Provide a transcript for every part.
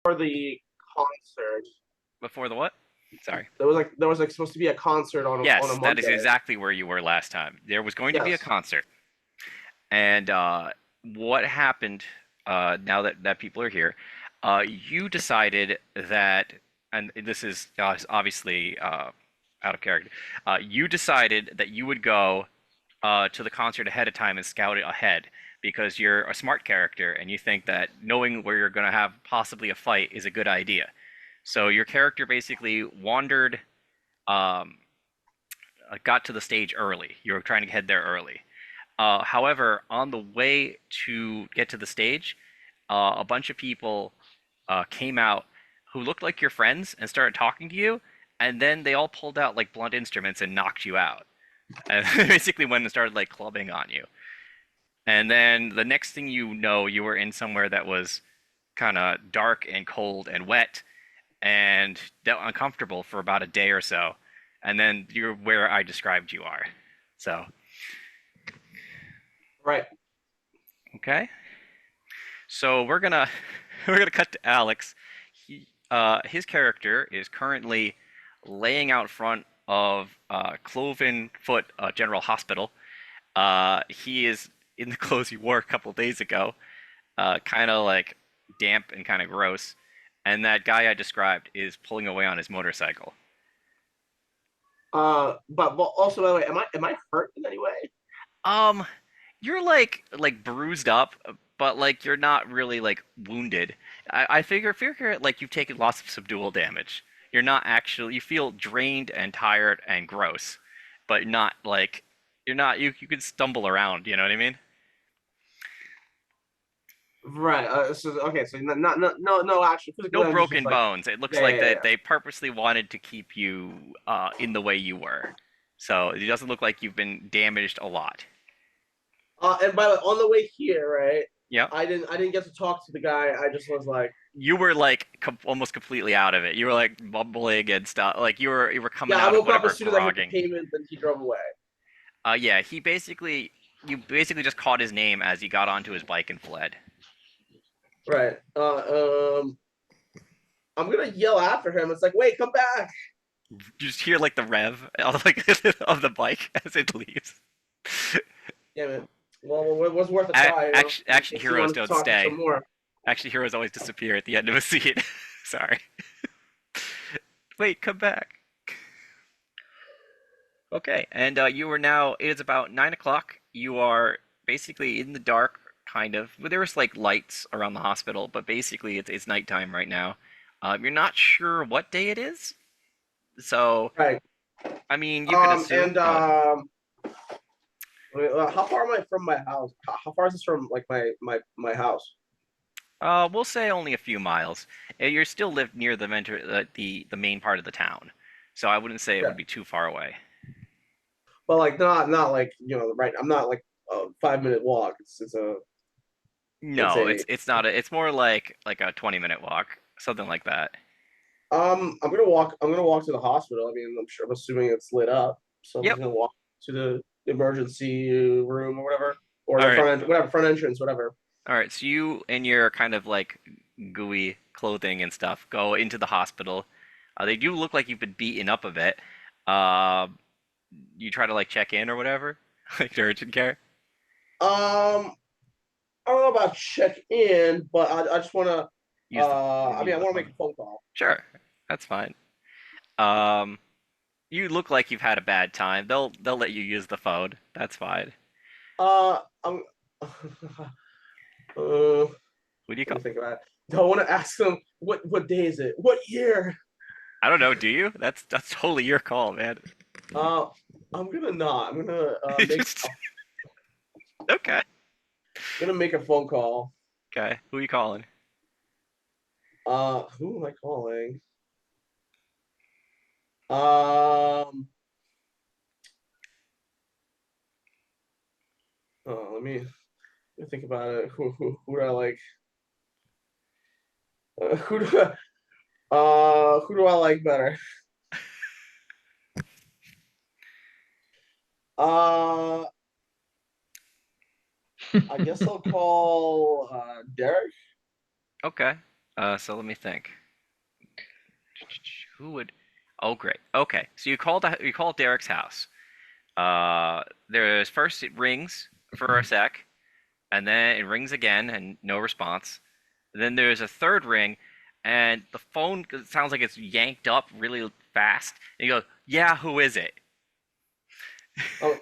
for the concert. Before the what? Sorry. There was supposed to be a concert on a Yes, that is Monday. exactly where you were last time. There was going to be a Yes. concert, and what happened now that people are here? You decided that, and this is obviously out of character. You decided that you would go to the concert ahead of time and scout it ahead because you're a smart character and you think that knowing where you're going to have possibly a fight is a good idea. So your character basically wandered, um, got to the stage early. You were trying to head there early. However, on the way to get to the stage, a bunch of people came out who looked like your friends and started talking to you, and then they all pulled out like blunt instruments and knocked you out. And basically went and started like clubbing on you. And then the next thing you know, you were in somewhere that was kind of dark and cold and wet and uncomfortable for about a day or so. And then you're where I described you are. So, Right. okay. So we're gonna we're gonna cut to Alex. His character is currently laying out front of Cloven Foot General Hospital. He is in the clothes he wore a couple days ago, kind of like damp and kind of gross. And that guy I described is pulling away on his motorcycle. But also, by the way, am I hurt in any way? Um, you're like bruised up, but like you're not really like wounded. I figure like you've taken lots of subdual damage. You're not actually you feel drained and tired and gross, but not like you're not you could stumble around, you know what I mean? Right. So okay. So no actual physical No damage. Just broken like bones. It looks yeah, yeah, like yeah, that yeah. they purposely wanted to keep you in the way you were. So it doesn't look like you've been damaged a lot. And by the way, on the way here, right? Yep. I didn't get to talk to the guy. I just was like, You were like almost completely out of it. You were like mumbling and stuff. Like you were coming yeah. I out of woke up whatever as soon as I hit the grogging. pavement, then he drove away. Yeah, he basically you basically just caught his name as he got onto his bike and fled. Right. I'm gonna yell after him. It's like, wait, come back. You just hear like the rev of like of the bike as it leaves. Damn it. Well, it was worth a try, in Action case he heroes wanted to don't talk some stay. more. Action heroes always disappear at the end of a scene. Sorry. Wait, come back. Okay, and you are now. It is about 9 o'clock. You are basically in the dark, kind of. Well, there was like lights around the hospital, but basically it's nighttime right now. You're not sure what day it is, so Right. I mean you can And assume, but how far am I from my house? How far is this from like my house? we'll say only a few miles. You're still live near the main part of the town, so I wouldn't say it Yeah. would be too far away. But like not like right. I'm not like a 5 minute walk. It's No, a it's not. It's more like a 20-minute walk, something like that. I'm gonna walk to the hospital. I mean, I'm assuming it's lit up, so I'm Yep. just gonna walk to the emergency room or whatever, or All the right. whatever front entrance, whatever. All right, so you and your kind of like gooey clothing and stuff go into the hospital. They do look like you've been beaten up a bit. Uh, you try to like check in or whatever, like the urgent care. Um, I don't know about check in, but I just want to. I mean, Use I the want to make phone. a phone call. Sure, that's fine. Um, you look like you've had a bad time. They'll let you use the phone. That's fine. I'm. uh, Who do you Let call? me think about it. Do I want to ask them what day is it? What year? I don't know. Do you? That's totally your call, man. Uh, I'm gonna not. Okay. I'm gonna make a phone call. Okay. Who are you calling? Who am I calling? Um, let me think about it. Who do I like? Uh, who do who do I like better? Uh, I guess I'll call Derek. Okay. So let me think. Who would? Oh, great. Okay, so you called Derek's house. There's first it rings for a sec, and then it rings again, and no response. Then there's a third ring, and the phone sounds like it's yanked up really fast. And you go, "Yeah, who is it?"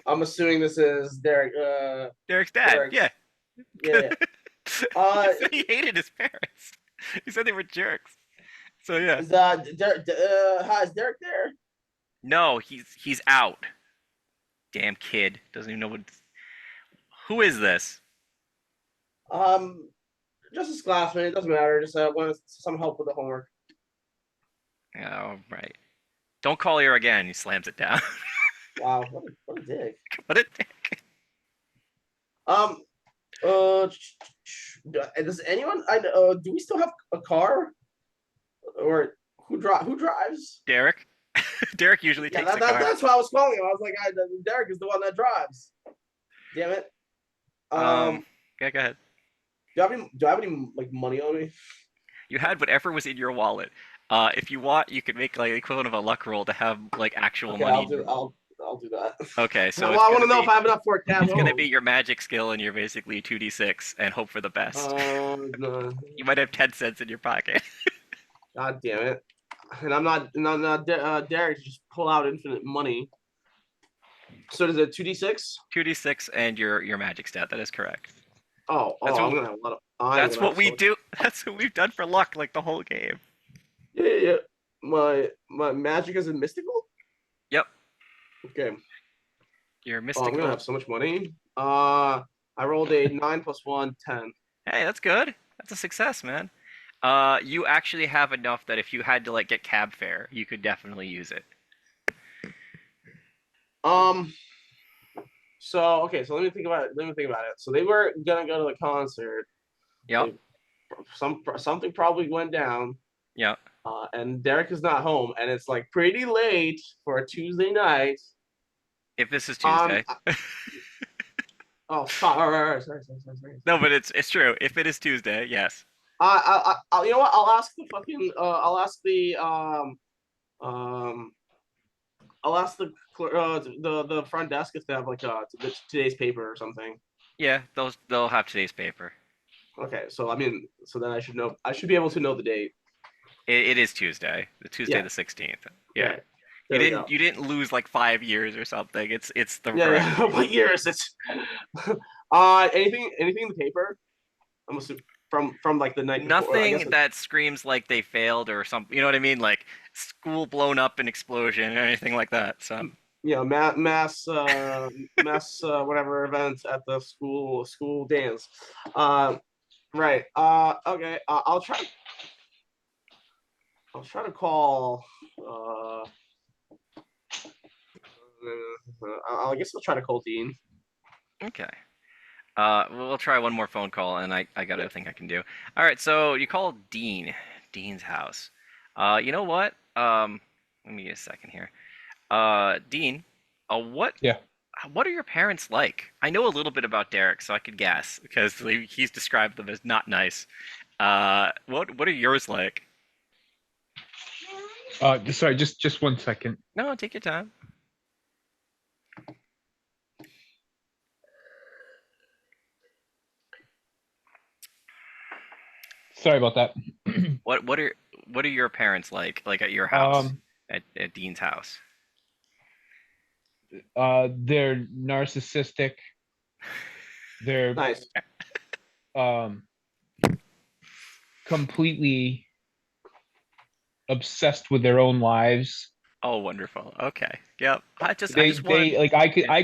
I'm assuming this is Derek. Derek's dad. Yeah. Derek's. Yeah, yeah. He Uh, said he hated his parents. He said they were jerks. So yeah. is hi, is Derek there? No, he's out. Damn kid doesn't even know what. Who is this? Um, just his classmate. It doesn't matter. Just wanted some help with the homework. Oh, right. Don't call here again. He slams it down. Wow, what a dick. What a Um, does anyone? Do we still have a car, or who drives? Derek. Derek usually Yeah, takes the car. that's why I was calling him. I was like, Derek is the one that drives. Damn it. Um, Um, yeah, go ahead. do I have any like money on me? You had whatever was in your wallet. If you want, you could make like the equivalent of a luck roll to have like actual Okay, money in your. I'll do that. Okay, so Well, I want to know if I have enough for a cab it's gonna be home. your magic skill, and you're basically 2d6 and hope for the best. No. You might have 10 cents in your pocket. God damn it. And I'm not Derek to just pull out infinite money. So does it 2d6? 2d6 and your magic stat. That is correct. Oh, That's I'm what gonna have a lot of. I'm that's gonna what have we so much. do. That's what we've done for luck like the whole game. Yeah, yeah, yeah. My magic is in mystical. Yep. Okay. Your Oh, I'm gonna mystical. have so much money. I rolled a 9 plus 1, 10. Hey, that's good. That's a success, man. You actually have enough that if you had to like get cab fare, you could definitely use it. Um. So okay. So let me think about it. Let me think about it. So they were gonna go to the concert. Yep. They, something probably went down. Yep. And Derek is not home, and it's like pretty late for a Tuesday night. If this is Um. Tuesday. Oh, fuck. All right, sorry. No, but it's true. If it is Tuesday, yes. You know what? I'll ask the fucking. Um. I'll ask the front desk if they have like today's paper or something. Yeah, they'll have today's paper. Okay, so I mean, so then I should know. I should be able to know the date. It is Tuesday, the Tuesday Yeah, the 16th. Yeah. right. There we go. You didn't lose like 5 years or something. It's the Yeah, correct yeah. date. What year is it? Anything in the paper? I'm assuming from like the night before. I guess. Nothing that screams like they failed or something. You know what I mean? Like school blown up in explosion or anything like that. So You know, mass whatever events at the school dance. Right. Okay. I'll try to call. I guess I'll try to call Dean. okay. We'll try one more phone call, and I got Yeah. a thing I can do. All right. So you call Dean's house. You know what? Let me get a second here. Dean, what Yeah. what are your parents like? I know a little bit about Derek, so I could guess because he's described them as not nice. What are yours like? Sorry, just 1 second. No, take your time. Sorry about that. What are your parents like at your house Um, at Dean's house? they're narcissistic. They're Nice. um completely obsessed with their own lives. Oh, wonderful. Okay. Yep. I They just wanted. they like Yeah. I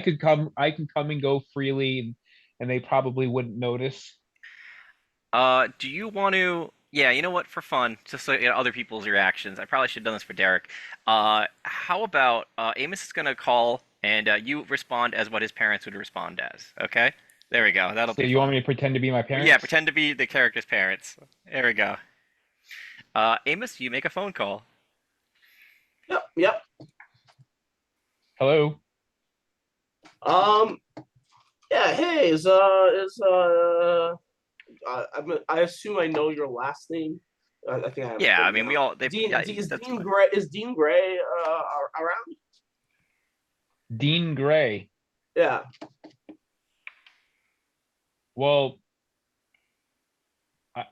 can come and go freely, and they probably wouldn't notice. Do you want to? Yeah, you know what? For fun, just so you know, other people's reactions. I probably should have done this for Derek. How about Amos is gonna call and you respond as what his parents would respond as. Okay. There we go. That'll So be you want fun. me to pretend to be my Yeah, parents? pretend to be the character's parents. There we go. Amos, you make a phone call. Yep. Hello. Um. Yeah. Hey, I assume I know your last name. I think I have. Yeah, it I mean, down. we all. They, Dean yeah, is that's Dean fine. Gray around? Dean Gray. Yeah. Well, I,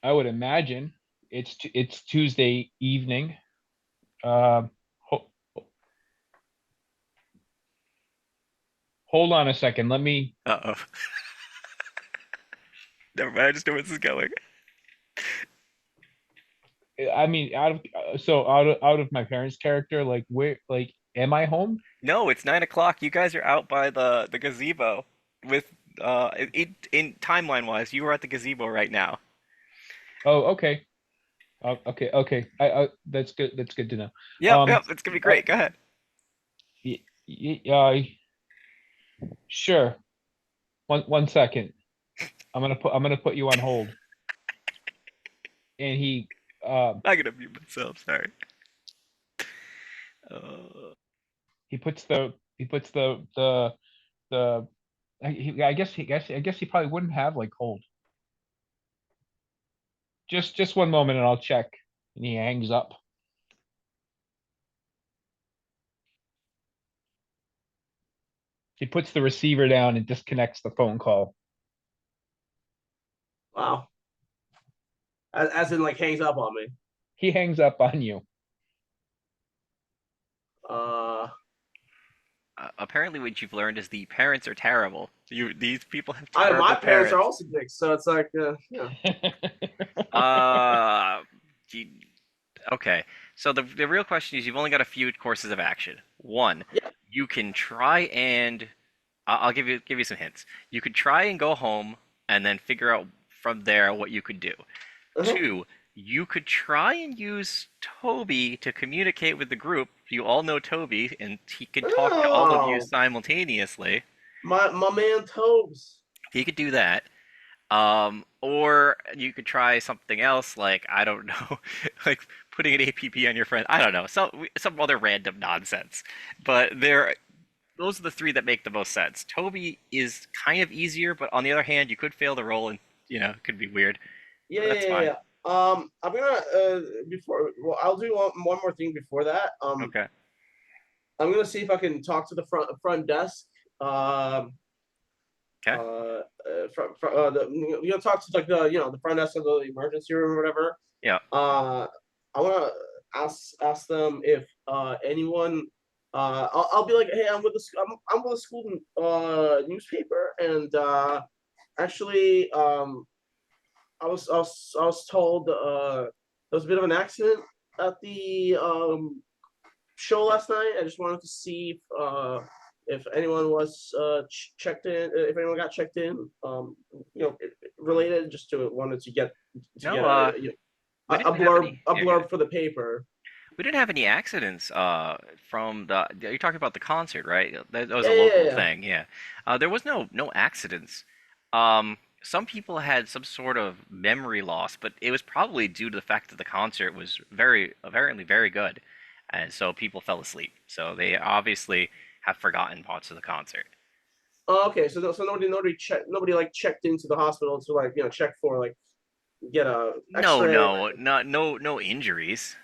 I would imagine it's Tuesday evening. Um, ho hold on a second. Let me. Uh-oh. Never mind. I just know where this is going. I mean, out of my parents' character, like where, like, am I home? No, it's 9 o'clock. You guys are out by the gazebo with in timeline wise, you are at the gazebo right now. Oh, okay. Okay. That's good. That's good to know. Yep, Um, yep. It's gonna be uh, great. Go ahead. y y sure. One second. I'm gonna put you on hold. And I'm gonna mute myself. Sorry. Uh, he puts the I guess he probably wouldn't have like hold. Just one moment and I'll check. And he hangs up. He puts the receiver down and disconnects the phone call. Wow. As in like hangs up on me. He hangs up on you. Uh, apparently, what you've learned is the parents are terrible. These people have my terrible parents are parents. also dicks, so it's like, yeah. Uh, you- okay. So the real question is, you've only got a few courses of action. One, Yeah. you can try and I'll give you some hints. You could try and go home and then figure out from there what you could do. Uh-huh. Two, you could try and use Toby to communicate with the group. You all know Toby, and he can talk to all of you Oh, simultaneously. my man Tobes. He could do that. Or you could try something else, like I don't know, like putting an APP on your friend. I don't know, some other random nonsense. But those are the three that make the most sense. Toby is kind of easier, but on the other hand, you could fail the roll, and it could be weird. Yeah, But yeah, that's yeah, fine. yeah. I'm gonna before. Well, I'll do one more thing before that. Okay. I'm gonna see if I can talk to the front desk. Um, Okay. you know, talk to like the front desk of the emergency room or whatever. Yeah. I want to ask them if anyone. I'll be like, hey, I'm with the school newspaper, and actually, I was told there was a bit of an accident at the show last night. I just wanted to see if anyone was checked in, if anyone got checked in, related just to wanted to No. get We didn't have any. a Yeah. Go ahead. blurb for the paper. We didn't have any accidents. From the. You're talking about the concert, right? That was Yeah, a yeah, yeah, local yeah. thing. Yeah. There was no accidents. Some people had some sort of memory loss, but it was probably due to the fact that the concert was apparently very good, and so people fell asleep. So they obviously have forgotten parts of the concert. Oh, okay, so nobody like checked into the hospital to like check for like get a No, X-ray. no, no injuries.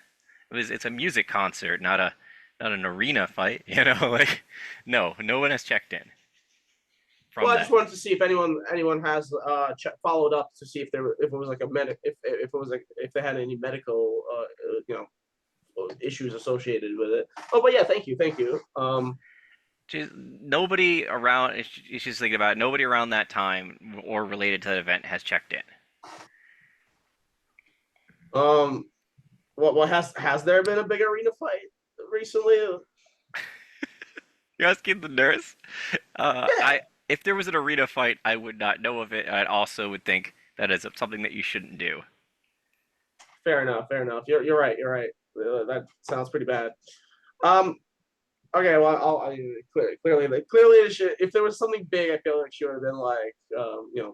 It's a music concert, not an arena fight. Like no one has checked in Well, from I just that. wanted to see if anyone has followed up to see if if it was like a if it was like if they had any medical issues associated with it. Oh, but yeah, thank you. Nobody around. It's just thinking about it, nobody around that time or related to that event has checked in. Um, what has there been a big arena fight recently? You're asking the nurse. Yeah, I if there was an arena fight, I would not know of it. I also would think that is something that you shouldn't do. fair enough, fair enough. You're right, you're right. That sounds pretty bad. Um, okay, well, clearly, it should, if there was something big, I feel like it should have been like,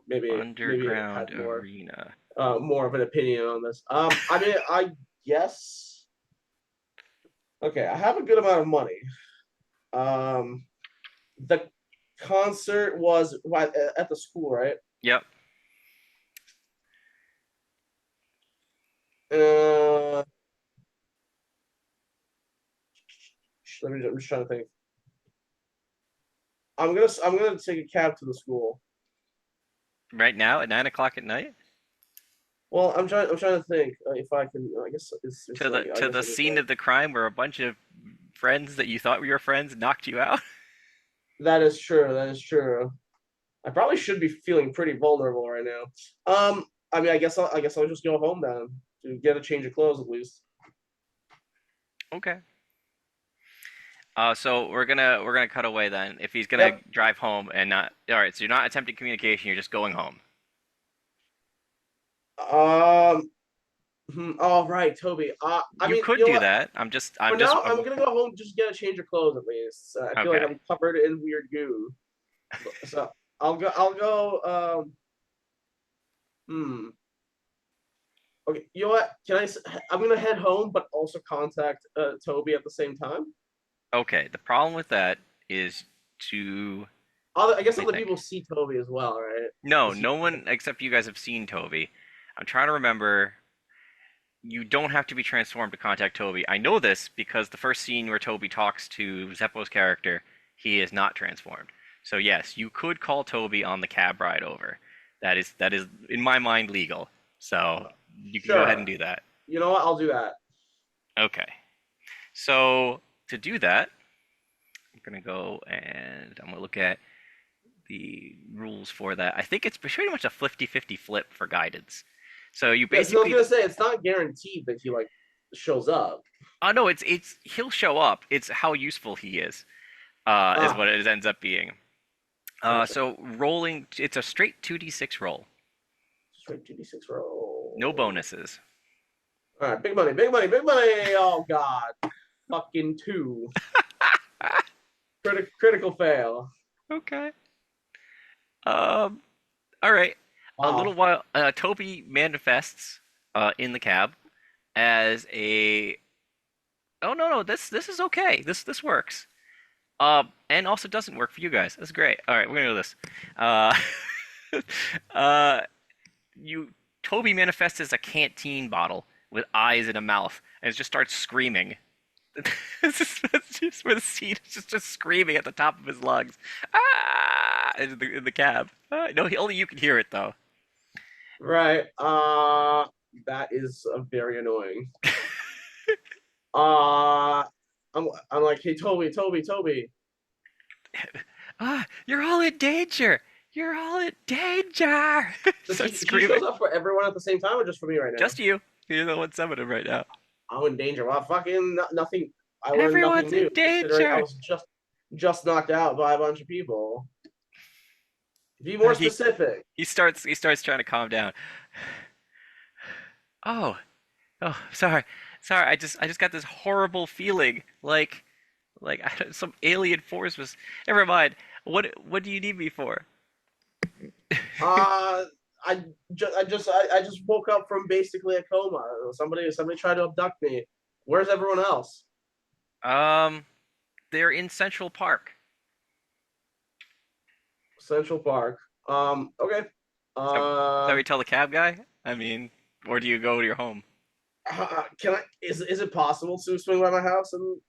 maybe it Underground had arena. more of an opinion on this. I mean, I guess. Okay, I have a good amount of money. Um, the concert was at the school, right? Yep. Uh, I'm just trying to think. I'm gonna take a cab to the school. Right now at 9 o'clock at night Well, I'm trying to think if I can. I guess it's to the like I to guess the I just scene of the crime where a bunch of friends that you thought were your friends knocked you out. that is true. That is true. I probably should be feeling pretty vulnerable right now. I mean, I guess I'll just go home then to get a change of clothes at least. Okay. So we're gonna cut away then. If he's gonna Yep. drive home and not, all right. So you're not attempting communication. You're just going home. Um. Oh right, Toby. I You mean, could you know do what? that. For now, I'm gonna go home just get a change of clothes at least. I feel like Okay. I'm covered in weird goo. So I'll go. I'll go. Hmm. Okay. You know what? I'm gonna head home, but also contact Toby at the same time. Okay. The problem with that is to I guess let me other think. people see Toby as well, right? No, Is he? no one except you guys have seen Toby. I'm trying to remember. You don't have to be transformed to contact Toby. I know this because the first scene where Toby talks to Zeppo's character, he is not transformed. So yes, you could call Toby on the cab ride over. That is in my mind legal. So you can go ahead and Sure. do that. You know what? I'll do that. Okay. So to do that, I'm gonna go and I'm gonna look at the rules for that. I think it's pretty much a 50-50 flip for guidance. So you Yeah, because I was basically, gonna say it's not guaranteed that he like shows up. oh no, it's he'll show up. It's how useful he is Ah, what it ends up being. gotcha. So rolling, it's a straight 2d6 roll, Straight 2d6 no roll. bonuses. All right, big money, big money, big money. Oh God, fucking two. Critical fail. Okay. Um. All right. A little Wow. while, Toby manifests in the cab as a. Oh no no, this is okay. This works. And also doesn't work for you guys. That's great. All right, we're gonna do this. Uh, uh, you Toby manifests as a canteen bottle with eyes and a mouth, and it just starts screaming. That's just where the scene is just screaming at the top of his lungs. Ah! In the cab. No, only you can hear it though. Right. That is very annoying. Uh, I'm like, hey, Toby, Toby, Toby. You're all in danger. You're all in danger. Does Starts he shows screaming. up for everyone at the same time or just for me right now? Just you. You're the one summoning him right now. I'm in danger. Well, fucking nothing. I learned nothing Everyone's new in considering I danger. was just knocked out by a bunch of people. Be more He specific. he starts trying to calm down. Oh, oh, sorry. I just got this horrible feeling like some alien force was. Never mind. What do you need me for? Uh, I just woke up from basically a coma. Somebody tried to abduct me. Where's everyone else? Um, they're in Central Park. Central Park. Okay. That Uh, we tell the cab guy? I mean, or do you go to your home? can I? Is it possible to swing by my house and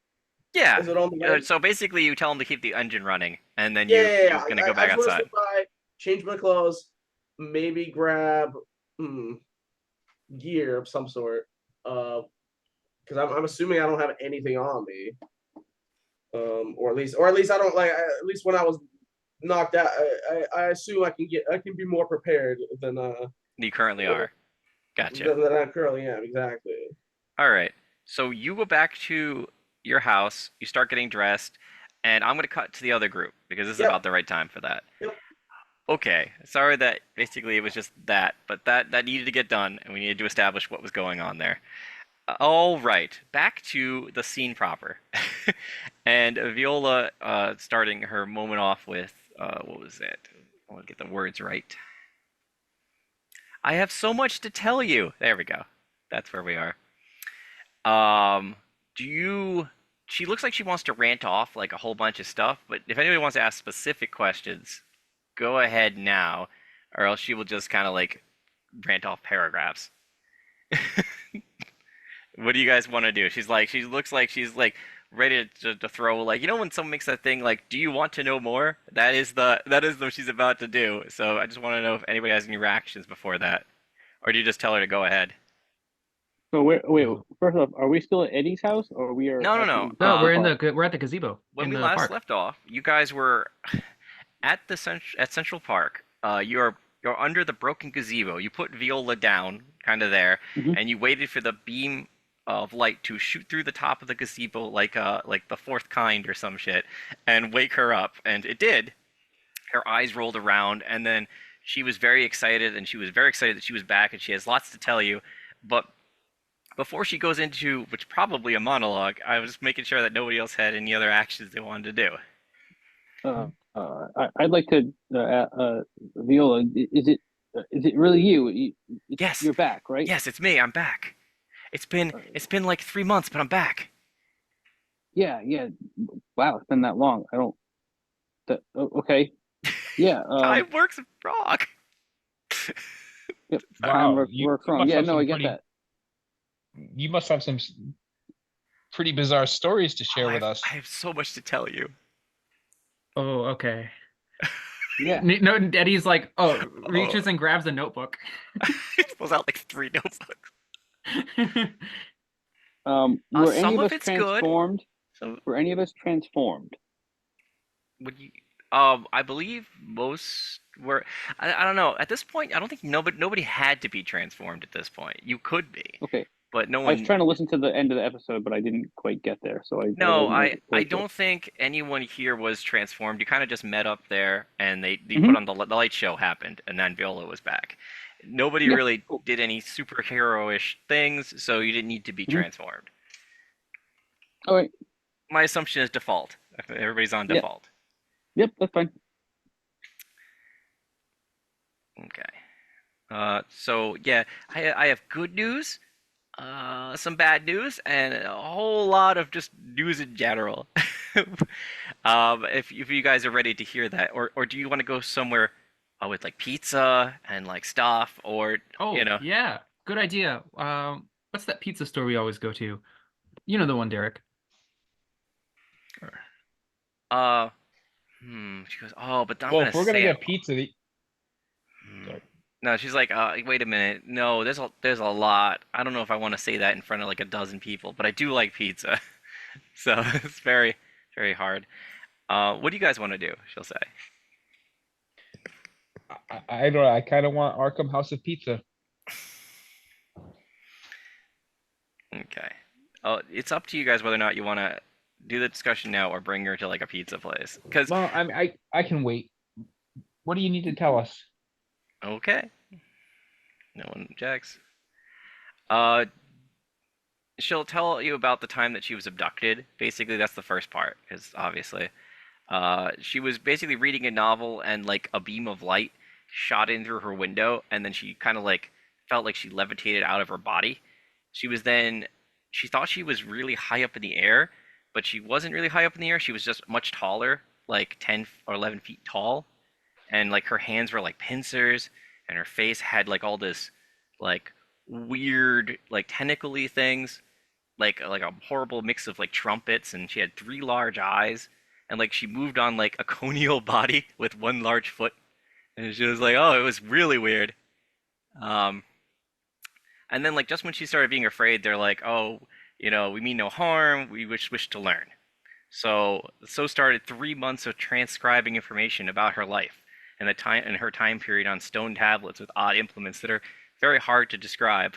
Yeah. is it on the way? So basically, you tell him to keep the engine running, and then Yeah, you're gonna go I back just want to outside. swing by, change my clothes, maybe grab gear of some sort. Because I'm assuming I don't have anything on me. Or at least I don't like. At least when I was knocked out, I assume I can be more prepared You currently are. Gotcha. than I currently am. Exactly. All right. So you go back to your house. You start getting dressed, and I'm gonna cut to the other group because this is Yep. about the right time for that. Yep. Okay. Sorry that basically it was just that, but that needed to get done, and we needed to establish what was going on there. All right, back to the scene proper. And Viola starting her moment off with what was it? I want to get the words right. I have so much to tell you. There we go. That's where we are. Do you? She looks like she wants to rant off like a whole bunch of stuff, but if anybody wants to ask specific questions, go ahead now, or else she will just kind of like rant off paragraphs. What do you guys want to do? She looks like she's like ready to throw, like, when someone makes that thing like, do you want to know more? That is what she's about to do. So I just want to know if anybody has any reactions before that, or do you just tell her to go ahead? So wait, Oh. first off, are we still at Eddie's house or we are No, no, actually no. in No, Central we're in Park? we're at the gazebo When in we the last park. left off, you guys were at Central Park. You're under the broken gazebo. You put Viola down, kind of there, Mhm. and you waited for the beam of light to shoot through the top of the gazebo like the fourth kind or some shit, and wake her up. And it did. Her eyes rolled around, and then she was very excited, and she was very excited that she was back, and she has lots to tell you. But before she goes into, which probably a monologue, I was just making sure that nobody else had any other actions they wanted to do. I'd like to, Viola. Is it really you? Yes, You're back, right? yes, it's me. I'm back. It's been like 3 months, but I'm back. Yeah, yeah. Wow, it's been that long. I don't. Okay. Yeah. Time works wrong. Yep. Wow, Time you works wrong. must Yeah. have No, some I get pretty that. you must have some pretty bizarre stories to share with us. I have so much to tell you. Oh, okay. Yeah. No, Eddie's like, reaches and grabs a notebook. He pulls out like 3 notebooks. Were any Some of of us it's good. transformed? So Were any of us transformed? would you? I believe most were. I don't know. At this point, I don't think nobody had to be transformed at this point. You could be, Okay. but no I was one. trying to listen to the end of the episode, but I didn't quite get there, so I No, wasn't I quite sure. don't think anyone here was transformed. You kind of just met up there, and they Mhm. put on the light show happened, and then Viola was back. Nobody Yeah, really cool. did any superhero-ish things, so you didn't need to be Mhm. transformed. All right. My assumption is default. Everybody's on Yep. default. Yep, that's fine. Okay. So yeah, I have good news, some bad news, and a whole lot of just news in general. If you guys are ready to hear that, or do you want to go somewhere with like pizza and like stuff, or Oh, yeah, good idea. What's that pizza store we always go to? You know the one, Derek. uh, she goes, oh, but I'm Well, gonna if we're gonna say get it. pizza, Sorry. No, she's like, wait a minute. No, there's a lot. I don't know if I want to say that in front of like a dozen people, but I do like pizza, so it's very, very hard. What do you guys want to do? She'll say. I don't know. I kind of want Arkham House of Pizza. Okay. Oh, it's up to you guys whether or not you want to do the discussion now or bring her to like a pizza place. Because Well, I can wait. What do you need to tell us? okay, no one objects. Uh, she'll tell you about the time that she was abducted. Basically, that's the first part, because obviously, she was basically reading a novel and like a beam of light shot in through her window, and then she kind of like felt like she levitated out of her body. She thought she was really high up in the air, but she wasn't really high up in the air. She was just much taller, like 10 or 11 feet tall, and like her hands were like pincers, and her face had like all this like weird like tentacly things, like a horrible mix of like trumpets, and she had 3 large eyes, and like she moved on like a conial body with 1 large foot, and she was like, oh, it was really weird. Um, and then like just when she started being afraid, they're like, oh, we mean no harm. We wish to learn. So started 3 months of transcribing information about her life and the time and her time period on stone tablets with odd implements that are very hard to describe.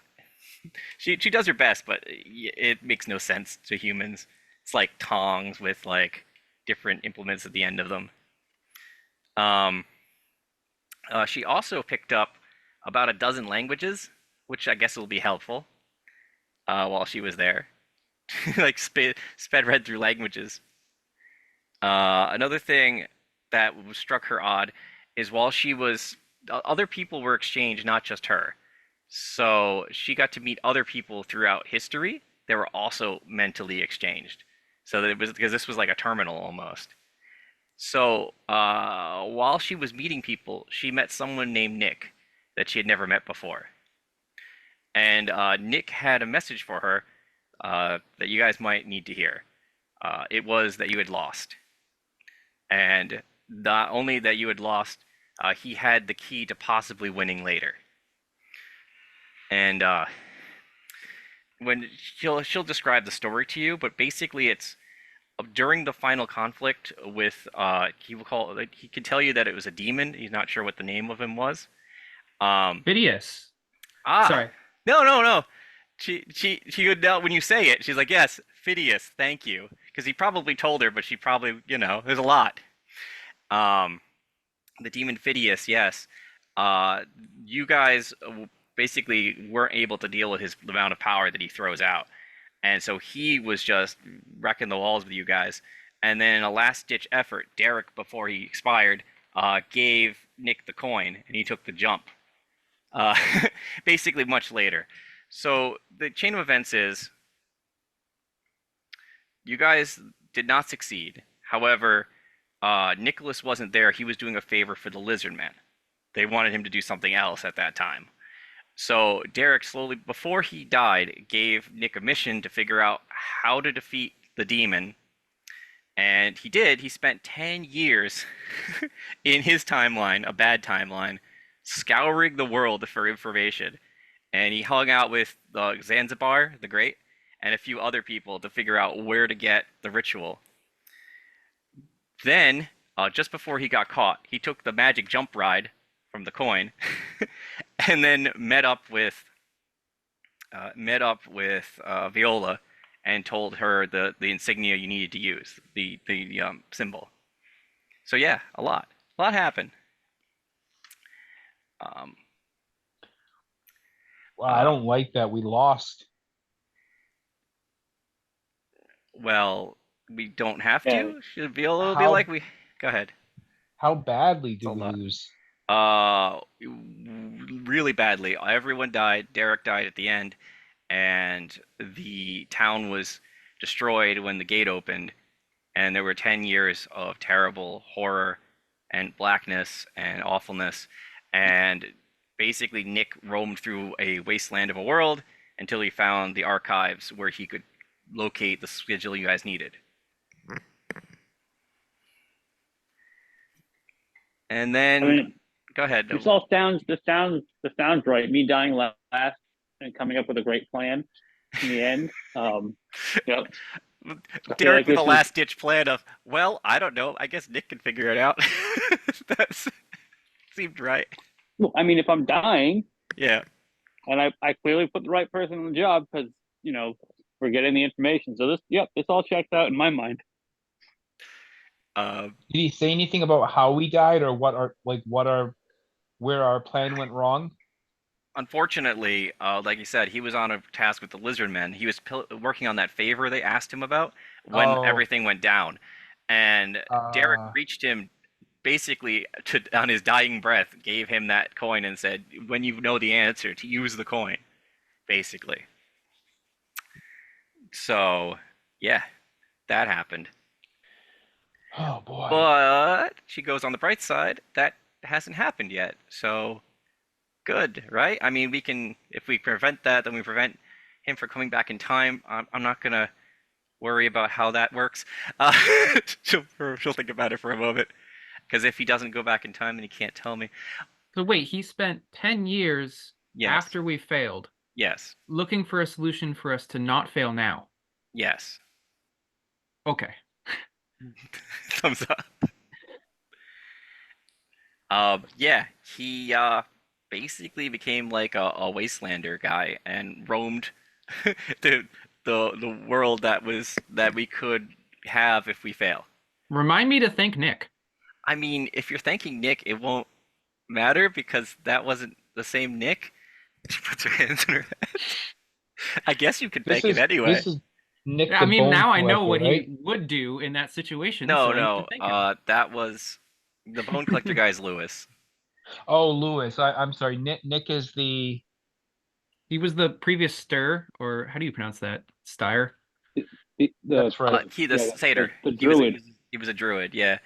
She does her best, but it makes no sense to humans. It's like tongs with like different implements at the end of them. Um, she also picked up about a dozen languages, which I guess will be helpful while she was there. Like sped read through languages. Another thing that struck her odd is while she was, other people were exchanged, not just her. So she got to meet other people throughout history. They were also mentally exchanged. So that it was because this was like a terminal almost. So while she was meeting people, she met someone named Nick that she had never met before. And Nick had a message for her that you guys might need to hear. It was that you had lost. And not only that you had lost, he had the key to possibly winning later. And when she'll describe the story to you, but basically it's during the final conflict with he can tell you that it was a demon. He's not sure what the name of him was. Phidias. Ah, Sorry. no. She would know when you say it. She's like, yes, Phidias, thank you, because he probably told her, but she probably, there's a lot. The demon Phidias, yes. You guys basically weren't able to deal with the amount of power that he throws out, and so he was just wrecking the walls with you guys. And then in a last-ditch effort, Derek, before he expired, gave Nick the coin, and he took the jump. Basically, much later. So the chain of events is you guys did not succeed. However, Nicholas wasn't there. He was doing a favor for the Lizard Man. They wanted him to do something else at that time. So Derek slowly, before he died, gave Nick a mission to figure out how to defeat the demon. And he did. He spent 10 years in his timeline, a bad timeline, scouring the world for information. And he hung out with Zanzibar, the Great, and a few other people to figure out where to get the ritual. Then, just before he got caught, he took the magic jump ride from the coin, and then met up with Viola, and told her the insignia you needed to use, the symbol. So yeah, a lot happened. Well, I don't like that we lost. Well, we don't have Yeah. to. Should Viola be How- like we? Go ahead. How badly did Hold we on. lose? Really badly. Everyone died. Derek died at the end, and the town was destroyed when the gate opened. And there were 10 years of terrible horror and blackness and awfulness. And basically, Nick roamed through a wasteland of a world until he found the archives where he could locate the schedule you guys needed. And then, I mean, go ahead. this sounds right. Me dying last and coming up with a great plan in the end. Yep. Derek like with a this is- last-ditch plan of, well, I don't know. I guess Nick can figure it out. That seemed right. Well, I mean, if I'm dying Yeah. and I clearly put the right person on the job because we're getting the information. So this all checks out in my mind. Did he say anything about how we died or where our plan went wrong? Unfortunately, like you said, he was on a task with the Lizard Men. He was working on that favor they asked him about when Oh. everything went down. And Derek reached him basically on his dying breath, gave him that coin and said, when you know the answer, to use the coin, basically. So, yeah, that happened. Oh boy. But she goes on the bright side, that hasn't happened yet. So, good, right? I mean, if we prevent that, then we prevent him from coming back in time. I'm not going to worry about how that works. She'll think about it for a moment. Because if he doesn't go back in time, then he can't tell me. So wait, he spent 10 years Yes. after we failed Yes. looking for a solution for us to not fail now. Yes. Okay. Thumbs up. Yeah, he basically became like a wastelander guy and roamed the world that we could have if we fail. Remind me to thank Nick. I mean, if you're thanking Nick, it won't matter because that wasn't the same Nick. She puts her hands in her head. I guess you could thank him anyway. This is Nick. I the mean, Bone now I know Collector, what right? he would do in that situation. No, so I need no, to thank him. that was the Bone Collector guy's Lewis. Oh, Lewis. I'm sorry. Nick is the. He was the previous Stir, or how do you pronounce that? Styre? That's right. The satyr. The druid. He was a druid. Yeah.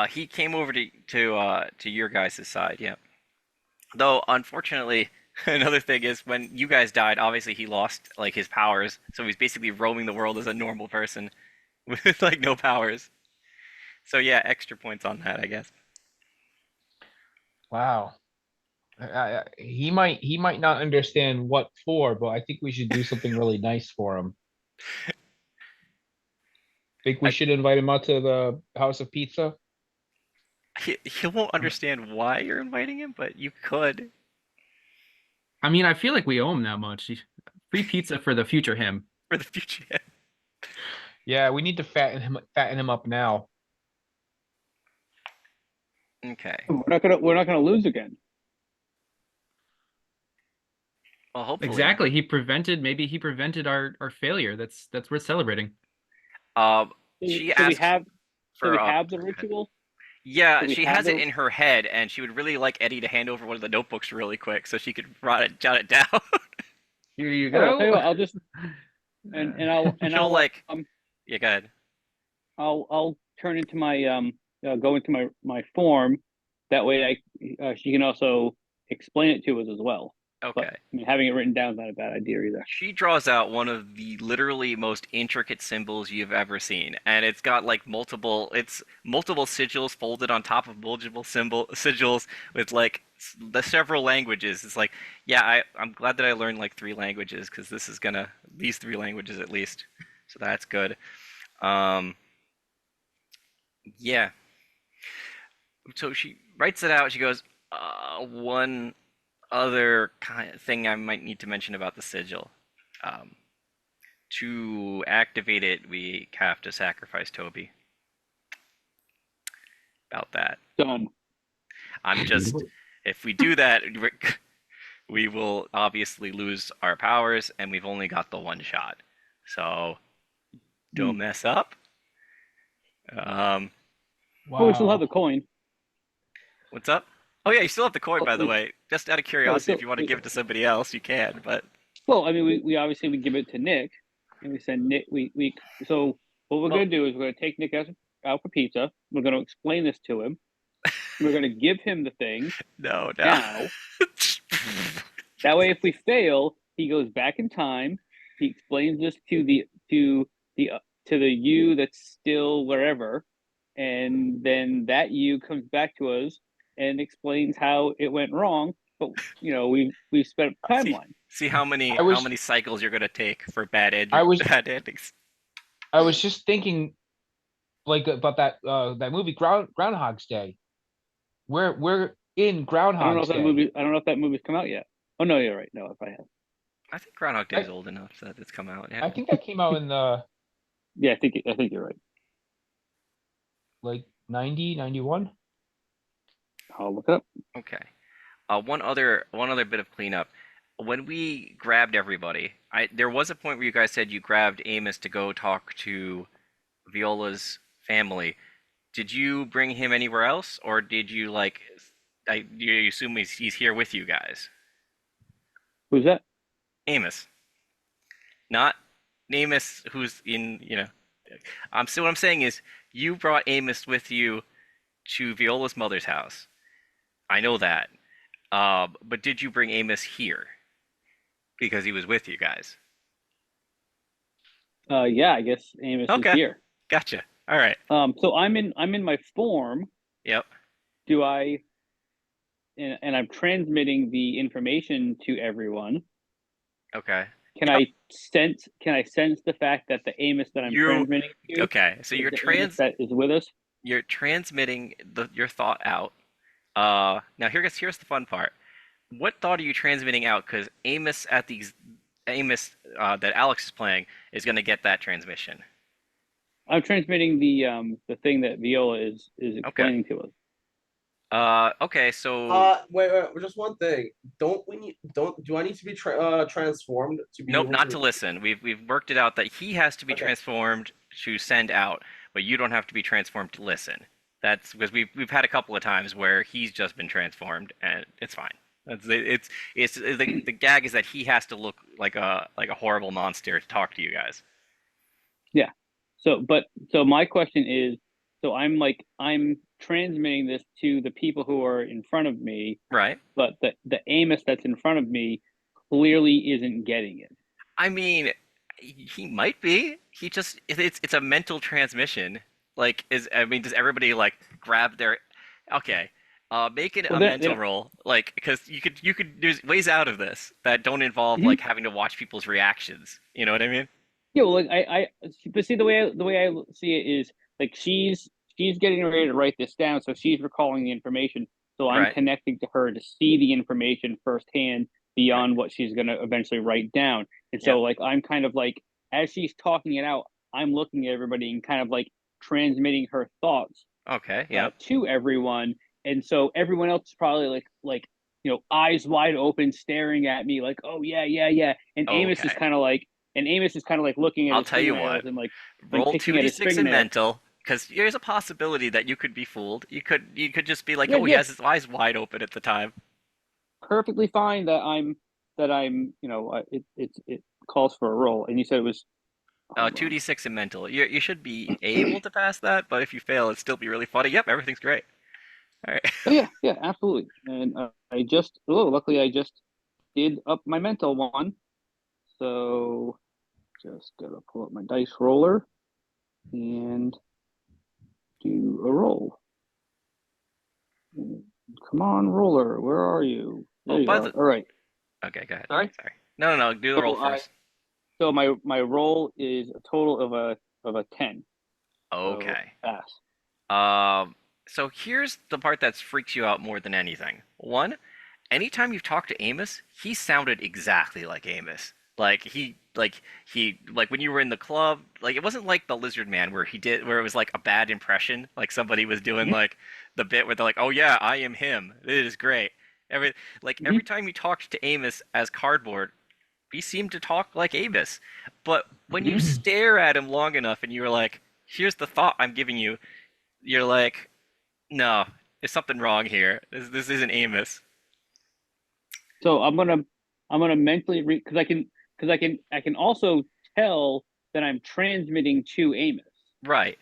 He came over to your guys' side. Yeah. Though unfortunately, Another thing is when you guys died, obviously he lost like his powers, so he's basically roaming the world as a normal person with like no powers. So yeah, extra points on that, I guess. Wow. He might not understand what for, but I think we should do something really nice for him. Think we I, should invite him out to the House of Pizza? he won't understand why you're inviting him, but you could I mean, I feel like we owe him that much. Free pizza for the future him. for the future. Yeah, we need to fatten him up now. Okay. We're not gonna lose again. Well, hopefully. Exactly. Maybe he prevented our failure. That's worth celebrating. She So we asked have for we have the ritual. Yeah, Do we she have has it the- in her head, and she would really like Eddie to hand over one of the notebooks really quick so she could jot it down. Here you Oh, I'll tell you go. what, I'll just and She'll I'll like, yeah, go ahead. I'll turn into my go into my form. That way, she can also explain it to us as well. But Okay. I mean, having it written down is not a bad idea either. She draws out one of the literally most intricate symbols you've ever seen, and it's got like multiple sigils folded on top of multiple sigils with like the several languages. It's like, yeah, I'm glad that I learned like 3 languages because this is gonna these 3 languages at least, so that's good. Um, yeah. So she writes it out. She goes, one other kind of thing I might need to mention about the sigil. Um, to activate it, we have to sacrifice Toby. About that. Done. I'm just, if we do that, we will obviously lose our powers, and we've only got the one shot. So, don't mess up. Wow. Oh, we still have the coin. What's up? Oh yeah, you still have the coin, by the way. Just out of curiosity, if you want to we- give it to somebody else, you can. But Well, I mean, we obviously we give it to Nick, and we send Nick. We so what we're Well- gonna do is we're gonna take Nick out for pizza. We're gonna explain this to him. We're gonna give him the thing no. now. That way, if we fail, he goes back in time. He explains this to the you that's still wherever, and then that you comes back to us and explains how it went wrong. But we spent timeline. See how many I was- how many cycles you're gonna take for bad bad endings. I was just thinking, like, about that movie Groundhog's Day. We're in I don't know Groundhog's if that Day. movie. I don't know if that movie's come out yet. Oh no, you're right. No, if I have. I think Groundhog Day is old enough that it's come out. I think that came out in the Yeah, I think you're right. like 90, 91. I'll look it up. Okay. One other bit of cleanup. When we grabbed everybody, there was a point where you guys said you grabbed Amos to go talk to Viola's family. Did you bring him anywhere else, or did you like? You assume he's here with you guys? Who's that? Amos, not Amos, who's in. So what I'm saying is, you brought Amos with you to Viola's mother's house. I know that. But did you bring Amos here? Because he was with you guys. Yeah, I guess Amos Okay. is here. Gotcha. All right. So I'm in my form. Yep. Do I? And I'm transmitting the information to everyone. Okay. Can I sense the fact that the Amos that I'm transmitting to Okay. So is the Amos that is with us? you're transmitting your thought out. Now here's the fun part. What thought are you transmitting out? Because Amos that Alex is playing is going to get that transmission. I'm transmitting the thing that Viola is explaining to us. Okay. So Wait, just one thing. Do I need to be transformed to be nope, able not to listen. We've worked it out that he has to be Okay. transformed to send out, but you don't have to be transformed to listen. That's because we've had a couple of times where he's just been transformed and it's fine. The gag is that he has to look like a horrible monster to talk to you guys. Yeah. So my question is, so I'm transmitting this to the people who are in front of me, Right. but the Amos that's in front of me clearly isn't getting it. I mean, he might be. He just it's a mental transmission. Like, does everybody like grab their? Okay, make it Well, a mental roll. Like, because you could there's ways out of this that don't involve Mhm. like having to watch people's reactions. You know what I mean? Yeah, well, like but see, the way I see it is like she's getting ready to write this down, so she's recalling the information. So I'm Right. connecting to her to see the information firsthand beyond Right. what she's going to eventually write down. And so, Yep. like, I'm kind of like, as she's talking it out, I'm looking at everybody and kind of like transmitting her thoughts Okay. Yep. to everyone. And so everyone else is probably like eyes wide open, staring at me, like, oh yeah, yeah, yeah. And Amos is Okay. kind of like, looking at I'll his tell you fingernails what. and like Roll picking at his 2d6 in fingernails. mental, because there's a possibility that you could be fooled. You could just be like, Yeah, oh, he yeah. has his eyes wide open at the time. Perfectly fine that I'm it calls for a roll. And you said it was 2d6 in mental. You should be able to pass that, but if you fail, it'd still be really funny. Yep, everything's great. All right. Oh yeah, absolutely. And luckily I just did up my mental one. So just gotta pull up my dice roller and do a roll. Come on, roller, where are you? There you are. All right. Okay, go ahead. Sorry? Sorry. No. Do the roll So first. so my roll is a total of a 10. Okay. So pass. So here's the part that freaks you out more than anything. One, anytime you've talked to Amos, he sounded exactly like Amos. Like when you were in the club, like it wasn't like the Lizard Man where it was like a bad impression, like somebody was doing like the bit where they're like, "Oh yeah, I am him. It is great." Every time you talked to Amos as Cardboard, he seemed to talk like Amos. But when you stare at him long enough and you're like, "Here's the thought I'm giving you," you're like, "No, there's something wrong here. This isn't Amos." So I'm gonna mentally read because I can also tell that I'm transmitting to Amos. Right.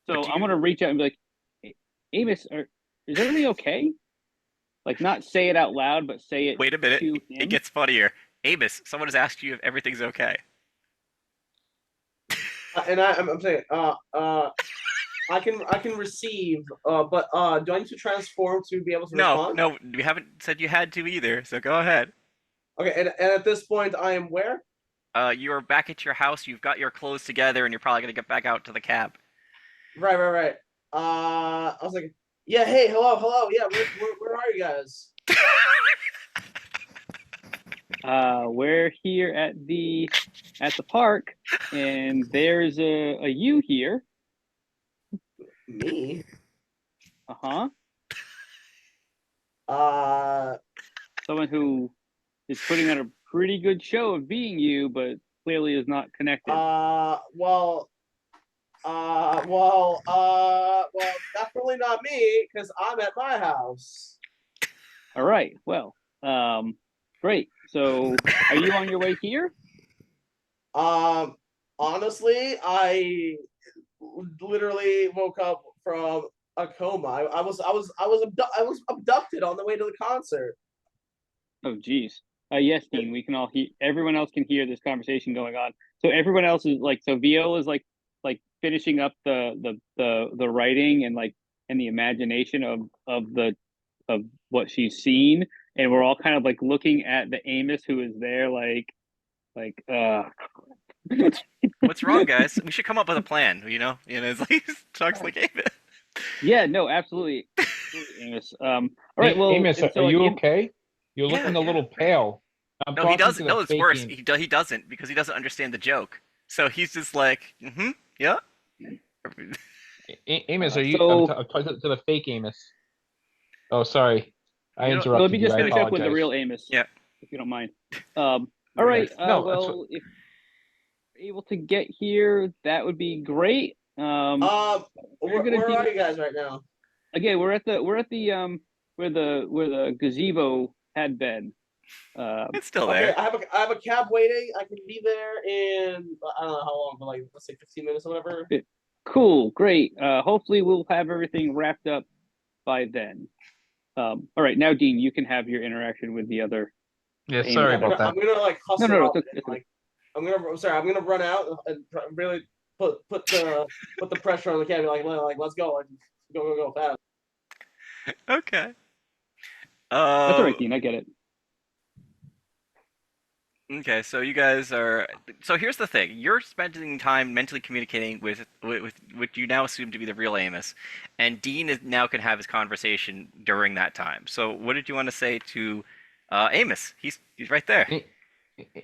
So I'm gonna reach out and be like, Amos, is everything okay? Like not say it out loud, but say it. Wait a minute. To It him. gets funnier. Amos, someone has asked you if everything's okay. And I'm saying, I can receive, but do I need to transform to be able to respond? No, we haven't said you had to either, so go ahead. Okay, and at this point, I am where? You're back at your house, you've got your clothes together, and you're probably gonna get back out to the cab. Right. I was like, yeah, hey, hello, yeah, where are you guys? We're here at the park, and there's a you here. Me? Uh-huh. Someone who is putting on a pretty good show of being you, but clearly is not connected. Well, definitely not me, because I'm at my house. All right. Well, great. So, are you on your way here? Honestly, I literally woke up from a coma. I was abducted on the way to the concert. Oh, geez. Yes, Dean. We can all hear. Everyone else can hear this conversation going on. So everyone else is like. So Viola's like finishing up the writing and the imagination of what she's seen, and we're all kind of like looking at the Amos who is there, What's wrong, guys? We should come up with a plan, it's like talks like Amos. Yeah, no, absolutely, Amos. All right, well, Amos, so, are you like, okay? You're looking a little pale. I'm No, he talking to doesn't. the No, it's fake worse. Amos. He doesn't because he doesn't understand the joke. So he's just like, yeah. Amos, are you? so- I'm talking to the fake Amos. Oh, sorry, I You know- interrupted let me just you. I finish up with the apologize. real Amos. Yeah. If you don't mind. All right. No, that's well, if you're able to get here, that would be great. We're gonna Where do- are you guys right now? Again, we're at the where the gazebo had been. It's still Okay, there. I have a cab waiting. I can be there in I don't know how long, but like let's say 15 minutes or whatever. Cool, great. Hopefully we'll have everything wrapped up by then. All right, now Dean, you can have your interaction with the other. Yeah, Amy. sorry I'm about gonna, that. I'm gonna like No, hustle no, out it's and okay. like I'm sorry, I'm gonna run out and really put the pressure on the camera, like let's go, like go fast. Okay. That's all right, Dean. I get it. Okay, so you guys are. So here's the thing: you're spending time mentally communicating with what you now assume to be the real Amos, and Dean is now can have his conversation during that time. So what did you want to say to Amos? He's right there.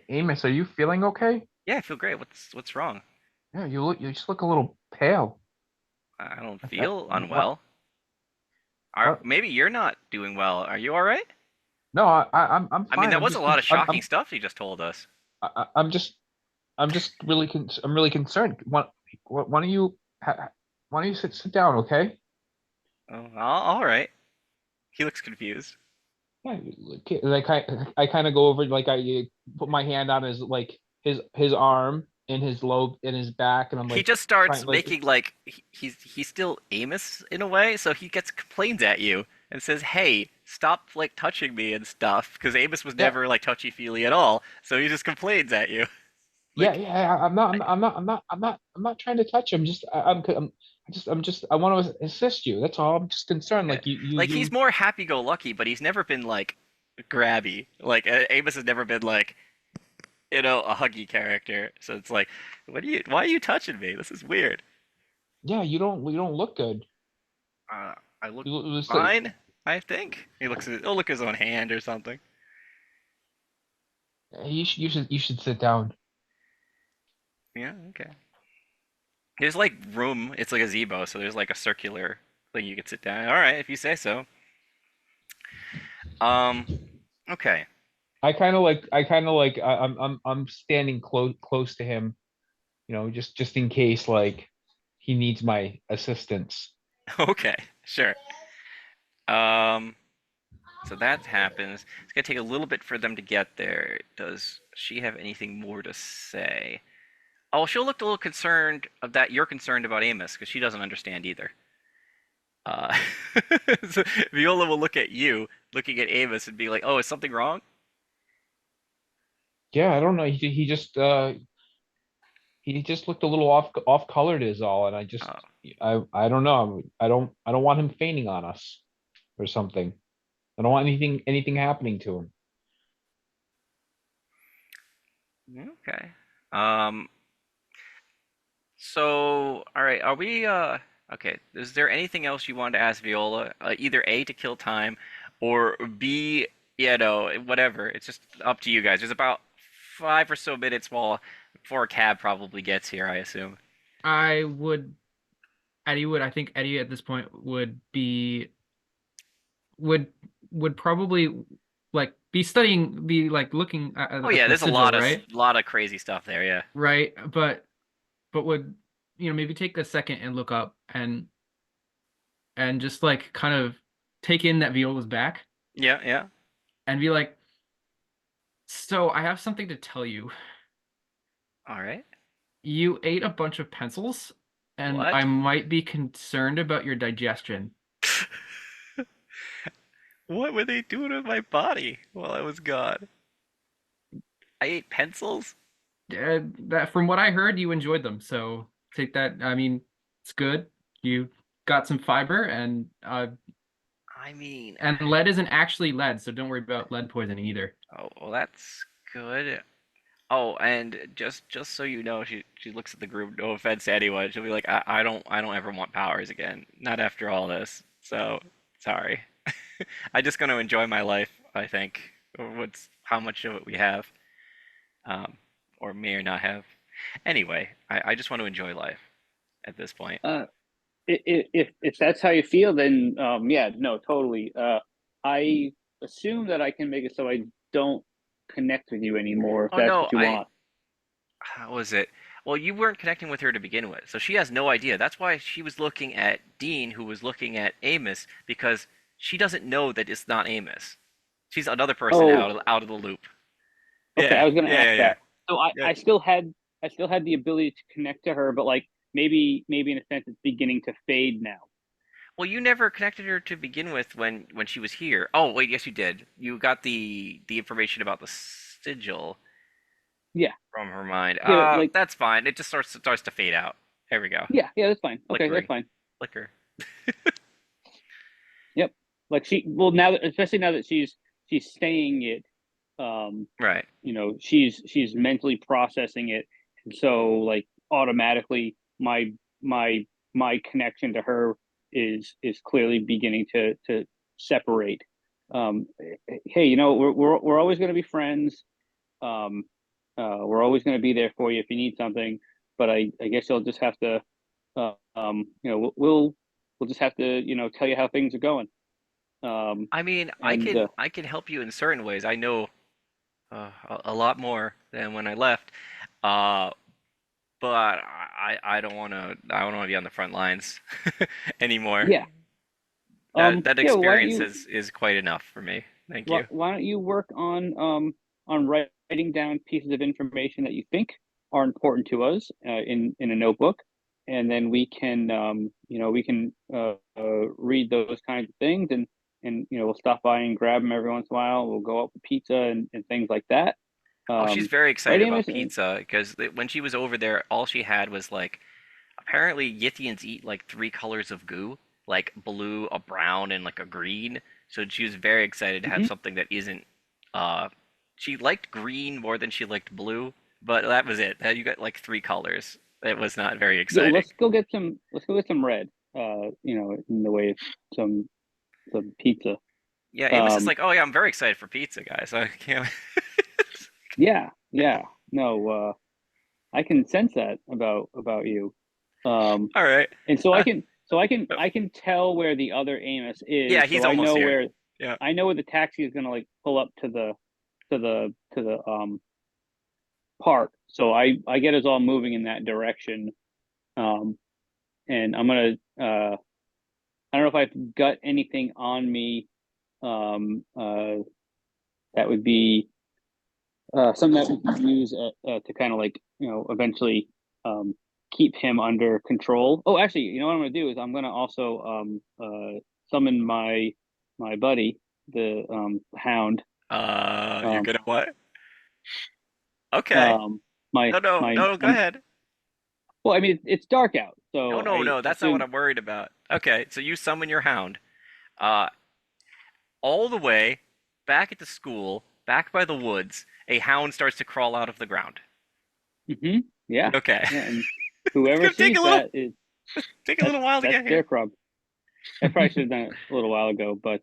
Amos, are you feeling okay? Yeah, I feel great. What's wrong? Yeah, you just look a little pale. I don't I- feel what? unwell. What? Maybe you're not doing well. Are you all right? No, I'm I mean, fine. that I'm was a just lot of shocking I'm stuff you just told us. I'm just really I'm really concerned. Why don't you why don't you sit down, okay? Oh, all right. He looks confused. Yeah, like I kind of go over like I put my hand on his like his arm and his lobe and his back, and I'm He like just trying starts like making like he's still Amos in a way, so he gets complains at you and says, "Hey, stop like touching me and stuff," because Amos was yeah never like touchy feely at all, so he just complains at you. yeah Like, yeah. I'm not trying to touch him. Just I'm just I want to assist you. That's all. I'm just concerned. yeah. Like Like he's more happy-go-lucky, but he's never been like grabby. Like Amos has never been like a huggy character. So it's like, why are you touching me? This is weird. yeah. You don't look good. I look You it's like, fine, I think. He'll look at his own hand or something. you should sit down. Yeah, okay. There's like room. It's like a gazebo, so there's like a circular thing you can sit down. All right, if you say so. Um, okay. I kind of like I'm standing close to him, just in case like he needs my assistance. Okay, sure. Um, so that happens. It's gonna take a little bit for them to get there. Does she have anything more to say? Oh, she'll look a little concerned of that. You're concerned about Amos because she doesn't understand either. Uh, so Viola will look at you, looking at Amos, and be like, "Oh, is something wrong?" Yeah, I don't know. He just looked a little off colored is all, and Oh, I don't know. I don't want him fainting on us or something. I don't want anything happening to him. okay. Um, So, all right, are we okay, is there anything else you wanted to ask Viola? Either A to kill time or B, whatever. It's just up to you guys. There's about 5 or so minutes before a cab probably gets here, I assume. I would I think Eddie at this point would would probably like be like looking Oh at yeah, the there's a sigil, lot of right? lot of crazy stuff there, yeah. Right, but would maybe take a second and look up and just like kind of take in that Viola's back Yeah, yeah. and be like, so I have something to tell you. All right. You ate a bunch of pencils, and I What? might be concerned about your digestion. What were they doing with my body while I was gone? I ate pencils? That from what I heard, you enjoyed them, so take that. I mean, it's good. You got some fiber, I mean, and lead isn't actually lead, so don't worry about lead poisoning either. oh, well, that's good. Oh, and just so you know, she looks at the group. No offense to anyone. She'll be like, I don't ever want powers again. Not after all this. So sorry. I'm just gonna enjoy my life. I think. Or what's how much of it we have, or may or not have. Anyway, I just want to enjoy life at this point. If that's how you feel, then yeah, no, totally. I assume that I can make it so I don't connect with you anymore if Oh that's no, what you want. how was it? Well, you weren't connecting with her to begin with, so she has no idea. That's why she was looking at Dean, who was looking at Amos, because she doesn't know that it's not Amos. She's another person Oh, out of the loop. okay. I Yeah, was gonna yeah, ask yeah, yeah. that. So Yeah. I still had the ability to connect to her, but like maybe in a sense it's beginning to fade now. Well, you never connected her to begin with when she was here. Oh, wait, yes, you did. You got the information about the sigil. Yeah. From her mind. Yeah, like That's fine. It just starts to fade out. There we go. yeah, that's fine. Okay, Flickery. that's fine. Flicker. Yep. Like now that, especially now that she's saying it, Right. you know, she's mentally processing it, and so like automatically my connection to her is clearly beginning to separate. Hey, you know, we're always going to be friends. We're always going to be there for you if you need something, but I guess you'll just have to, you know, we'll just have to, you know, tell you how things are going. I mean, and I can help you in certain ways. I know a lot more than when I left. Uh, but I don't want to be on the front lines anymore. yeah, That yeah. Why don't experience you is quite enough for me. Thank you. why don't you work on writing down pieces of information that you think are important to us in a notebook, and then we can you know, we can read those kinds of things, and you know, we'll stop by and grab them every once in a while. We'll go out for pizza and things like that. Oh, she's very Right, excited about Amos? pizza because when she was over there, all she had was like apparently Yithians eat like three colors of goo, like blue, a brown, and like a green. So she was very excited to have Mhm. something that isn't. Uh, she liked green more than she liked blue, but that was it. You got like three colors. It was not very Yeah, well, exciting. let's go get some red. You know, in the way of some pizza. Yeah, Amos is Um, like, oh yeah, I'm very excited for pizza, guys. I can't. yeah, yeah. No, I can sense that about you. All right. And so Uh, I can tell where the other Amos yeah, is. he's So I almost know here. where Yeah. the taxi is gonna like pull up to the park. So I get us all moving in that direction. Um, and I'm gonna I don't know if I've got anything on me that would be something that we can use to kind of like, you know, eventually keep him under control. Oh, actually, you know what I'm going to do is I'm going to also summon my buddy, the Hound. You're Um, gonna what? Okay. um, my No, no, my no. Go ahead. well, I mean it's dark out, No, so no, I no. That's not what assume. I'm worried about. Okay, so you summon your hound. Uh, all the way back at the school, back by the woods, a hound starts to crawl out of the ground. Hmm. Yeah, Okay. yeah, and It's whoever gonna sees that is take a little while to that's get their here. problem. I probably should have done it a little while ago, but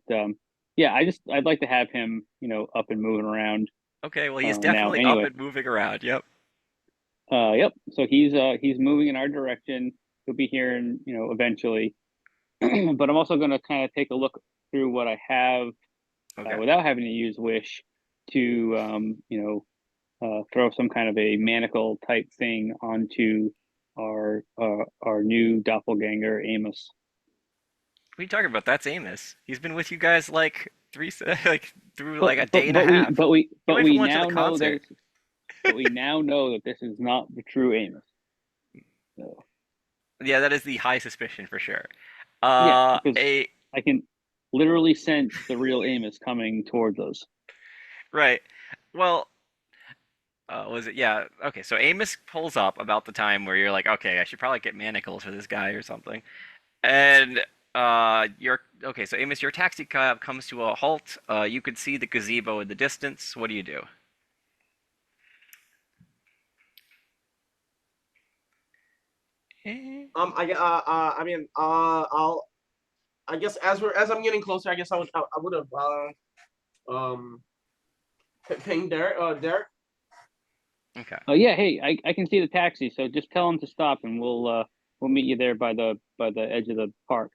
yeah, I'd like to have him, you know, up and moving around Okay, well he's now. definitely up Anyway, and moving around. Yep. yep. So he's moving in our direction. He'll be here, and you know, eventually. But I'm also going to kind of take a look through what I have Okay. without having to use wish to you know, throw some kind of a manacle type thing onto our new doppelganger Amos. What are you talking about? That's Amos. He's been with you guys like like through But like a day and a but we half. You we even went to the now know that concert. it's but we now know that this is not the true Amos. So Yeah, that is the high suspicion for sure. yeah, because A I can literally sense the real Amos coming towards us. right. Well, was it? Yeah. Okay. So Amos pulls up about the time where you're like, okay, I should probably get manacles for this guy or something. And you're okay. So Amos, your taxi cab comes to a halt. You can see the gazebo in the distance. What do you do? I mean, I guess as I'm getting closer, I guess I would have um pinged Derek. Okay. Oh yeah, hey, I can see the taxi, so just tell him to stop, and we'll meet you there by the edge of the park.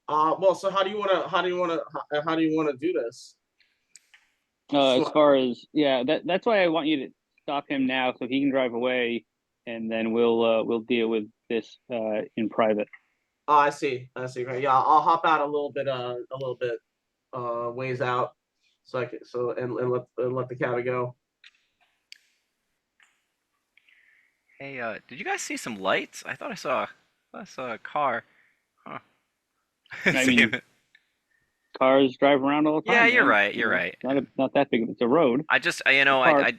Well, so how do you want to do this? As far as yeah, that's why I want you to stop him now, so he can drive away, and then we'll deal with this in private. Oh, I see. Right. Yeah, I'll hop out a little bit ways out, so I can and let the cabby go. Hey, did you guys see some lights? I thought I saw a car. Huh. I See mean, it? cars drive around all the time. Yeah, you're man. right. You You're know, right. not that big. It's a road. I just, car. I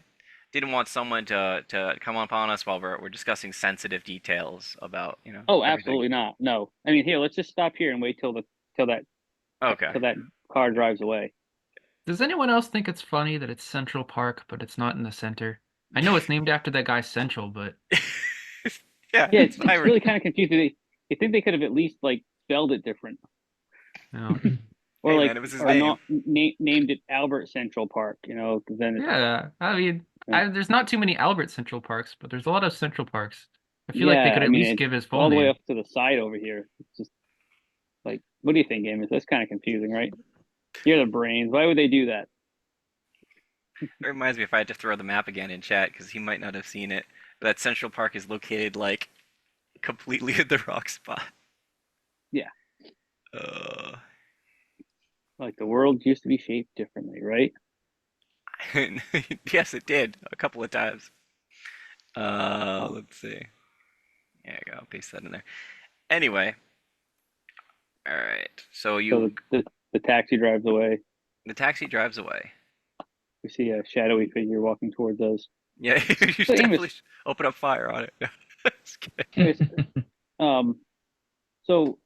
didn't want someone to come upon us while we're discussing sensitive details about, Oh, everything. absolutely not. No. I mean, here, let's just stop here and wait till that Okay. car drives away. Does anyone else think it's funny that it's Central Park, but it's not in the center? I know it's named after that guy Central, but Yeah, Yeah, it's it's irony. really kind of confusing. I think they could have at least like spelled it different, no. or Hey, like, man, it was his or name. not named it Albert Central Park. You know, because then it's, Yeah, I mean, Yeah. there's not too many Albert Central Parks, but there's a lot of Central Parks. I feel like they could I at mean, least it's give his full all the way name. up to the side over here. It's just like, what do you think, Amos? That's kind of confusing, right? You're the brains. Why would they do that? It reminds me if I had to throw the map again in chat because he might not have seen it. But that Central Park is located like completely at the wrong spot. Yeah. Uh, Like the world used to be shaped differently, right? yes, it did a couple of times. Let's see. There you go. Paste that in there. Anyway, all right. So So the taxi drives away. the taxi drives away. We see a shadowy figure walking towards us. Yeah, you should So, Amos- definitely open up fire on it. Just kidding. So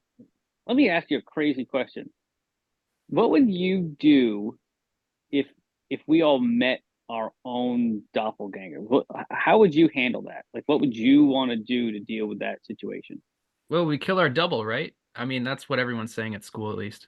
let me ask you a crazy question. What would you do if we all met our own doppelganger? How would you handle that? Like, what would you want to do to deal with that situation? Well, we kill our double, right? I mean, that's what everyone's saying at school, at least.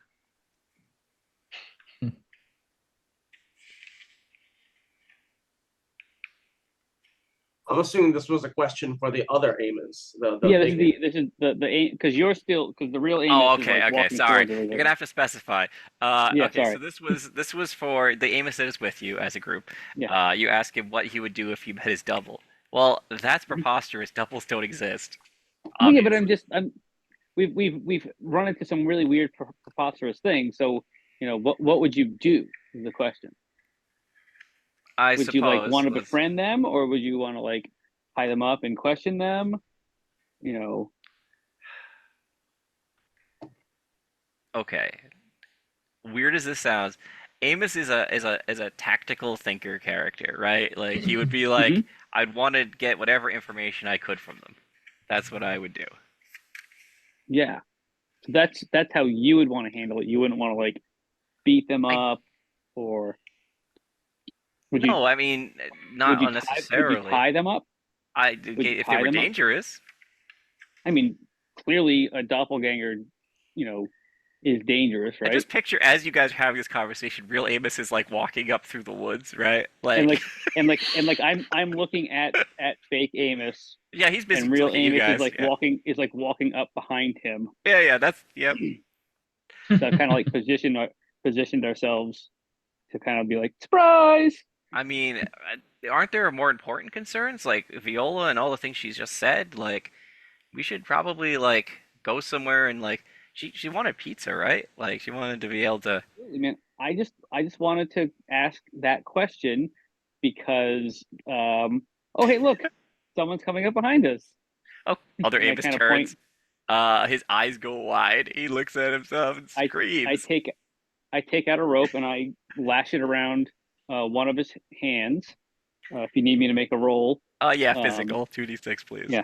I'm assuming this was a question for the other Amos. The Yeah, big this is the because you're still, because the real Amos Oh, is okay, like okay. walking Sorry, towards everybody. you're gonna have to specify. Yeah, okay, sorry. so this was for the Amos that is with you as a group. Yeah. You ask him what he would do if he met his double. Well, that's preposterous. Doubles don't exist. Well, yeah, but Obviously. we've run into some really weird preposterous things. So, what would you do is the question. I Would you like suppose want to let's- befriend them, or would you want to like tie them up and question them? Okay. Weird as this sounds, Amos is a tactical thinker character, right? Like he would be like, Mhm. I'd want to get whatever information I could from them. That's what I would do. Yeah. So that's how you would want to handle it. You wouldn't want to like beat them up, or would No, you? I mean not Would you unnecessarily. tie them up? If they tie were them up? dangerous. I mean, clearly a doppelganger, is dangerous, I right? just picture as you guys are having this conversation, real Amos is like walking up through the woods, right? Like and like I'm looking at fake Amos, yeah, he's busy and real looking at you Amos guys. is like walking up behind him. Yeah, that's yep. So kind of like positioned ourselves to kind of be like, surprise. I mean, aren't there more important concerns like Viola and all the things she's just said? Like, we should probably like go somewhere and like she wanted pizza, right? Like she wanted to be able to. Absolutely, man. I just wanted to ask that question because oh hey, look, someone's coming up behind us. Oh, other And I Amos kinda turns. His eyes go wide. He looks at himself and screams. I take out a rope and I lash it around one of his hands. If you need me to make a roll. Yeah, physical. 2d6, please. Yeah.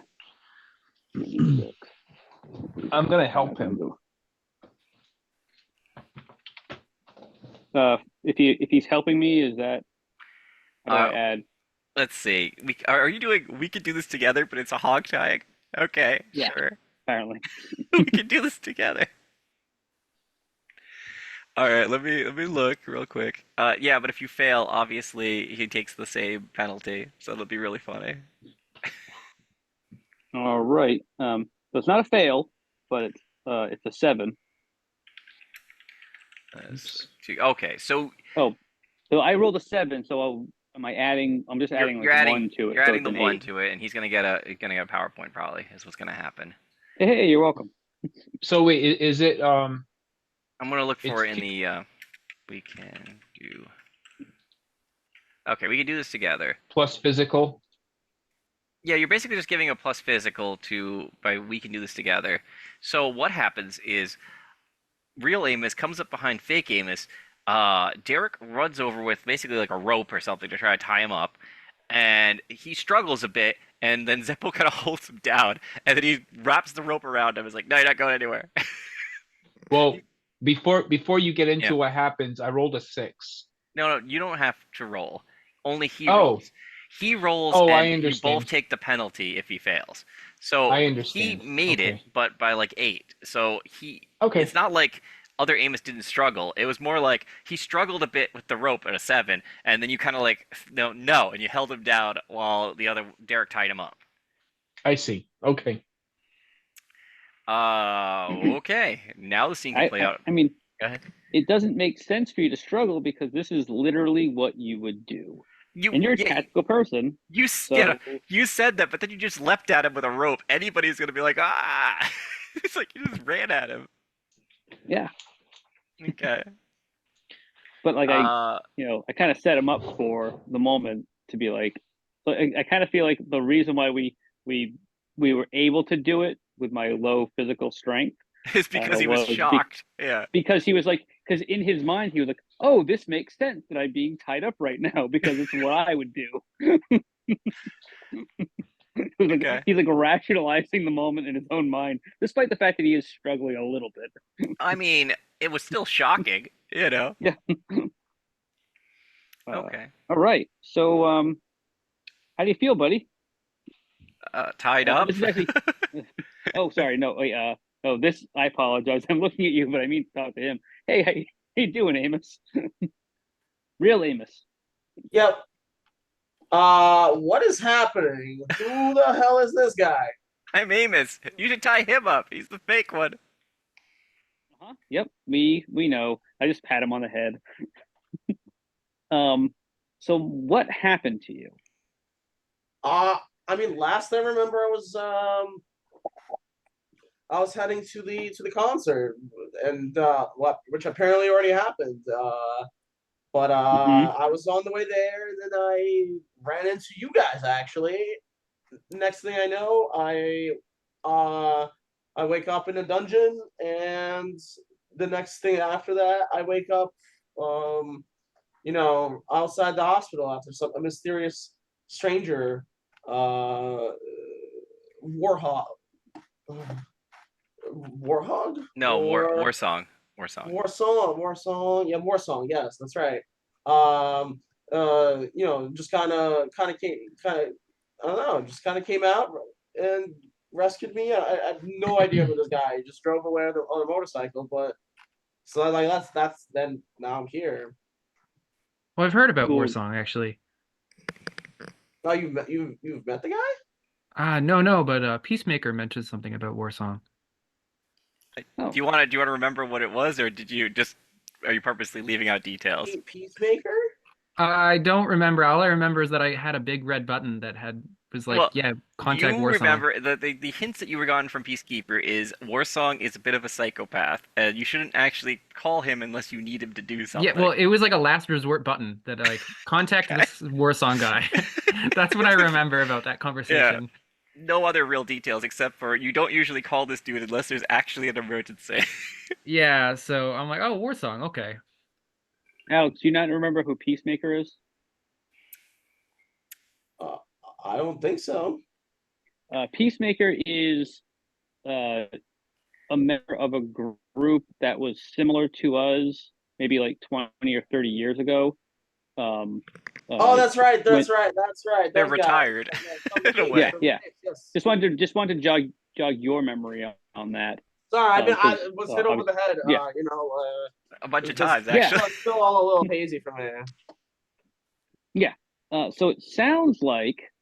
I'm gonna help him. If he's helping me, is that how do I add? Let's see. Are you doing? We could do this together, but it's a hog tying. Okay, Yeah. sure. Apparently. We can do this together. All right, let me look real quick. Yeah, but if you fail, obviously he takes the same penalty, so it'll be really funny. All right. So it's not a fail, but it's a 7. Okay, so So I rolled a 7. So am I adding? I'm just adding you're adding 1 to it. You're so adding it's the an 1 8. to it, and he's gonna get a PowerPoint probably is what's gonna happen. Hey, you're welcome. So wait, is it I'm gonna look for it It's- in the we can do. Okay, we can do this together. plus physical? Yeah, you're basically just giving a plus physical to by we can do this together. So what happens is real Amos comes up behind fake Amos. Derek runs over with basically like a rope or something to try to tie him up, and he struggles a bit, and then Zeppo kind of holds him down, and then he wraps the rope around him. Is like, no, you're not going anywhere. Well, before you get into Yeah. what happens, I rolled a 6. No, you don't have to roll. Only he Oh. rolls. He rolls, Oh, I and you both understand. take the penalty if he fails. So I he understand. made it, Okay. but by like 8. So Okay. it's not like other Amos didn't struggle. It was more like he struggled a bit with the rope at a 7, and then you kind of like no, and you held him down while the other Derek tied him up. I see. Okay. Okay. Now the scene can play out. I mean, Go ahead. it doesn't make sense for you to struggle because this is literally what you would do. And you're a tactical person. You said that, but then you just leapt at him with a rope. Anybody's gonna be like, ah! It's like you just ran at him. Yeah. Okay. But like I kind of set him up for the moment to be like. So I kind of feel like the reason why we were able to do it with my low physical strength is because he was shocked. Yeah. Because he was like, because in his mind he was like, oh, this makes sense that I'm being tied up right now because it's what I would do. Okay. He's like rationalizing the moment in his own mind, despite the fact that he is struggling a little bit. I mean, it was still shocking, you know. Yeah. Okay. All right. So, how do you feel, buddy? Tied up. This is actually. Oh, sorry. No, wait. This. I apologize. I'm looking at you, but I mean to talk to him. Hey, how you doing, Amos? Real Amos. Yep. What is happening? Who the hell is this guy? I'm Amos. You should tie him up. He's the fake one. Yep. We know. I just pat him on the head. So what happened to you? I mean, last I remember, I was heading to the concert, and which apparently already happened. But I was on the way there, and then I ran into you guys. Actually, next thing I know, I wake up in a dungeon, and the next thing after that, I wake up, outside the hospital after a mysterious stranger, Warhog. Warhog? No, war song. War song. Yeah, war song. Yes, that's right. Just kind of came, I don't know, just kind of came out and rescued me. I have no idea who this guy. He just drove away on a motorcycle, but so like that's then now I'm here. Well, I've heard about Warsong actually. Oh, you've met the guy? No, but Peacemaker mentioned something about Warsong. Do you want to remember what it was, or are you purposely leaving out details? Peacemaker? I don't remember. All I remember is that I had a big red button that was like, contact you Warsong. Remember the hints that you were gotten from Peacekeeper is Warsong is a bit of a psychopath, and you shouldn't actually call him unless you need him to do something. Yeah, well, it was like a last resort button that like contact this Warsong guy. That's what I remember about that conversation. Yeah. No other real details except for you don't usually call this dude unless there's actually an emergency. Yeah, so I'm like, oh, Warsong, okay. Alex, do you not remember who Peacemaker is? I don't think so. Peacemaker is a member of a group that was similar to us, maybe like 20 or 30 years ago. That's right. They're retired. In a way. Yeah. Just wanted to jog your memory on that. Sorry, I was hit over the head. Yeah. A bunch of times actually. It's still all a little hazy from there. Yeah. So it sounds like,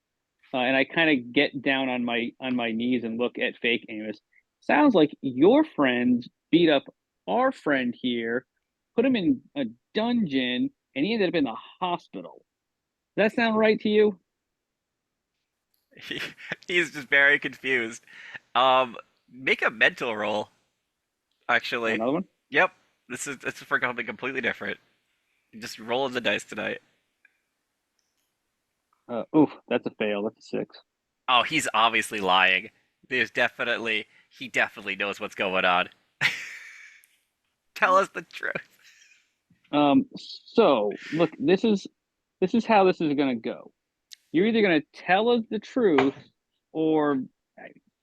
and I kind of get down on my knees and look at fake Amos. Sounds like your friend beat up our friend here, put him in a dungeon, and he ended up in the hospital. Does that sound right to you? He's just very confused. Make a mental roll. Actually. Another one? Yep. This is for something completely different. Just rolling the dice tonight. Oof, that's a fail. That's a 6. Oh, he's obviously lying. He definitely knows what's going on. Tell us the truth. So look, this is how this is gonna go. You're either gonna tell us the truth, or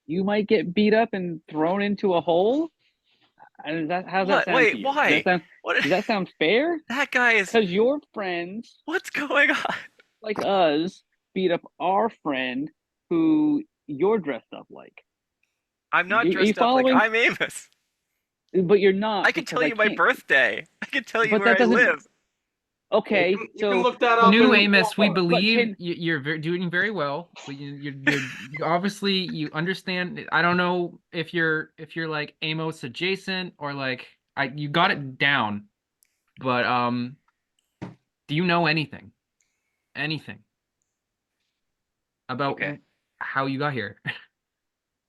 you might get beat up and thrown into a hole. And how's that What? sound to Wait, you? why? What? Does that sound fair? That guy is. Because your friends What's going on? like us beat up our friend who you're dressed up like. I'm not Are you dressed up like following? I'm Amos. But you're not, I can because tell I you my can't. birthday. I can tell you But where that I doesn't. live. Okay, You can so look that up. New in Amos, we Walmart. believe can- you're doing very well. You obviously you understand. I don't know if you're like Amos adjacent or like you got it down, but do you know anything? Anything about Okay. how you got here?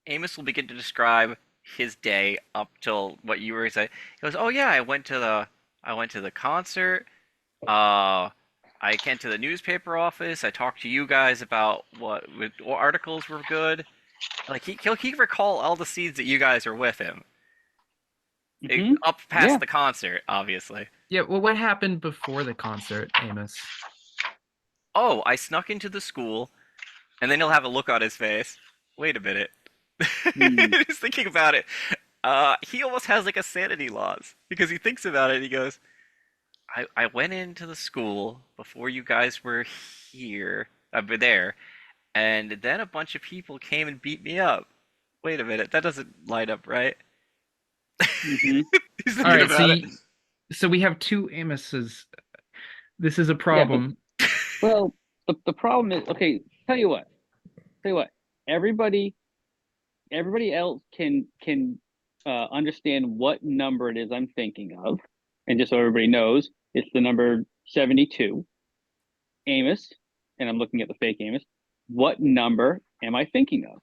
Amos will begin to describe his day up till what you were saying. He goes, "Oh yeah, I went to the concert. I went to the newspaper office. I talked to you guys about what articles were good. Like he recall all the scenes that you guys are with him Mhm. up past Yeah. the concert, obviously. Yeah, well, what happened before the concert, Amos? Oh, I snuck into the school, and then he'll have a look on his face. Wait a minute." He's thinking about it. He almost has like a sanity loss because he thinks about it and he goes, I went into the school before you guys were here, there, and then a bunch of people came and beat me up. Wait a minute, that doesn't line up, right? Mhm. He's All thinking right, about it. so we have two Amoses. This is a problem. Well, the problem is, okay. Tell you what. Everybody else can understand what number it is I'm thinking of, and just so everybody knows, it's the number 72. Amos, and I'm looking at the fake Amos. What number am I thinking of?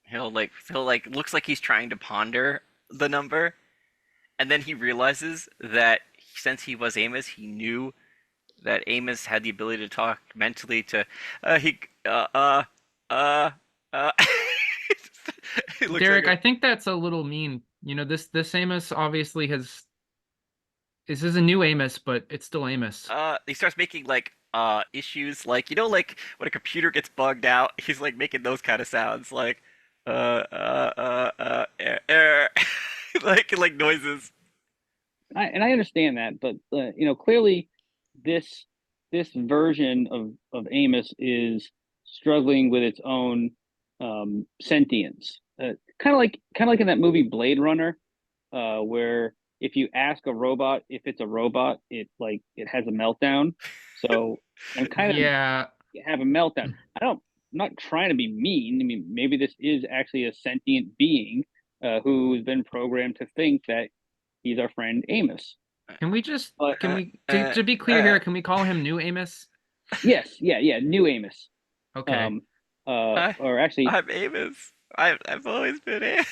He'll looks like he's trying to ponder the number, and then he realizes that since he was Amos, he knew that Amos had the ability to talk mentally to he he looks Derek, like I think that's a little mean. You know, this Amos obviously has. This is a new Amos, but it's still Amos. he starts making like issues like like when a computer gets bugged out, he's like making those kind of sounds like error. like noises. I understand that, but clearly this this version of Amos is struggling with its own sentience. Kind of like in that movie Blade Runner, where if you ask a robot if it's a robot, it has a meltdown. So I'm kind of Yeah, have a meltdown. I'm not trying to be mean. I mean, maybe this is actually a sentient being who's been programmed to think that he's our friend Amos. can we just But to be clear here? Can we call him New Amos? yes, yeah, new Amos. Okay. Or actually, I'm Amos. I've always been Amos.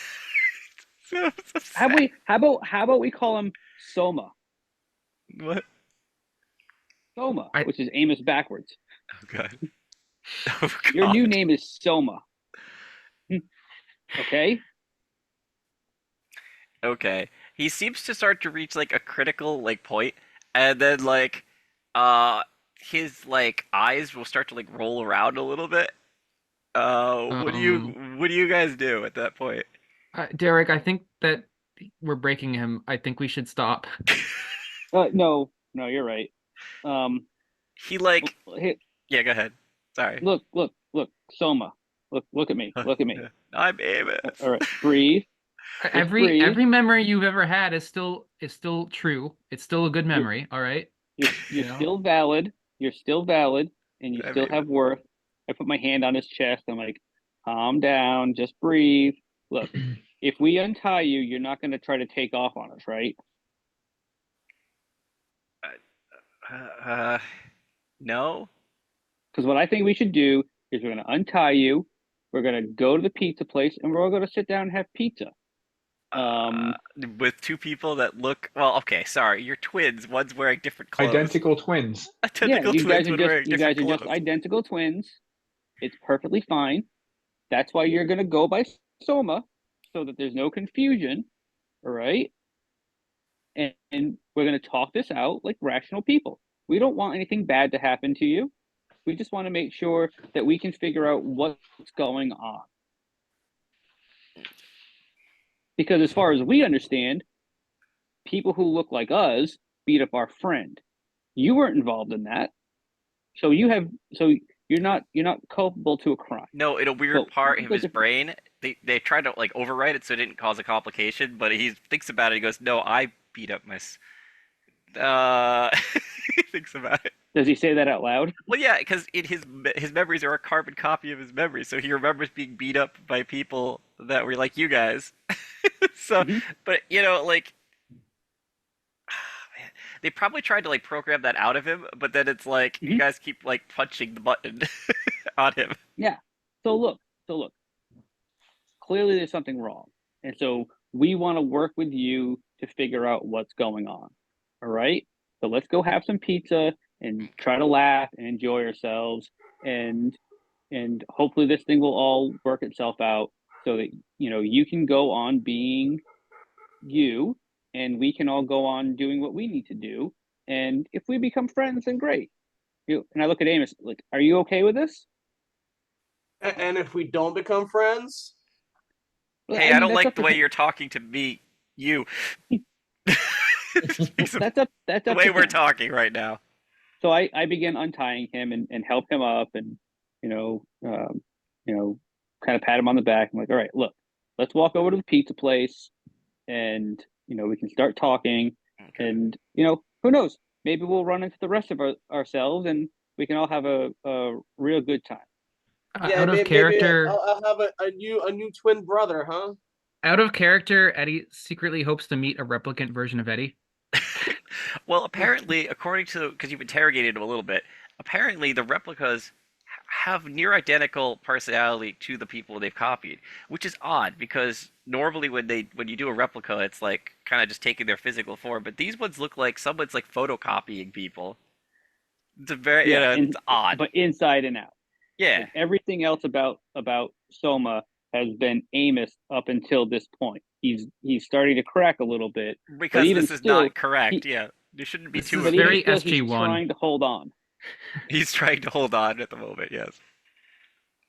so how about we call him Soma? What? Soma, which is Amos backwards. Oh god. Oh god. Your new name is Soma. Okay. Okay. He seems to start to reach like a critical like point, and then his like eyes will start to like roll around a little bit. What do you guys do at that point? Derek, I think that we're breaking him. I think we should stop. No, you're right. He like Hey, yeah, go ahead. Sorry. look, Soma. Look at me. Look at me. I'm Amos. All right, breathe. breathe. Every memory you've ever had is still true. It's still a good memory. All right. You're know? still valid. You're still valid, and you I still mean- have worth. I put my hand on his chest. I'm like, calm down. Just breathe. Look, if we untie you, you're not going to try to take off on us, right? No. Because what I think we should do is we're going to untie you. We're going to go to the pizza place, and we're all going to sit down and have pizza. With two people that look well. Okay, sorry, you're twins. One's wearing different clothes. Identical twins. Yeah, Identical you guys twins, are one just wearing you guys different are just clothes. identical twins. It's perfectly fine. That's why you're gonna go by Soma, so that there's no confusion. All right. And we're gonna talk this out like rational people. We don't want anything bad to happen to you. We just want to make sure that we can figure out what's going on. Because as far as we understand, people who look like us beat up our friend. You weren't involved in that. So you're not culpable to a crime. No, in a weird Well, part of the his difference- brain, they tried to like overwrite it so it didn't cause a complication, but he thinks about it. He goes, "No, I beat up my." He thinks about it. Does he say that out loud? Well, yeah, because in his memories are a carbon copy of his memories, so he remembers being beat up by people that were like you guys. So, Mhm. but you know, like, man, they probably tried to like program that out of him, but then it's like you Mhm. guys keep like punching the button on him. Yeah. So look. Clearly there's something wrong. And so we want to work with you to figure out what's going on. All right? So let's go have some pizza and try to laugh and enjoy ourselves and hopefully this thing will all work itself out so that you can go on being you and we can all go on doing what we need to do. And if we become friends, then great. And I look at Amos like, are you okay with this? And if we don't become friends, Hey, I mean, don't that's like up the to way him. you're talking to me. You. Speaks of That's up the way to we're him. talking right now. So I began untying him and help him up and kind of pat him on the back. I'm like, all right, look, let's walk over to the pizza place and we can start talking Okay. and who knows, maybe we'll run into the rest of ourselves and we can all have a real good time. Out of maybe character. I'll have a new twin brother, huh? Out of character, Eddie secretly hopes to meet a replicant version of Eddie. Well, apparently, according to because you've interrogated him a little bit, apparently the replicas have near identical personality to the people they've copied, which is odd because normally when you do a replica, it's like kind of just taking their physical form, but these ones look like someone's like photocopying people. It's a very it's odd. But inside and out. Yeah, And everything else about Soma has been Amos up until this point. He's starting to crack a little bit, because even this is still, not correct. Yeah, there shouldn't be This two is of but them. very even still, he's SG1. trying to hold on. He's trying to hold on at the moment. Yes.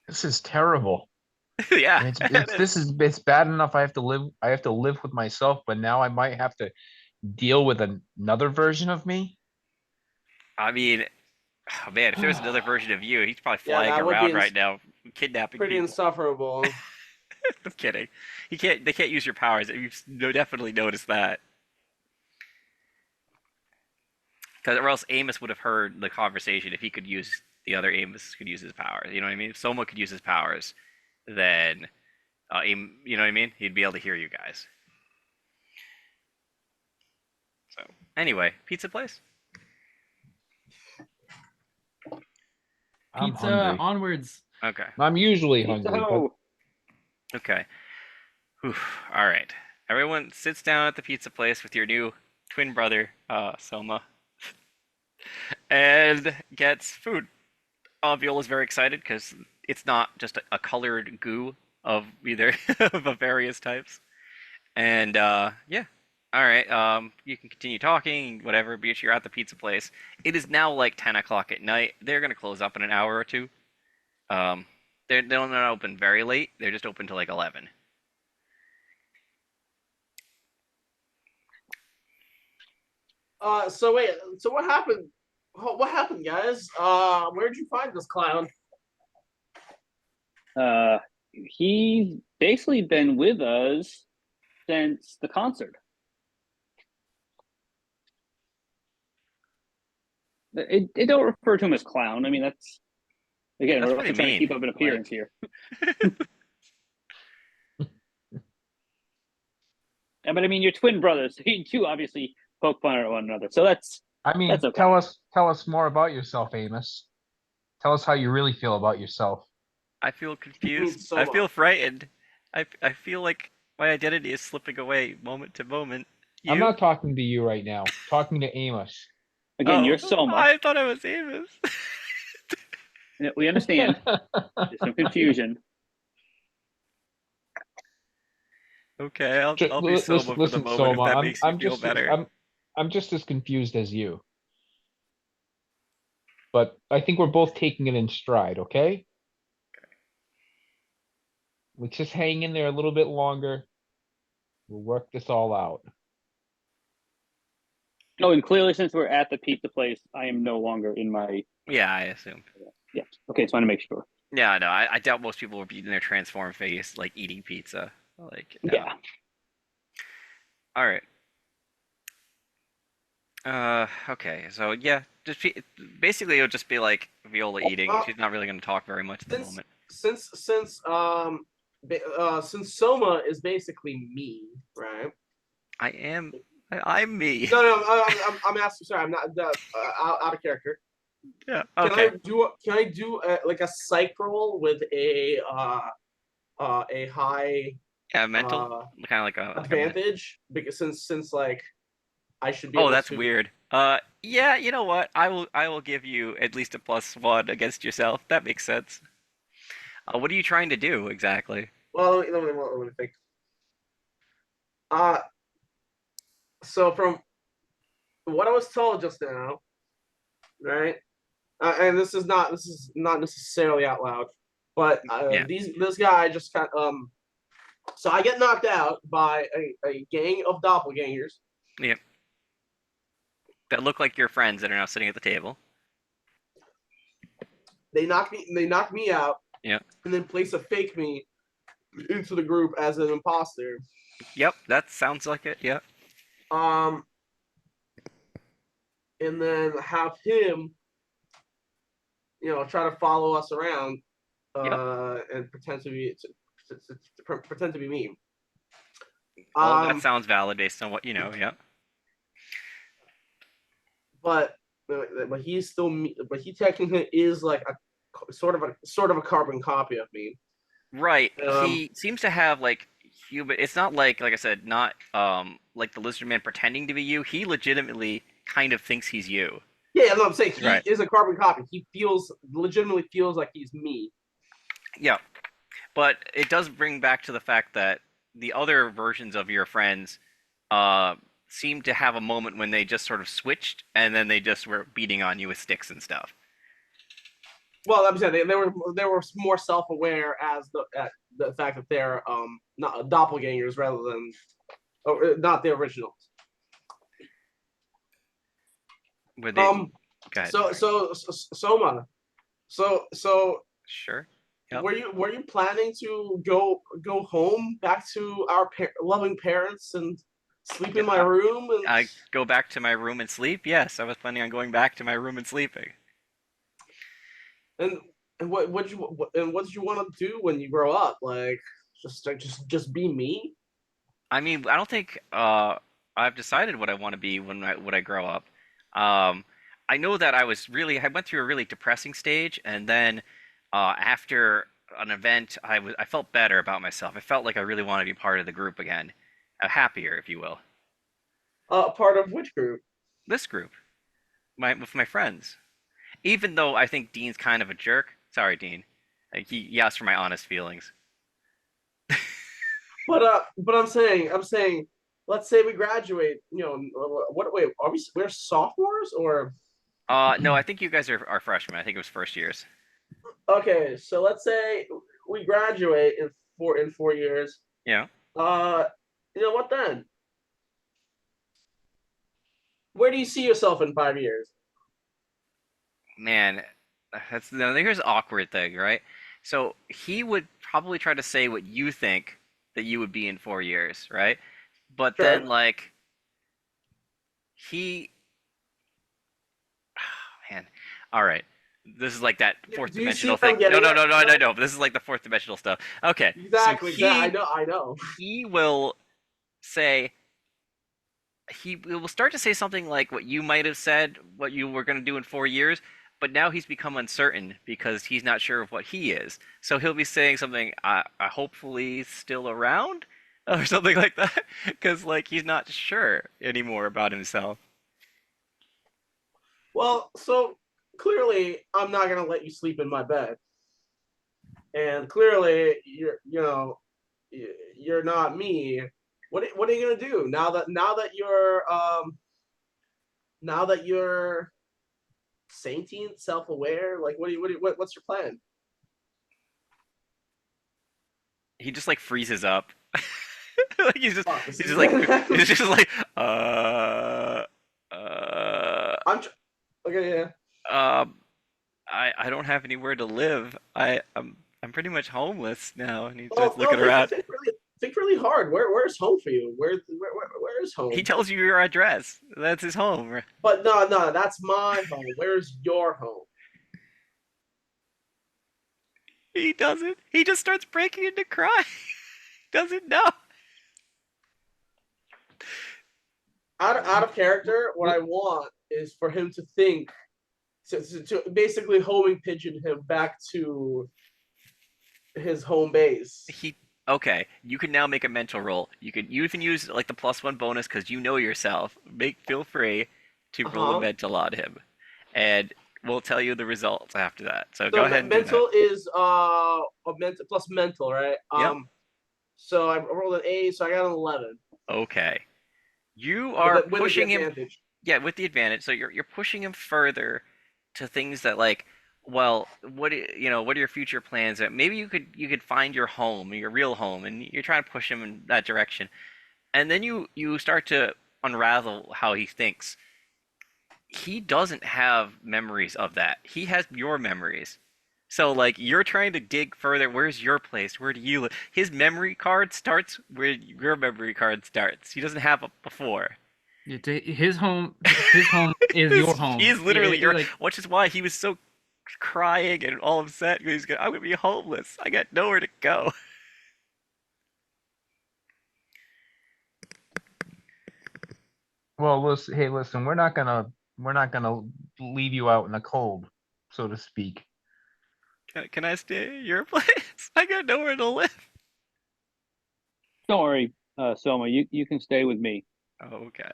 This is terrible. Yeah. And it's bad enough I have to live with myself, but now I might have to deal with another version of me. I mean, oh man, if there was another version of you, he's probably Yeah, flying that would be around right now, kidnapping Pretty people. insufferable. I'm kidding. They can't use your powers. You've definitely noticed that. Because or else Amos would have heard the conversation if he could use the other Amos could use his powers. You know what I mean? If someone could use his powers, then you know what I mean? He'd be able to hear you guys. So anyway, pizza place. I'm Pizza hungry. onwards. Okay. I'm usually Pizza hungry, but Ho! Okay. Whew. All right. Everyone sits down at the pizza place with your new twin brother, Soma, and gets food. Viola's very excited because it's not just a colored goo of either of various types. And yeah. All right. You can continue talking, whatever. But you're at the pizza place. It is now like 10 o'clock at night. They're gonna close up in an hour or two. They're not open very late. They're just open till like 11. So wait, so what happened? What happened, guys? Where'd you find this clown? He's basically been with us since the concert. It don't refer to him as clown. I mean, that's again, That's we're pretty also trying to mean. keep up an appearance here. But I mean, you're twin brothers, so you two obviously poke fun at one another. So that's I mean, That's okay. tell us more about yourself, Amos. Tell us how you really feel about yourself. I feel confused. So I feel frightened. I feel like My identity is slipping away moment to moment. I'm You? not talking to you right now. Talking to Amos. Again, Oh, you're Soma. I thought I was Amos. We understand. There's some confusion. Okay, I'll be Listen, Soma for the listen, moment if Soma. that I'm makes you I'm feel just better. I'm just as confused as you. But I think we're both taking it in stride, okay? Let's just hang in there a little bit longer. We'll work this all out. Oh, and clearly, since we're at the pizza place, I am no longer in my. Yeah, I assume. Yeah. Okay, just want to make sure. Yeah, no, I doubt most people would be in their transform phase, like eating pizza. Like, no. Yeah. All right. Okay, so yeah, basically it'll just be like Viola eating. She's not really going to talk very much at the Since moment. since Soma is basically me, right? I'm me. No, I'm asking. Sorry, I'm not out of character. Yeah. Can Okay. I do like a psych roll with a high Yeah, mental, kind of like a advantage? Because since like I should be Oh, able that's to. weird. Yeah, you know what? I will give you at least a +1 against yourself. That makes sense. What are you trying to do exactly? Well, let me think. Uh, so from what I was told just now, right? And this is not necessarily out loud, but Yeah. this guy just kind so I get knocked out by a gang of doppelgangers. Yeah. That look like your friends that are now sitting at the table. They knock me out. Yeah. And then place a fake me into the group as an imposter. Yep, that sounds like it. Yep. Um, and then have him, try to follow us around, Yep. and pretend to be me. All that sounds valid based on what you know. Yep. But he's still me. But he technically is like a sort of a carbon copy of me. Right. He seems to have like human. It's not like I said, not like the lizard man pretending to be you. He legitimately kind of thinks he's you. Yeah, no, I'm saying he Right. is a carbon copy. He legitimately feels like he's me. Yeah, but it does bring back to the fact that the other versions of your friends seem to have a moment when they just sort of switched, and then they just were beating on you with sticks and stuff. Well, I'm saying they were more self-aware as the fact that they're not doppelgangers rather than not the originals. Were they? Go ahead. So Soma, so Sure. Yep. were you planning to go home back to our loving parents and sleep in my room? And I go back to my room and sleep. Yes, I was planning on going back to my room and sleeping. And what did you want to do when you grow up? Like just be me? I mean, I don't think I've decided what I want to be when I grow up. I know that I went through a really depressing stage, and then after an event, I felt better about myself. I felt like I really wanted to be part of the group again, happier, if you will. Part of which group? This group, with my friends. Even though I think Dean's kind of a jerk. Sorry, Dean. He asked for my honest feelings. But I'm saying, let's say we graduate. Wait, we're sophomores or? No, I think you guys are freshmen. I think it was first years. Okay, so let's say we graduate in 4 years. Yeah. What then? Where do you see yourself in 5 years? Man, here's the awkward thing, right? So he would probably try to say what you think that you would be in 4 years, right? But Sure. then he, man, all right. This is like that fourth Do you see dimensional what I'm thing. No, getting no, at? no, no, no. But this is like the fourth dimensional stuff. Okay. Exactly. So I know. he will say he will start to say something like what you might have said, what you were going to do in 4 years, but now he's become uncertain because he's not sure of what he is. So he'll be saying something, hopefully still around, or something like that, because like he's not sure anymore about himself. Well, so clearly I'm not gonna let you sleep in my bed, and clearly you're not me. What are you gonna do now that you're sentient, self-aware? Like, what's your plan? He just like freezes up. Like Fuck, this he's is just like he's just like uh I'm tr- okay, yeah. um I don't have anywhere to live. I'm pretty much homeless now, and he starts Well, no, looking around. think really hard. Where's home for you? Where is He home? tells you your address. That's his home. But no, that's my home. Where's your home? He doesn't. He just starts breaking into crying. Doesn't know. Out of character, what I want is for him to think to basically homing pigeon him back to his home base. He okay. You can now make a mental roll. You can use like the +1 bonus because you know yourself. Feel free to roll a Uh-huh. mental on him, and we'll tell you the results after that. So go So ahead and do that. mental is a mental plus mental, right? Yep. So I rolled an 8, so I got an 11 Okay. You are with the pushing him. advantage. Yeah, with the advantage. So you're pushing him further to things that like, well, what are your future plans? That maybe you could find your home, your real home, and you're trying to push him in that direction. And then you start to unravel how he thinks. He doesn't have memories of that. He has your memories. So like you're trying to dig further. Where's your place? Where do you live? His memory card starts where your memory card starts. He doesn't have it before. His home. His home is your home. He is literally your, Like, which is why he was so crying and all upset. I'm gonna be homeless. I got nowhere to go. Well, listen, hey, listen, we're not gonna leave you out in the cold, so to speak. Can I stay at your place? I got nowhere to live. Don't worry, Soma. You can stay with me. Okay.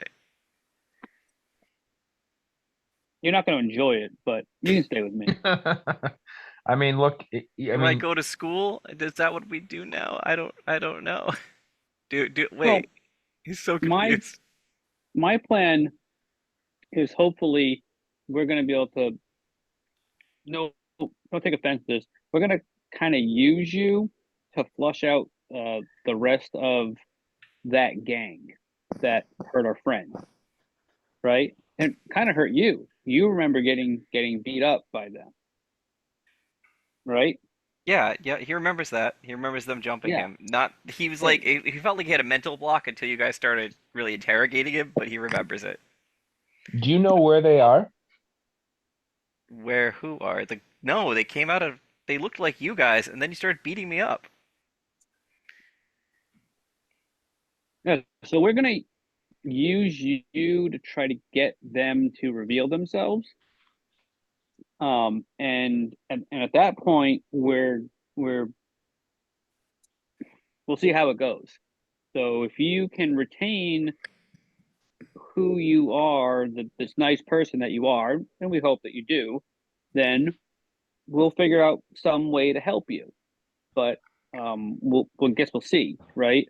You're not going to enjoy it, but you can stay with me. I mean, look, I Do I mean, go to school? Is that what we do now? I don't know. Well, Wait. He's so my confused. my plan is hopefully we're going to be able to no don't take offense to this. We're going to kind of use you to flush out the rest of that gang that hurt our friend, right? And kind of hurt you. You remember getting beat up by them, right? Yeah, he remembers that. He remembers them jumping Yeah. him. Not he was like Hey, he felt like he had a mental block until you guys started really interrogating him, but he remembers it. do you know where they are? Where who are the no, they came out of they looked like you guys and then you started beating me up. yeah, so we're gonna use you to try to get them to reveal themselves. And at that point, we'll see how it goes. So if you can retain who you are, this nice person that you are, and we hope that you do, then we'll figure out some way to help you. But we'll guess we'll see, right?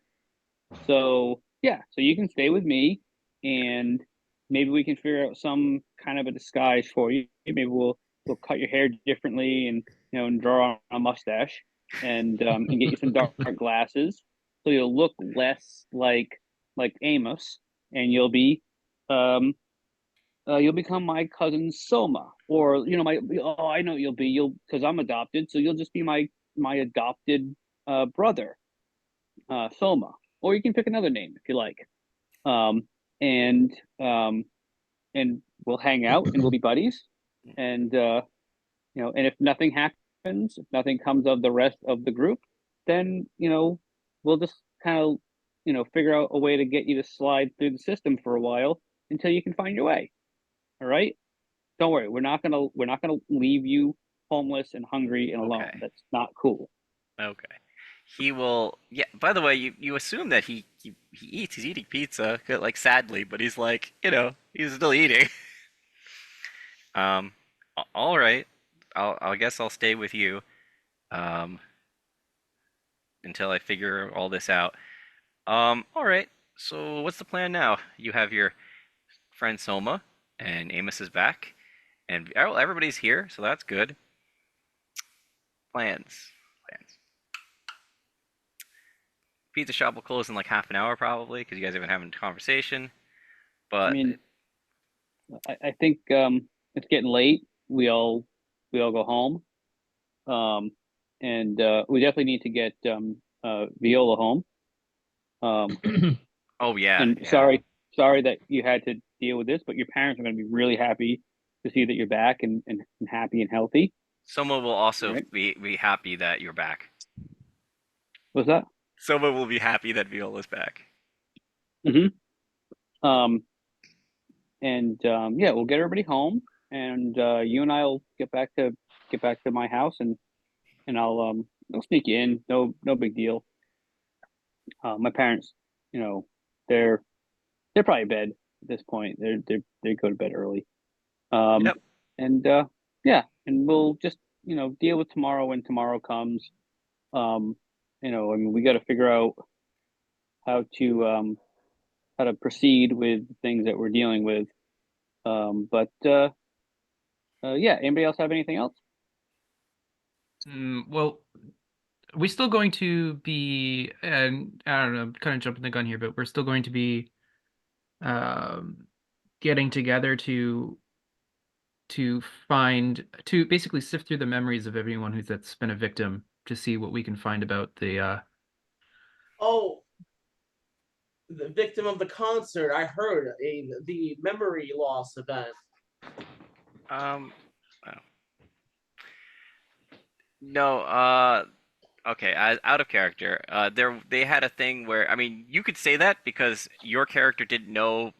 So yeah, so you can stay with me, and maybe we can figure out some kind of a disguise for you. Maybe we'll cut your hair differently, and and draw on a mustache, and get you some dark glasses, so you'll look less like Amos, and you'll become my cousin Soma, or my I know you'll because I'm adopted, so you'll just be my adopted brother, Soma, or you can pick another name if you like. Um, and um, and we'll hang out and we'll be buddies. And and if nothing happens, if nothing comes of the rest of the group, then we'll just kind of figure out a way to get you to slide through the system for a while until you can find your way. All right. Don't worry, we're not gonna leave you homeless and hungry and alone. Okay. That's not cool. Okay. he will. Yeah. By the way, you assume that he eats. He's eating pizza, like sadly, but he's like, he's still eating. Um, all right. I guess I'll stay with you. Um, until I figure all this out. All right. So what's the plan now? You have your friend Soma, and Amos is back, and everybody's here, so that's good. Plans. Plans. Pizza shop will close in like half an hour probably because you guys have been having a conversation. I But mean, I think it's getting late. We all go home. And we definitely need to get Viola home. oh yeah, And yeah. sorry that you had to deal with this, but your parents are going to be really happy to see that you're back and happy and healthy. Soma will also Right. be happy that you're back. What's that? Soma will be happy that Viola's back. Mm-hmm. Yeah, we'll get everybody home, and you and I'll get back to my house, and I'll sneak you in. No big deal. My parents, you know, they're probably in bed at this point. They go to bed early. Yep. And yeah, and we'll just deal with tomorrow when tomorrow comes. I mean, we got to figure out how to proceed with the things that we're dealing with. But yeah, anybody else have anything else? Well, we're still going to be, and I don't know, kind of jumping the gun here, but we're still going to be um, getting together to basically sift through the memories of everyone that's been a victim to see what we can find about the Oh, the victim of the concert. I heard the memory loss event. Oh. No, okay, out of character. They had a thing where, I mean, you could say that because your character didn't know.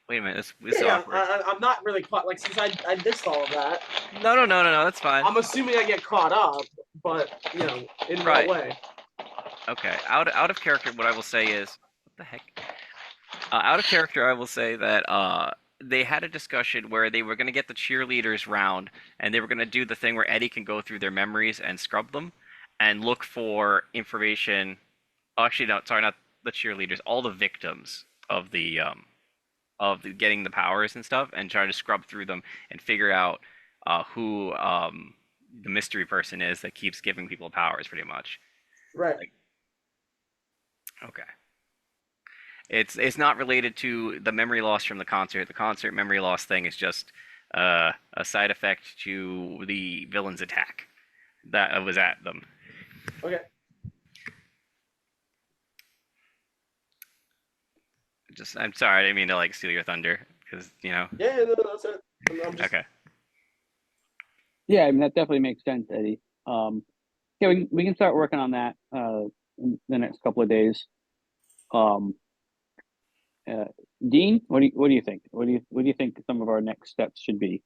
Wait a minute, this is Yeah, awkward. I'm not really caught. Like, since I missed all of that, No, that's fine. I'm assuming I get caught up, but in Right. what way? Okay, out of character, what I will say is, what the heck? Out of character, I will say that they had a discussion where they were going to get the cheerleaders round, and they were going to do the thing where Eddie can go through their memories and scrub them, and look for information. Actually, no, sorry, not the cheerleaders. All the victims of the getting the powers and stuff, and try to scrub through them and figure out who the mystery person is that keeps giving people powers, pretty much. Right. Like, okay. It's not related to the memory loss from the concert. The concert memory loss thing is just a side effect to the villain's attack that was at them. Okay. I'm sorry, I didn't mean to like steal your thunder because Yeah, no, that's it. I'm just... Okay. Yeah, I mean that definitely makes sense, Eddie. Yeah, we can start working on that in the next couple of days. Dean, what do you think? What do you think some of our next steps should be?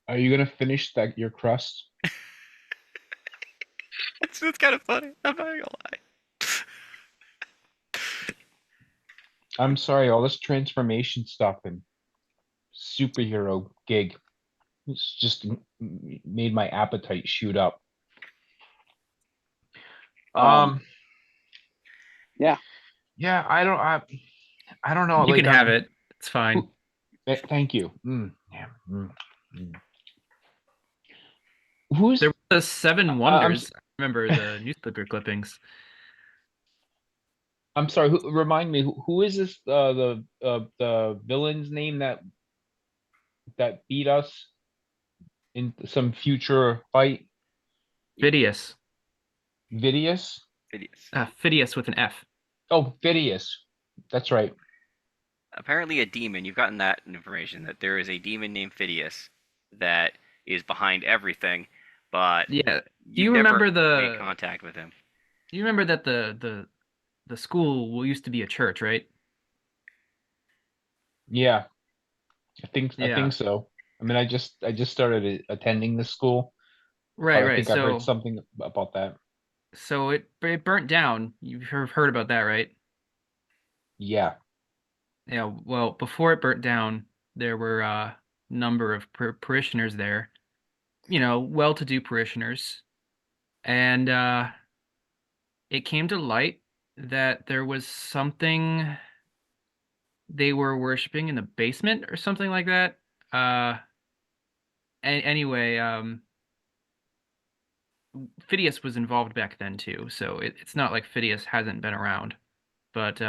Are you gonna finish your crust? It's kind of funny. I'm not gonna lie. I'm sorry, all this transformation stuff and superhero gig, it's just made my appetite shoot up. Yeah. Yeah, I don't know. you Like, can have it. It's fine. Thank you. Yeah. Who's There were the Seven Wonders. I remember the newspaper clippings. I'm sorry. Remind me. Who is this? The villain's name that beat us in some future fight? Phidias. Vidius? Hideous. Phidias with an F. Oh, Vidius. That's right. Apparently, a demon. You've gotten that information that there is a demon named Phidias that is behind everything, but Yeah. Do you've you never remember made contact with him. Do you remember that the school used to be a church, right? Yeah, I think Yeah. so. I mean, I just started attending this school, Right, I right. think I heard So something about that. so it burnt down. You've heard about that, right? Yeah. Yeah, well, before it burnt down, there were a number of parishioners there, well-to-do parishioners, and it came to light that there was something they were worshiping in the basement or something like that. Anyway, Phidias was involved back then too, so it's not like Phidias hasn't been around, but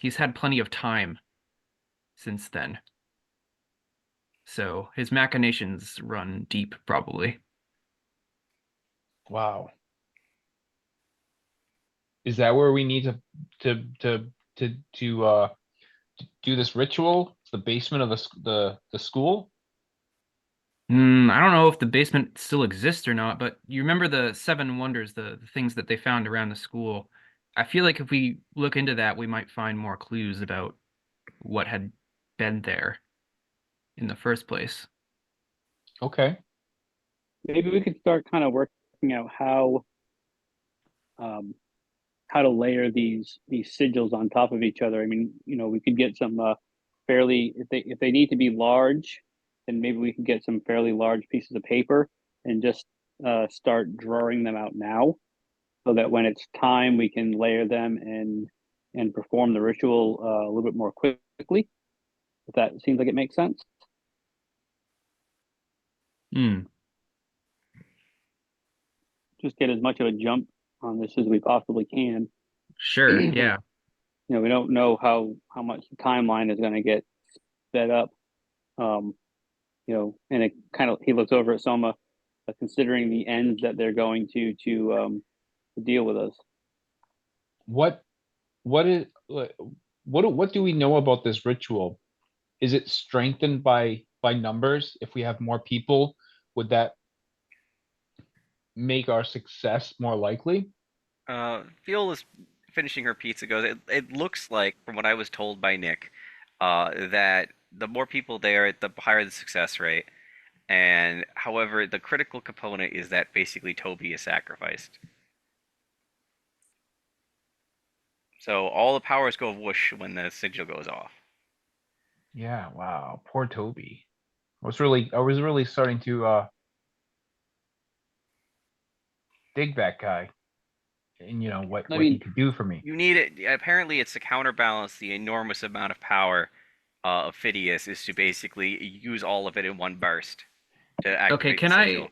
he's had plenty of time since then. So his machinations run deep, probably. Wow. Is that where we need to to to do this ritual? The basement of the school? I don't know if the basement still exists or not, but you remember the seven wonders, the things that they found around the school. I feel like if we look into that, we might find more clues about what had been there in the first place. Okay. Maybe we could start kind of working out um, how to layer these sigils on top of each other. I mean, we could get some fairly if they need to be large, then maybe we could get some fairly large pieces of paper and just start drawing them out now, so that when it's time we can layer them and perform the ritual a little bit more quickly. If that seems like it makes sense. Hmm. Just get as much of a jump on this as we possibly can. Sure, yeah. We don't know how much the timeline is going to get sped up. Um, and it kind of he looks over at Soma, considering the ends that they're going to deal with us. What what is what do we know about this ritual? Is it strengthened by numbers? If we have more people, would that make our success more likely? Fiola's finishing her pizza goes, it looks like, from what I was told by Nick, that the more people there, the higher the success rate. And however, the critical component is that basically Toby is sacrificed. So all the powers go whoosh when the sigil goes off. Yeah, wow. Poor Toby. I was really starting to dig that guy and I what he mean, could do for me. You need it. Apparently, it's to counterbalance the enormous amount of power of Phidias, is to basically use all of it in one burst to Okay, activate the sigil.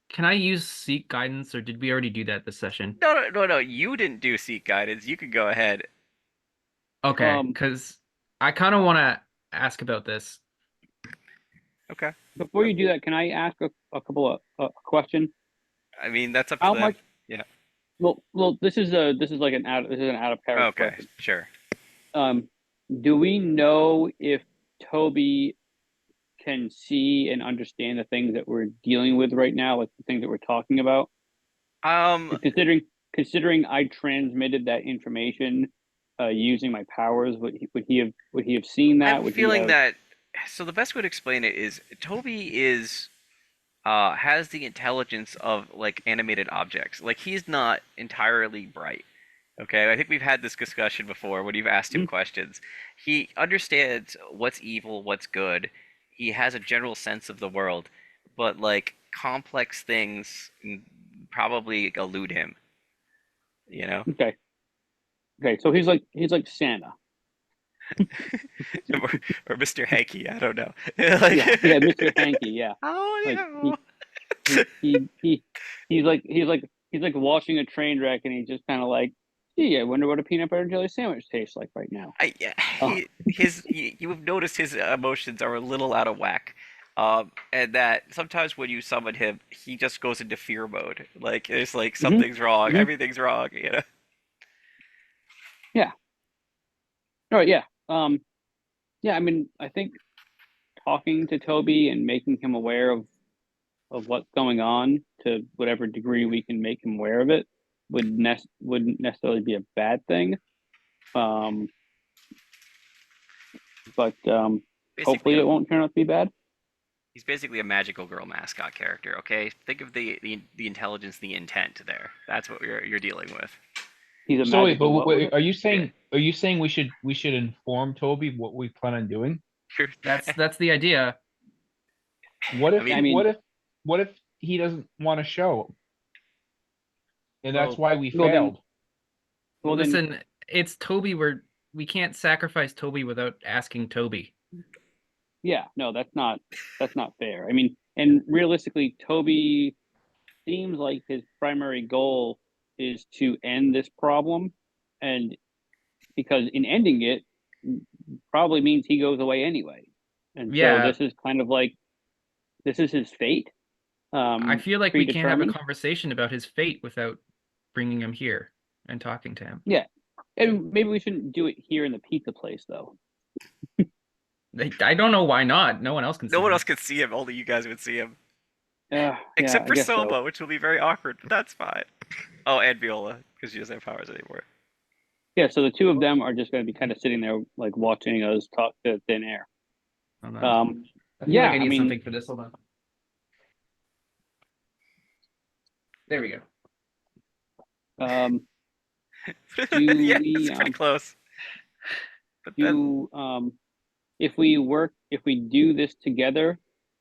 can I use seek guidance, or did we already do that this session? No, no, no, no. You didn't do seek guidance. You could go ahead. Okay, because I kind of want to ask about this. Okay. before you do that, can I ask a couple of question? I mean, that's up to How them. much? Yeah. Well, this is like this is an out of character Okay. question. Sure. Do we know if Toby can see and understand the things that we're dealing with right now, like the things that we're talking about? Um. Considering I transmitted that information using my powers, would he have seen that? I'm Would he feeling have? that. So the best way to explain it is Toby is has the intelligence of like animated objects. Like he's not entirely bright. Okay, I think we've had this discussion before when you've asked him Mhm. questions. He understands what's evil, what's good. He has a general sense of the world, but like complex things probably elude him. You know, Okay, so he's like Santa. or Mr. Hanky. I don't know. Like, Yeah, Mr. Hanky. Yeah, oh like yeah. he's like watching a train wreck, and he's just kind of like, gee, I wonder what a peanut butter and jelly sandwich tastes like right now. Yeah, Oh, you have noticed his emotions are a little out of whack, and that sometimes when you summon him, he just goes into fear mode. Like it's like hmm something's wrong, hmm everything's wrong. You know. yeah. All right. Yeah. Yeah. I mean, I think talking to Toby and making him aware of what's going on to whatever degree we can make him aware of it wouldn't necessarily be a bad thing. Um, but Basically, hopefully it won't turn out to be bad. He's basically a magical girl mascot character. Okay, think of the intelligence, the intent there. That's what you're dealing with. He's a So wait, but magical what was wait, it? are you saying we should inform Toby what we plan on doing? That's the idea. What if I mean- what if he doesn't want to show? And that's Well- why we well, then- failed. Well, then, Listen, it's Toby. We can't sacrifice Toby without asking Toby. yeah, no, that's not fair. I mean, and realistically, Toby seems like his primary goal is to end this problem, and because in ending it probably means he goes away anyway. And Yeah. so this is kind of like this is his fate. I feel like we can't have a predetermined. conversation about his fate without bringing him here and talking to him. Yeah. And maybe we shouldn't do it here in the pizza place though. I don't know why not. No one else can see No one him. else could see him. Only you guys would see him. Yeah, Except I for guess so. Soma, which will be very awkward, but that's fine. Oh, and Viola, because she doesn't have powers anymore. Yeah, so the two of them are just going to be kind of sitting there, like watching us talk to thin air. Hold on. I feel yeah, like I need I mean- something for this. Hold on. There we go. Yeah, we, it's pretty close. But then, if we do this together,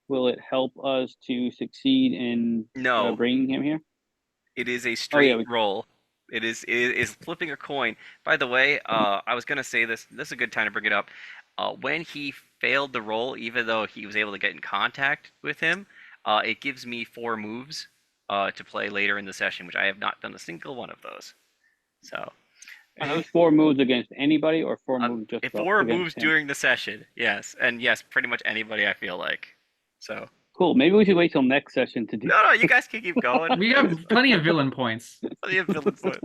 will it help us to succeed in no, bringing him here? it is a straight we- roll. It is flipping a coin. By the way, I was gonna say this. This is a good time to bring it up. When he failed the roll, even though he was able to get in contact with him, it gives me 4 moves to play later in the session, which I have not done a single one of those. So, Are those 4 moves against anybody, or 4 moves just if 4 against moves him? during the session, yes, and yes, pretty much anybody. I feel like. So Cool. Maybe we should wait till next session to do. no, you guys can keep going. We have plenty of villain points. Plenty of villains left.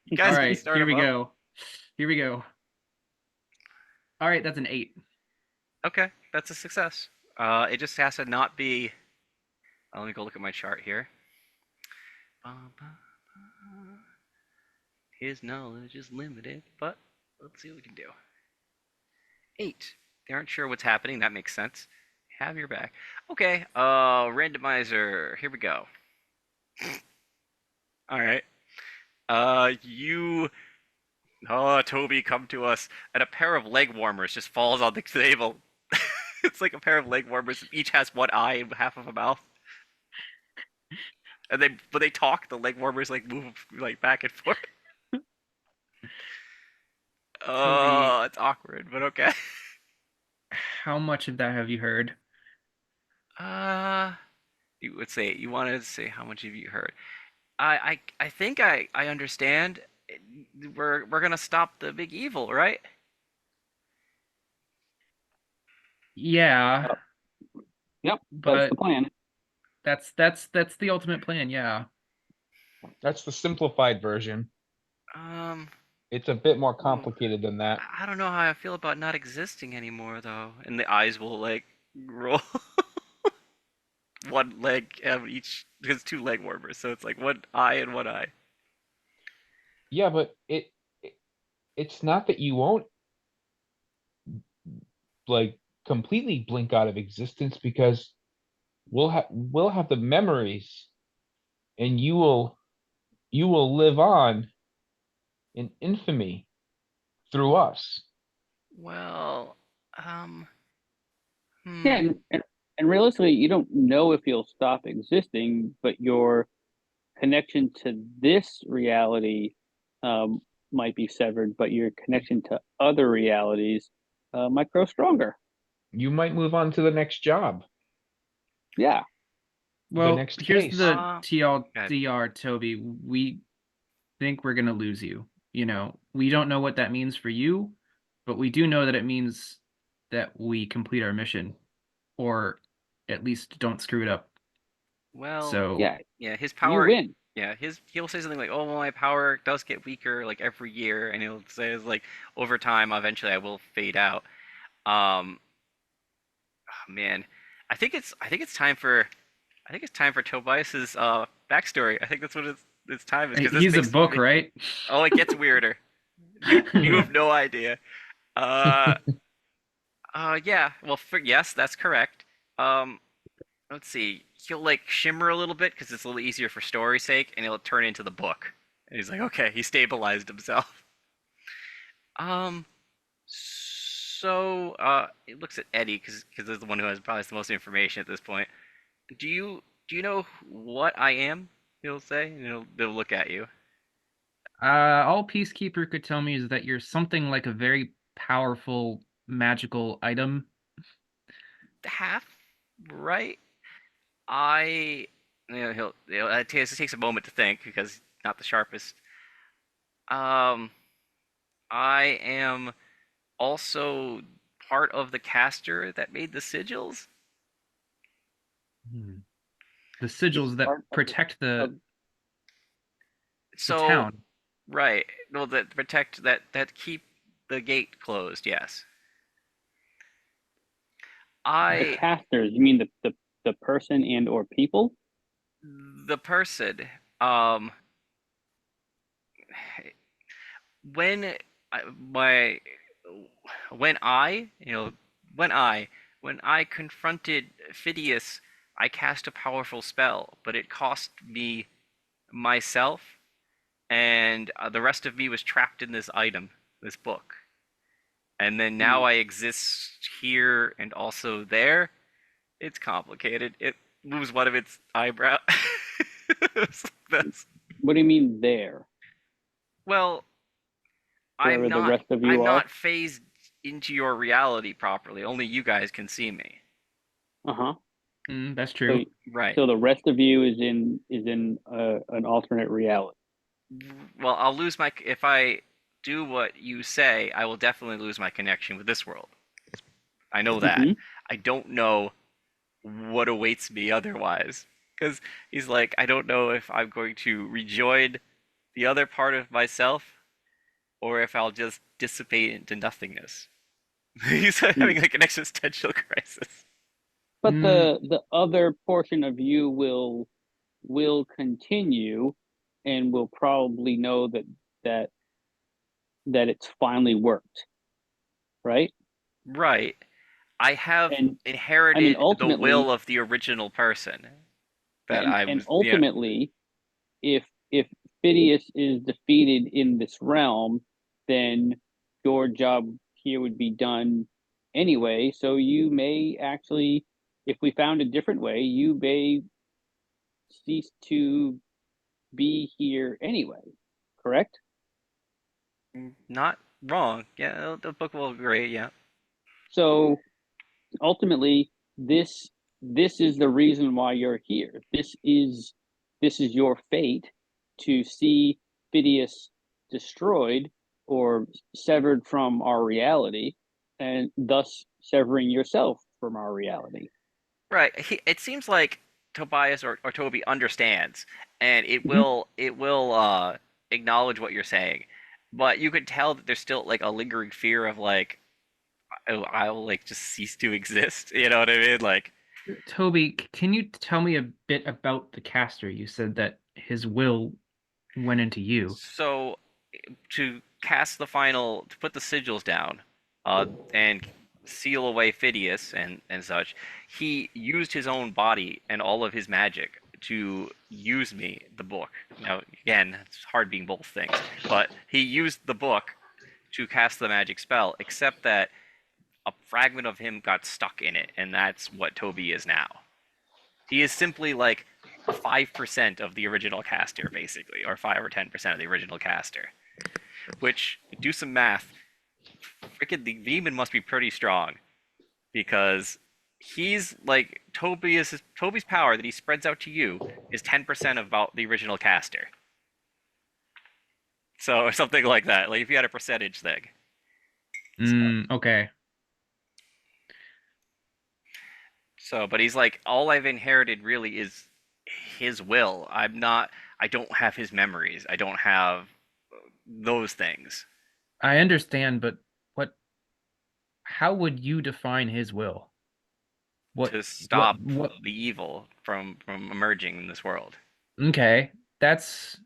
You guys All can right, start here we them up. go. Here we go. All right, that's an 8. Okay, that's a success. It just has to not be. Let me go look at my chart here. His knowledge is limited, but let's see what we can do. 8. They aren't sure what's happening. That makes sense. Have your back. Okay. Randomizer. Here we go. All right. You. Oh, Toby, come to us. And a pair of leg warmers just falls on the table. It's like a pair of leg warmers. Each has one eye and half of a mouth. And when they talk, the leg warmers like move like back and forth. Oh, it's awkward, but okay. How much of that have you heard? You would say you wanted to say how much have you heard? I think I understand. We're gonna stop the big evil, right? Yeah, Yep, that's but the plan. that's the ultimate plan. Yeah. That's the simplified version. It's a bit more complicated than that. I don't know how I feel about not existing anymore, though. And the eyes will like roll. One leg have each, because 2 leg warmers, so it's like one eye and one eye. Yeah, but it's not that you won't like completely blink out of existence, because we'll have the memories, and you will live on in infamy through us. Well, Yeah, and realistically, you don't know if you'll stop existing, but your connection to this reality might be severed, but your connection to other realities might grow stronger. You might move on to the next job. Yeah. Well, next here's case. the ahead. TLDR, Toby. We think we're gonna lose you. You know, we don't know what that means for you, but we do know that it means that we complete our mission, or at least don't screw it up. Well, So yeah, his You power. win. Yeah, he'll say something like, "Oh, well, my power does get weaker like every year," and he'll say it's like over time, eventually, I will fade out. Oh, man, I think it's time for Tobias's backstory. I think that's what it's time is, 'cause this he's a makes book, me- right? Oh, it gets weirder. You have no idea. Yeah. Well, yes, that's correct. let's see, he'll like shimmer a little bit because it's a little easier for story's sake, and he'll turn into the book. And he's like, okay, he stabilized himself. Um, so it looks at Eddie because they're the one who has probably the most information at this point. Do you know what I am? He'll say, and they'll look at you. All Peacekeeper could tell me is that you're something like a very powerful magical item. Half right. I, it takes a moment to think because he's not the sharpest. Um, I am also part of the caster that made the sigils. Hmm. The sigils that Part of protect the So, town. right, well, that protect that keep the gate closed. Yes, the I casters. You mean the person and or people? the person. Um, when I, my when I you know when I confronted Phidias, I cast a powerful spell, but it cost me myself, and the rest of me was trapped in this item, this book. And then now I exist here and also there. It's complicated. It moves one of its eyebrow. That's, What do you mean there? well, Where the rest of I'm you are? not phased into your reality properly. Only you guys can see me. Uh-huh. That's So, true. Right. so the rest of you is in an alternate reality. Well, I'll lose my if I do what you say, I will definitely lose my connection with this world. I know that. Mhm. I don't know what awaits me otherwise. Because he's like, I don't know if I'm going to rejoin the other part of myself or if I'll just dissipate into nothingness. He's having like an existential crisis. But Mm, the other portion of you will continue and will probably know that that it's finally worked, right? Right. I have And I mean inherited the will ultimately of the original person that and I and was, ultimately if Phidias is defeated in this realm, then your job here would be done anyway. So you may actually, if we found a different way, you may cease to be here anyway. Correct? not wrong. Yeah, the book will agree. Yeah. So ultimately, this is the reason why you're here. This is your fate to see Phidias destroyed or severed from our reality, and thus severing yourself from our reality. Right. It seems like Tobias or Toby understands, and Mhm. it will acknowledge what you're saying, but you could tell that there's still like a lingering fear of like I'll like just cease to exist. You know what I mean? Like Toby, can you tell me a bit about the caster? You said that his will went into you. so to cast the final to put the sigils down, and seal away Phidias and such, he used his own body and all of his magic to use me, the book. Now again, it's hard being both things, but he used the book to cast the magic spell, except that a fragment of him got stuck in it, and that's what Toby is now. He is simply like 5% of the original caster, basically, or 5 or 10% of the original caster. Which, do some math, freaking the demon must be pretty strong because he's like Toby's power that he spreads out to you is 10% of about the original caster. So or something like that. Like if you had a percentage thing. Okay. So, but he's like, all I've inherited really is his will. I don't have his memories. I don't have those things I understand, but what how would you define his will? What to what stop what the evil from emerging in this world. okay. That's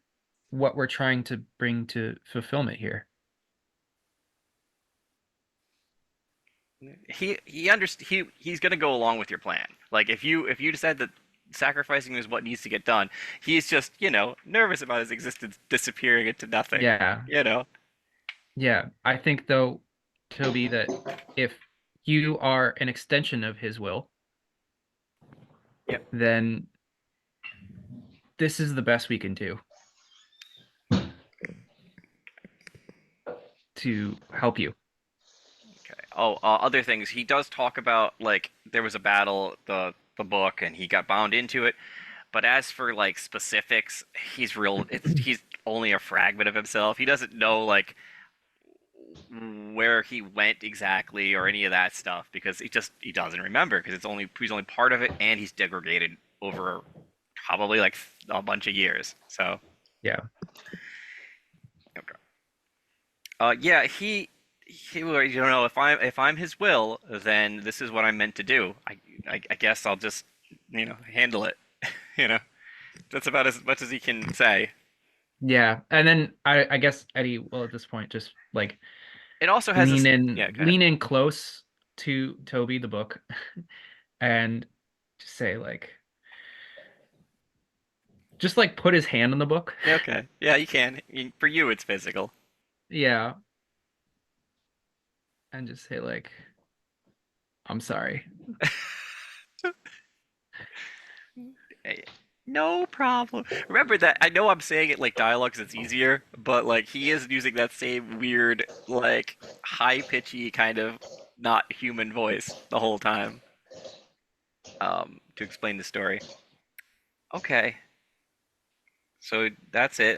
what we're trying to bring to fulfillment here. he's gonna go along with your plan. Like if you decide that sacrificing is what needs to get done, he's just nervous about his existence disappearing into nothing. Yeah. You know. Yeah. I think though, Toby, that if you are an extension of his will, Yep. then this is the best we can do to help you. Okay. Oh, other things. He does talk about like there was a battle, the book, and he got bound into it. But as for like specifics, he's only a fragment of himself. He doesn't know like where he went exactly or any of that stuff because he doesn't remember because he's only part of it and he's degraded over probably like a bunch of years. So Yeah. okay. Yeah, he will, if I'm his will, then this is what I'm meant to do. I guess I'll just handle it. you know that's about as much as he can say. Yeah. And then I guess Eddie will at this point just like It also has lean this. in Yeah, go ahead. lean in close to Toby the book and just say like just like put his hand on the book. Yeah, okay. Yeah, you can. For you, it's physical. Yeah. And just say like I'm sorry. Hey, no problem. Remember that I know I'm saying it like dialogue 'cause it's easier, but like he is using that same weird, like high pitchy kind of not human voice the whole time to explain the story. Okay, so that's it.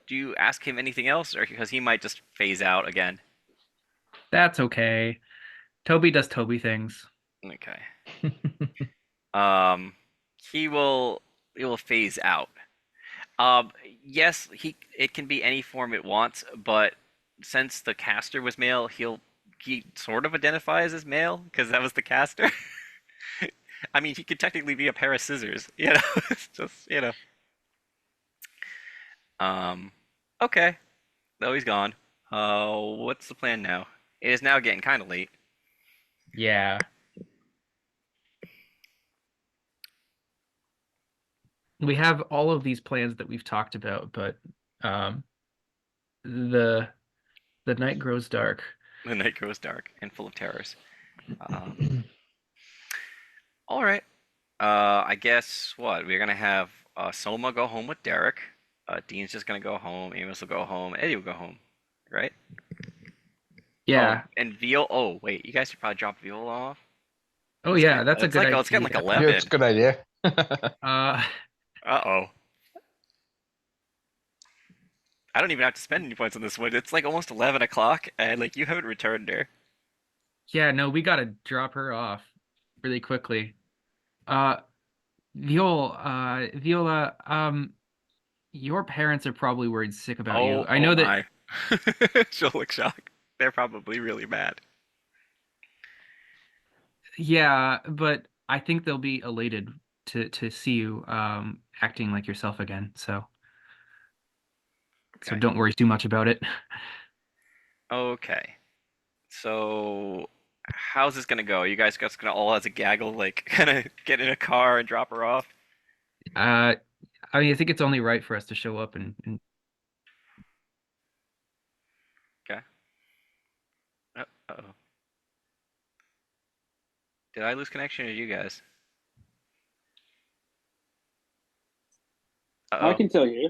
Do you ask him anything else, or because he might just phase out again? That's okay. Toby does Toby things. Okay. Um, he will phase out. Um, yes, it can be any form it wants, but since the caster was male, he sort of identifies as male because that was the caster. I mean, he could technically be a pair of scissors, It's just, Um, okay. No, he's gone. What's the plan now? It is now getting kind of late. Yeah. We have all of these plans that we've talked about, but um the the night grows dark. The night grows dark and full of terrors. Um, all right. I guess what we're gonna have Soma go home with Derek. Dean's just gonna go home. Amos will go home. Eddie will go home, right? Yeah. Oh, and Viol. Oh, wait. You guys should probably drop Viola off. Oh yeah, that's a It's good like idea. it's getting like Yeah, 11. it's a good idea. Uh Uh-oh. I don't even have to spend any points on this one. It's like almost 11 o'clock, and like you haven't returned her. yeah, no, we gotta drop her off really quickly. Uh Viola, your parents are probably worried sick about you. I Oh know that my. She'll look shocked. They're probably really mad. yeah, but I think they'll be elated to see you acting like yourself again. So Okay. don't worry too much about it. Okay. So, how's this gonna go? You guys just gonna all as a gaggle, like, kind of get in a car and drop her off? Uh I mean, I think it's only right for us to show up and Okay. Uh-oh. Did I lose connection or you guys? I Uh-oh. can tell you.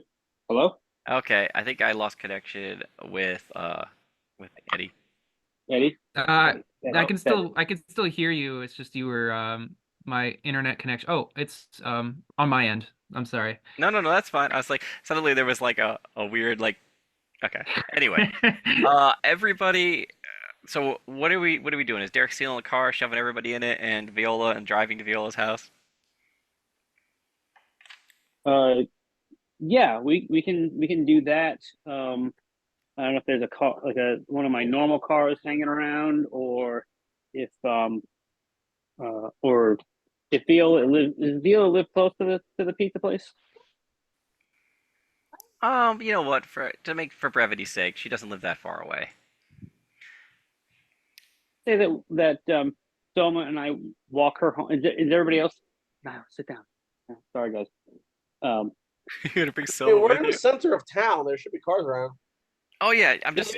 Hello, Okay, I think I lost connection with Eddie. Eddie. I Oh. can still hear you. It's just you were my internet connection. Oh, it's on my end. I'm sorry. No, no, no, that's fine. I was like, suddenly there was like a weird like. Okay. Anyway, everybody. So what are we doing? Is Derek stealing the car, shoving everybody in it, and Viola and driving to Viola's house? Uh, yeah, we can do that. I don't know if there's a car like a one of my normal cars hanging around, if um or if Viola live close to the pizza place? You know what? For brevity's sake, she doesn't live that far away. say that Soma and I walk her home. Is everybody else? No, sit down. Sorry, guys. You're gonna bring I Soma mean, we're with in you? the center of town. There should be cars around. Oh yeah, I'm Yeah, just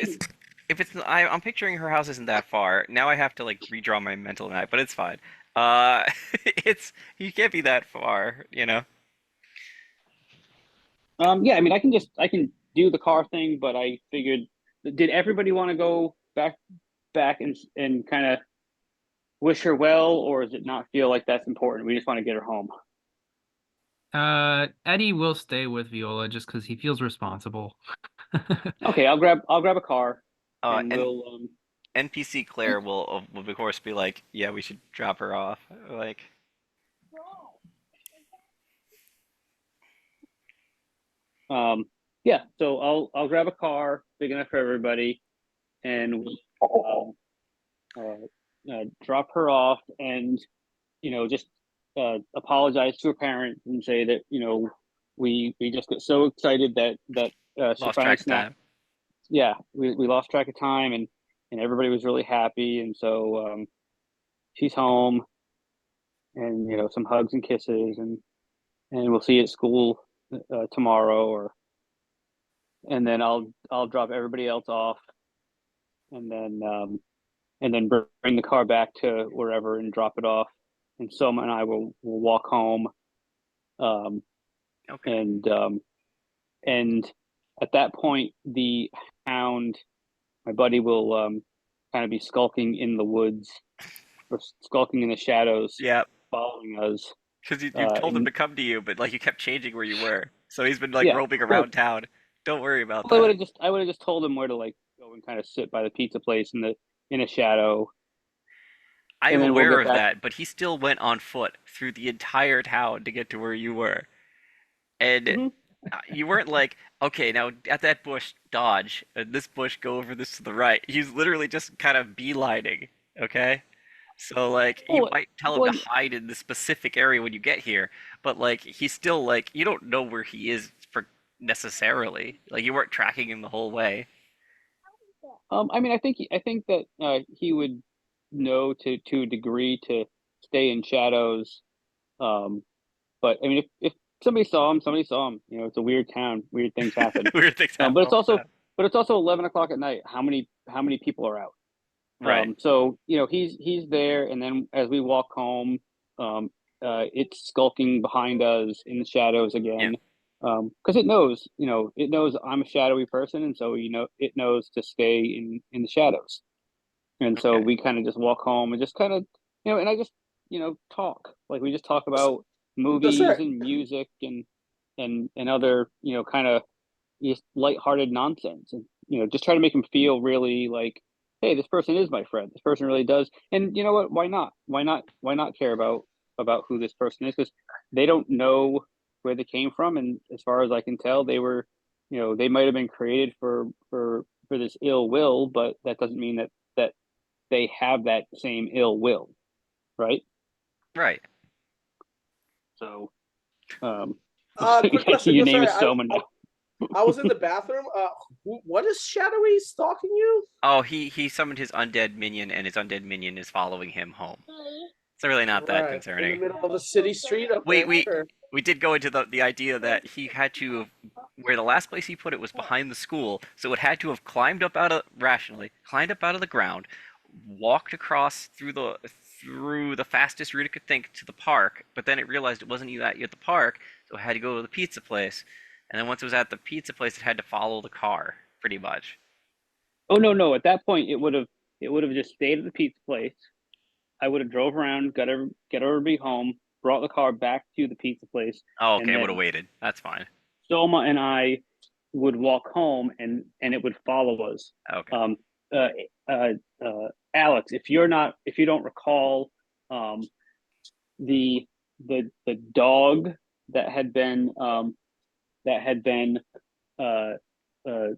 if it's I'm picturing her house isn't that far. Now I have to like redraw my mental map, but it's fine. It's you can't be that far, you know. yeah. I mean, I can do the car thing, but I figured, did everybody want to go back and kind of wish her well, or does it not feel like that's important? We just want to get her home. Eddie will stay with Viola just because he feels responsible. Okay, I'll grab a car, and And we'll NPC Claire will of course be like, yeah, we should drop her off. Like, yeah. So I'll grab a car big enough for everybody, and drop her off, and just apologize to her parents and say that we just got so excited that she lost finally track of snapped. time. Yeah, we lost track of time, and everybody was really happy, and so she's home, and some hugs and kisses, and we'll see you at school tomorrow, and then I'll drop everybody else off, and then bring the car back to wherever and drop it off, and Soma and I will walk home, Okay. and at that point the hound, my buddy, will kind of be skulking in the woods, or skulking in the shadows, Yeah, following us. because you told him And to come to you, but like you kept changing where you were. So he's been like yeah, roaming well, around town. Don't worry about I would that. have just told him where to like go and kind of sit by the pizza place in a shadow, I am and then we'll aware get of back. that, but he still went on foot through the entire town to get to where you were. And Mhm. you weren't like, okay, now at that bush, dodge, and this bush, go over this to the right. He's literally just kind of beelining, okay? So, like, you Well, might tell him to well, hide in the specific area when you get here, but, like, he's still, like, you don't know where he is for necessarily. Like, you weren't tracking him the whole way. I mean, I think that he would know to a degree to stay in shadows. Um, but I mean, if somebody saw him, somebody saw him. It's a weird town. Weird things happen. Weird things Um, happen but it's all the also time. but it's also 11 o'clock at night. How many people are out? Right. So he's there, and then as we walk home, it's skulking behind us in the shadows Yeah. again, because it knows I'm a shadowy person, and so it knows to stay in the shadows. And so Okay. we kind of just walk home and just kind of and I just talk, like we just talk about That's movies right. and music and other kind of just lighthearted nonsense, and just try to make them feel really like, hey, this person is my friend. This person really does. And you know what? Why not? Why not care about who this person is? Because they don't know where they came from, and as far as I can tell, they might have been created for this ill will, but that doesn't mean that they have that same ill will, right? Right. So, um, Quick I see question. your Yeah, name sorry, is Soma now. I was in the bathroom. What is shadowy stalking you? Oh, he summoned his undead minion, and his undead minion is following him home. It's really not that Right, in the concerning. middle of a city street. We Okay, we sure. we did go into the idea that he had to where the last place he put it was behind the school, so it had to have climbed up out of rationally, climbed up out of the ground, walked across through the fastest route it could think to the park, but then it realized it wasn't you at the park, so it had to go to the pizza place. And then once it was at the pizza place, it had to follow the car, pretty much. Oh no! At that point, it would have just stayed at the pizza place. I would have drove around, get everybody home, brought the car back to the pizza place, Oh, and okay, I would have then waited. That's fine. Soma and I would walk home, and it would follow us. Okay. Uh, uh, Alex, if you don't recall, um, the dog that had been uh, uh, Linda's.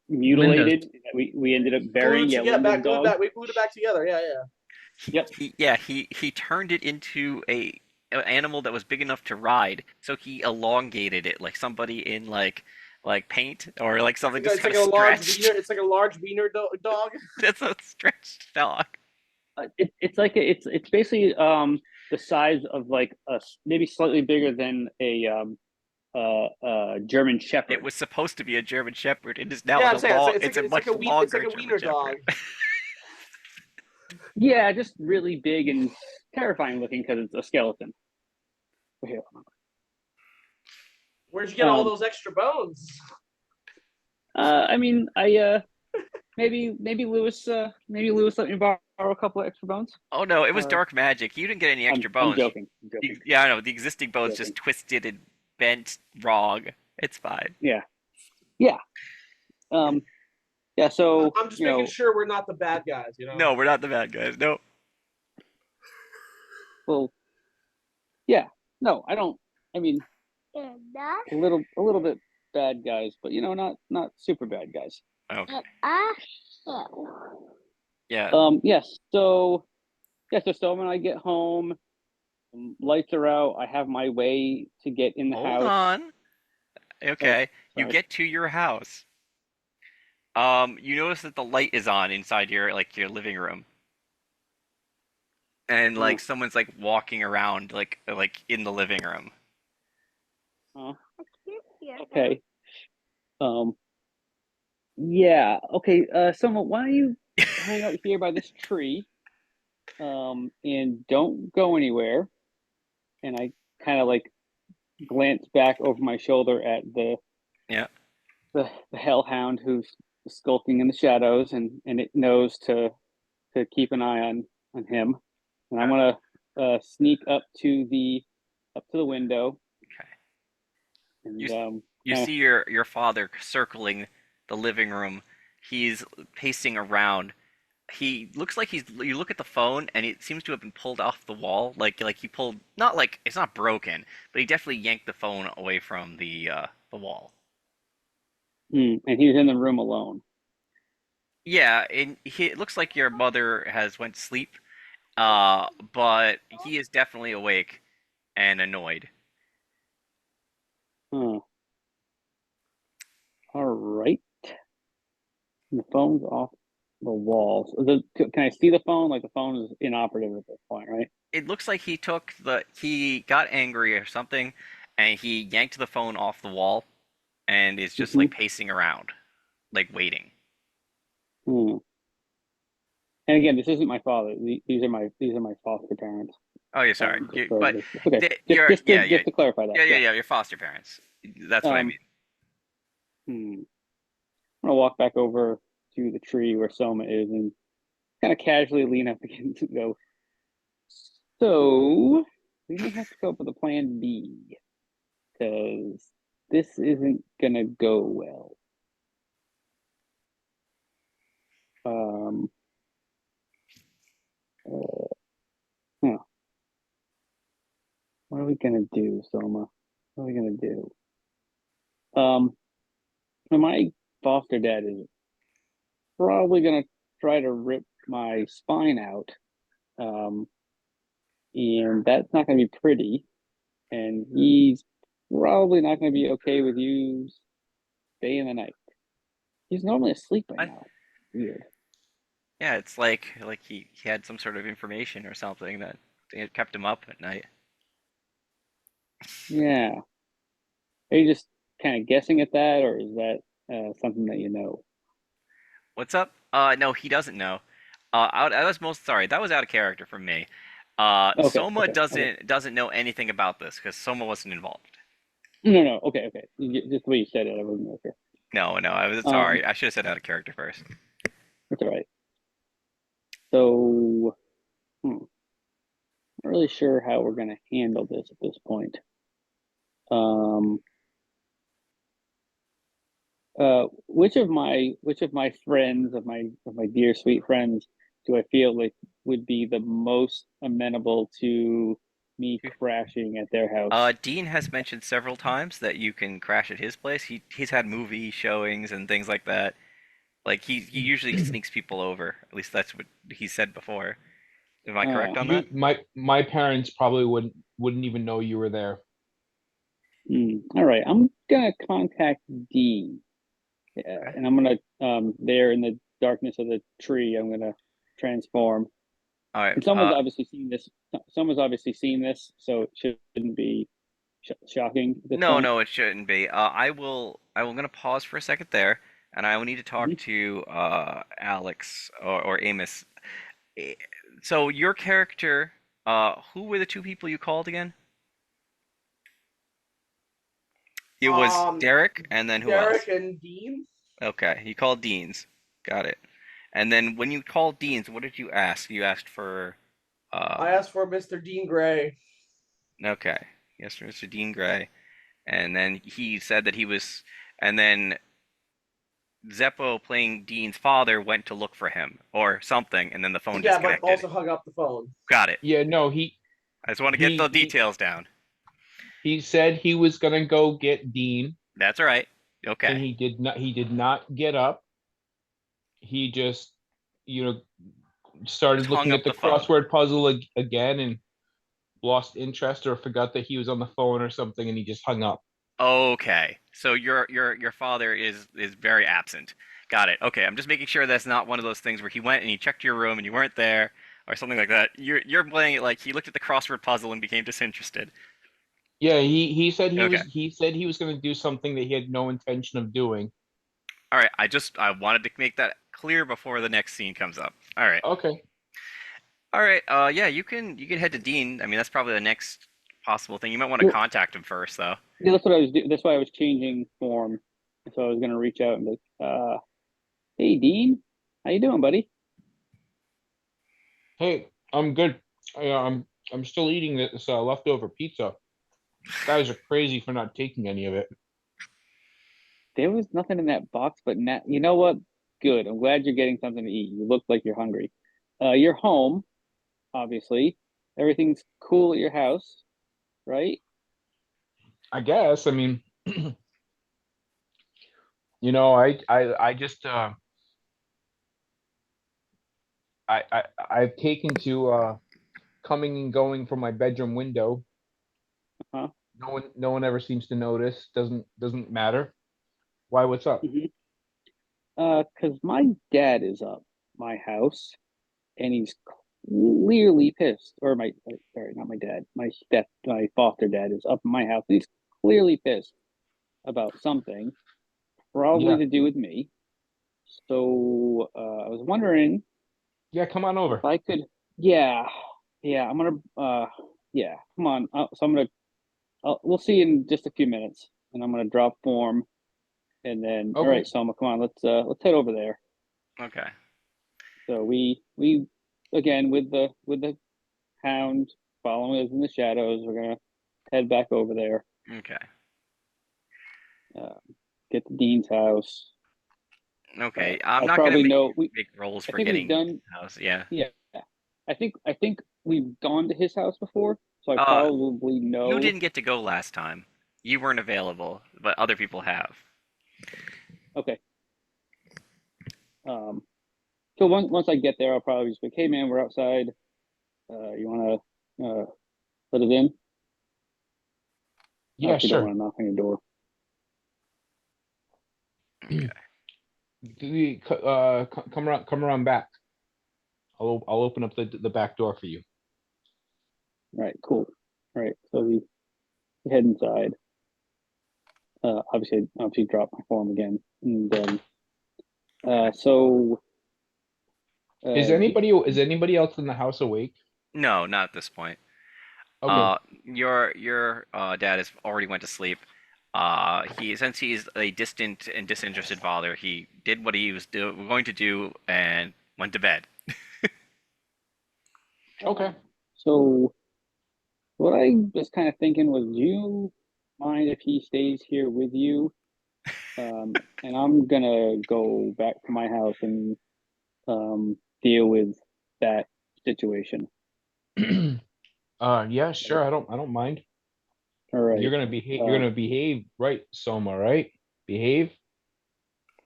mutilated, that we ended up burying. Yeah, Linda's Glued dog. back. We glued it back together. Yeah, yeah. Yep. He turned it into an animal that was big enough to ride, so he elongated it like somebody in like paint or like something just It's kind like of a large stretched. wiener. It's like a large wiener dog. That's a stretched dog. It's basically the size of like maybe slightly bigger than a German Shepherd. It was supposed to be a German Shepherd. It is now Yeah, a I'm saying long. it's It's a like much it's longer like a German wiener dog. Shepherd. Yeah, just really big and terrifying looking because it's a skeleton. Here. Where'd you get all those extra bones? I mean, maybe Lewis let me borrow a couple of extra bones. Oh no, it was dark magic. You didn't get any extra I'm bones. joking. I'm joking. Yeah, I know. The existing bones just twisted and bent wrong. It's fine. Yeah. Yeah. So I'm just making sure we're not the bad guys, you know. No, we're not the bad guys. No. Well, yeah. No, I don't. I mean, a little bit bad guys, but not super bad guys. Okay. Yeah. Yes. So when I get home, lights are out. I have my way to get in the house. Hold on. Okay. You sorry. get to your house. You notice that the light is on inside your living room. And like someone's like walking around like in the living room. Okay. Yeah. Okay. Someone, why don't you hang out here by this tree? And don't go anywhere. And I kind of like glance back over my shoulder at the hellhound who's skulking in the shadows, and it knows to keep an eye on him. And I'm gonna sneak up to the window. Okay. And you see your father circling the living room. He's pacing around. He looks like you look at the phone and it seems to have been pulled off the wall. Like he pulled, not like it's not broken, but he definitely yanked the phone away from the wall. And he's in the room alone. Yeah, and it looks like your mother has went to sleep, but he is definitely awake and annoyed. All right. And the phone's off the walls. Can I see the phone? Like the phone is inoperative at this point, right? It looks like he got angry or something, and he yanked the phone off the wall, and is just like pacing around, like waiting. And again, this isn't my father. These are my foster parents. Oh, yeah, sorry. But okay, just to clarify that. Yeah, your foster parents. That's what I mean. I'm gonna walk back over to the tree where Soma is and kind of casually lean up against and go, so we may have to go up with a plan B, because this isn't gonna go well. What are we gonna do, Soma? What are we gonna do? My foster dad is probably gonna try to rip my spine out, and that's not gonna be pretty. And he's probably not gonna be okay with you staying the night. He's normally asleep by now. Weird. Yeah, it's like he had some sort of information or something that it kept him up at night. Yeah. Are you just kind of guessing at that, or is that something that you know? What's up? No, he doesn't know. I was most sorry. That was out of character for me. Soma doesn't know anything about this because Soma wasn't involved. No. Okay. Just the way you said it, I wasn't okay. No, I was sorry. I should have said out of character first. That's all right. So, not really sure how we're gonna handle this at this point. Which of my friends, of my dear sweet friends, do I feel like would be the most amenable to me crashing at their house? Dean has mentioned several times that you can crash at his place. He's had movie showings and things like that. Like he usually sneaks people over. At least that's what he said before. Am I correct on that? My parents probably wouldn't even know you were there. All right, I'm gonna contact Dean. Yeah, and I'm gonna there in the darkness of the tree, I'm gonna transform All right. And someone's obviously seen this. Someone's obviously seen this, so it shouldn't be shocking at this No, point. no, it shouldn't be. I'm gonna pause for a second there, and I will need to talk Mhm. to Alex or Amos. Eh, So your character, who were the two people you called again? It was Um, Derek, and then who else? Derek and Dean. Okay, you called Dean's. Got it. And then when you called Dean's, what did you ask? You asked for, I asked for Mr. Dean Gray. okay, yes, Mr. Dean Gray. And then he said that he was, and then Zeppo playing Dean's father went to look for him or something, and then the phone Yeah, but disconnected. also hung up the phone. Got it. Yeah, no, he I just want to get the he details down. he said he was gonna go get Dean, That's all right. and Okay. he did not get up. He just, you know, started Just hung looking up at the the phone. crossword puzzle again and lost interest or forgot that he was on the phone or something, and he just hung up. Okay. So your father is very absent. Got it. Okay. I'm just making sure that's not one of those things where he went and he checked your room and you weren't there or something like that. You're playing it like he looked at the crossword puzzle and became disinterested. Yeah, he said Okay. he said he was going to do something that he had no intention of doing. All right. I wanted to make that clear before the next scene comes up. All right. Okay. All right. Yeah, you can head to Dean. I mean, that's probably the next possible thing. You might want to Well, contact him first, though. yeah, that's what I was doing. That's why I was changing form. So I was gonna reach out and be like, "Hey, Dean, how you doing, buddy?" Hey, I'm good. I'm still eating this leftover pizza. Guys are crazy for not taking any of it. There was nothing in that box, but now you know what? Good. I'm glad you're getting something to eat. You look like you're hungry. You're home, obviously. Everything's cool at your house, right? I guess. I mean, you know, I just I've taken to coming and going from my bedroom window. Huh? No one ever seems to notice. Doesn't matter. Why? What's up? Mm-hmm. Because my dad is up my house, and he's clearly pissed. Or sorry, not my dad. My foster dad is up in my house. He's clearly pissed about something, probably Yeah. to do with me. So I was wondering Yeah, come on if over. I could. Yeah, yeah. I'm gonna. Yeah. Come on. So I'm gonna. We'll see in just a few minutes, and I'm gonna drop form, and then all Okay. right, Selma, come on. Let's head over there. Okay. So we again with the hound following us in the shadows. We're gonna head back over there. Okay. Uh, get to Dean's house. Okay. I'm I not gonna probably make know you we. make rolls I for think we've getting done. house. Yeah. Yeah, I think we've gone to his house before, so I Uh, probably you know. didn't get to go last time. You weren't available, but other people have. Okay. So once I get there, I'll probably just be like, "Hey man, we're outside. You wanna let us in?" Yeah, Obviously, don't sure. want to knock on your door. Okay. Come around back. I'll open up the back door for you. All right, cool. All right, so we head inside. Obviously drop my form again, and then so uh, Is anybody else in the house awake? No, not at this point. Okay. Your dad has already went to sleep. He since he's a distant and disinterested father, he did what he was going to do and went to bed. Okay. so what I was kind of thinking was, do you mind if he stays here with you? And I'm gonna go back to my house and deal with that situation. Yeah, sure. I don't mind. All right. You're Uh, gonna behave, right, Soma, right? Behave. he's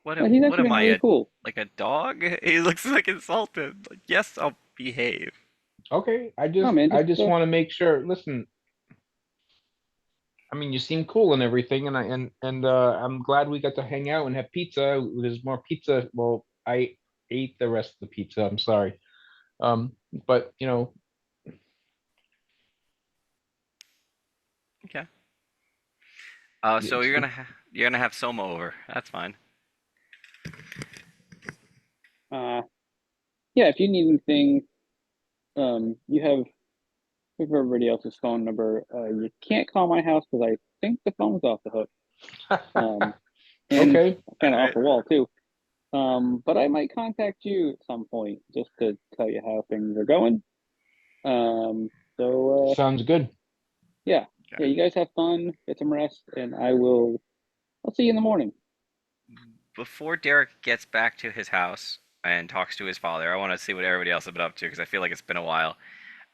What actually am been I, really cool. like a dog? He looks like insulted. Like, yes, I'll behave. Okay. No man, I just just want to make sure. Listen, I mean, you seem cool and everything, and I'm glad we got to hang out and have pizza. There's more pizza. Well, I ate the rest of the pizza. I'm sorry. but you know, Okay. Yeah, So you're gonna have Soma over. That's fine. Yeah, if you need anything, you have everybody else's phone number. You can't call my house because I think the phone's off the hook. And okay. kind of off Alright. the wall too. But I might contact you at some point just to tell you how things are going. So Sounds good. yeah, Okay. you guys have fun, get some rest, and I'll see you in the morning. Before Derek gets back to his house and talks to his father, I want to see what everybody else has been up to because I feel like it's been a while.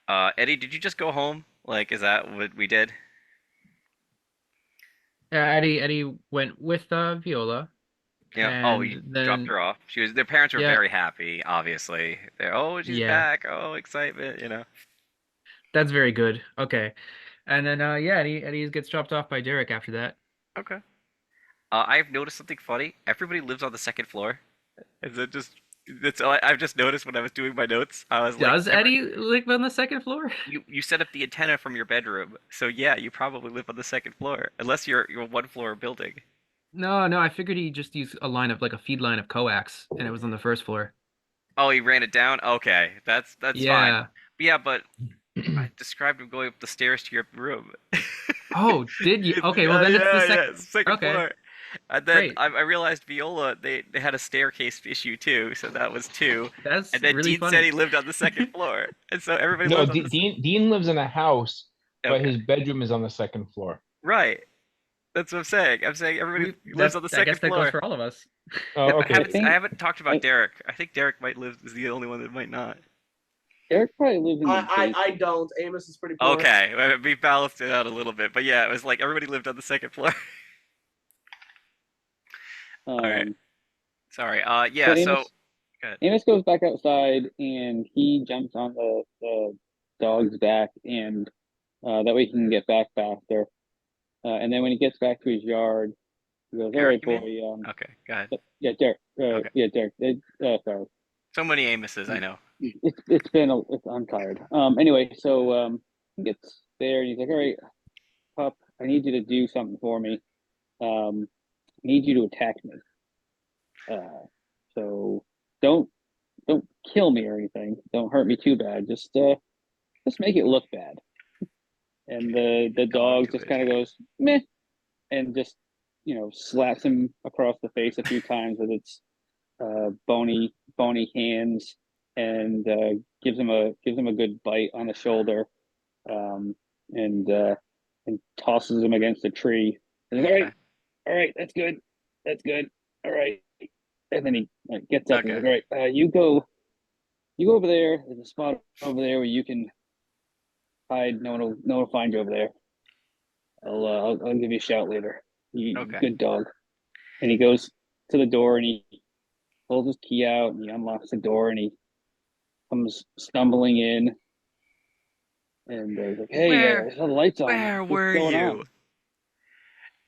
Eddie, did you just go home? Like, is that what we did? Yeah, Eddie went with Viola, Yeah. Oh, you and dropped then her off. Their parents were yeah, very happy, obviously. They're, oh, she's yeah, back. Oh, excitement, that's very good. Okay, and then yeah, Eddie gets dropped off by Derek after that. Okay. I've noticed something funny. Everybody lives on the second floor. Is it just? I've just noticed when I was doing my notes. I was like, Does Eddie live on the second floor? you set up the antenna from your bedroom, so yeah, you probably live on the second floor, unless you're one floor building. No, no, I figured he just used a line of like a feed line of coax, and it was on the first floor. Oh, he ran it down. Okay, that's fine. Yeah. But yeah, but I described him going up the stairs to your room. Oh, did you? Okay, well then it's the Yeah, second. it's the second Okay, floor. And then great. I realized Viola, they had a staircase issue too, so that was two. That's And then really Dean said funny. he lived on the second floor, and so everybody No, lives on the. Dean lives in a house, but Okay, his bedroom is on the second floor. right. That's what I'm saying. I'm saying everybody lives on the I guess second that goes floor. for all of us. Oh, I okay. haven't I haven't talked I, about Derek. I think Derek might live is the only one that might not. Eric probably lives in the I basement. don't. Amos is pretty poor. Okay, we balanced it out a little bit, but yeah, it was like everybody lived on the second floor. All right, Um, sorry. so Yeah. So good. Amos goes back outside and he jumps on the dog's back, and that way he can get back faster. And then when he gets back to his yard, he goes, "All Derek, right, you mean? boy." Okay, go ahead. Yeah, Derek. Okay. Yeah, Derek. Sorry. So many Amoses, I know. I'm tired. Anyway, so he gets there and he's like, "All right, pup, I need you to do something for me. I need you to attack me. So don't don't kill me or anything. Don't hurt me too bad. Just make it look bad." And the Going dog to just kind of attack. goes meh, and just slaps him across the face a few times with its bony hands, and gives him a good bite on the shoulder, um, and tosses him against a tree. And Okay. all right, that's good, all right. And then he gets up and Okay. he's like, all right, you go over there. There's a spot over there where you can hide. No one will find you over there. I'll give you a shout later. Okay. Good dog. And he goes to the door and he pulls his key out and he unlocks the door and he comes stumbling in, and he's like, "Hey, Where I saw the lights on. where What's were going on?" you?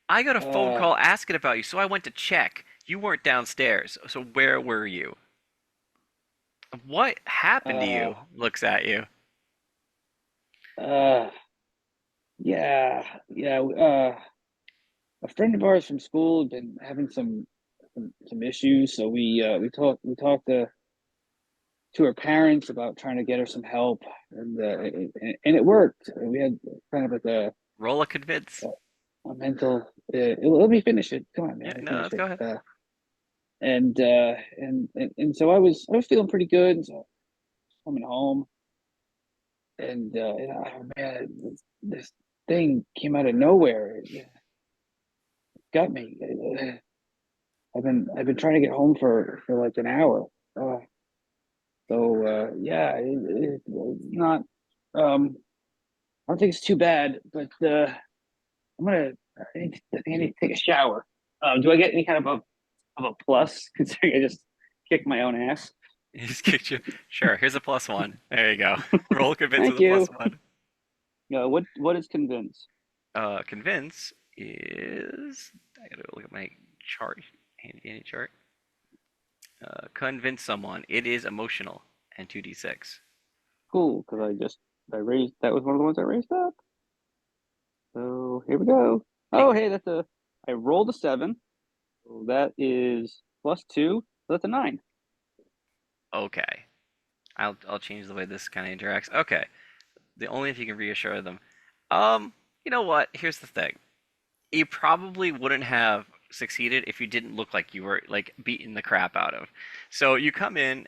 I got a phone Uh, call asking about you, so I went to check. You weren't downstairs, so where were you? What happened to uh, you? Looks at you. uh, yeah. A friend of ours from school had been having some issues, so we talked to her parents about trying to get her some help, and it worked. We had kind of like Roll a convince. a mental. Let me finish it. Come on, man. Yeah, Let me no, finish let's it. go ahead. And so I was feeling pretty good. And so coming home, and oh man, this thing came out of nowhere. It got me. I've been trying to get home for like an hour. Yeah, it's not. I don't think it's too bad, but I need to take a shower. Do I get any kind of a plus considering I just kicked my own ass? He just kicked you. Sure, here's a +1. There you go. Roll convince with Thank a you. +1. What is convince? Convince is. I gotta look at my chart. Handy dandy chart. Convince someone. It is emotional and 2d6. cool, because I raised, that was one of the ones I raised up. So here we go. Oh, hey, I rolled a 7. So that is +2. So that's a 9. Okay. I'll change the way this kind of interacts. Okay. The only if you can reassure them. You know what? Here's the thing. You probably wouldn't have succeeded if you didn't look like you were like beating the crap out of. So you come in,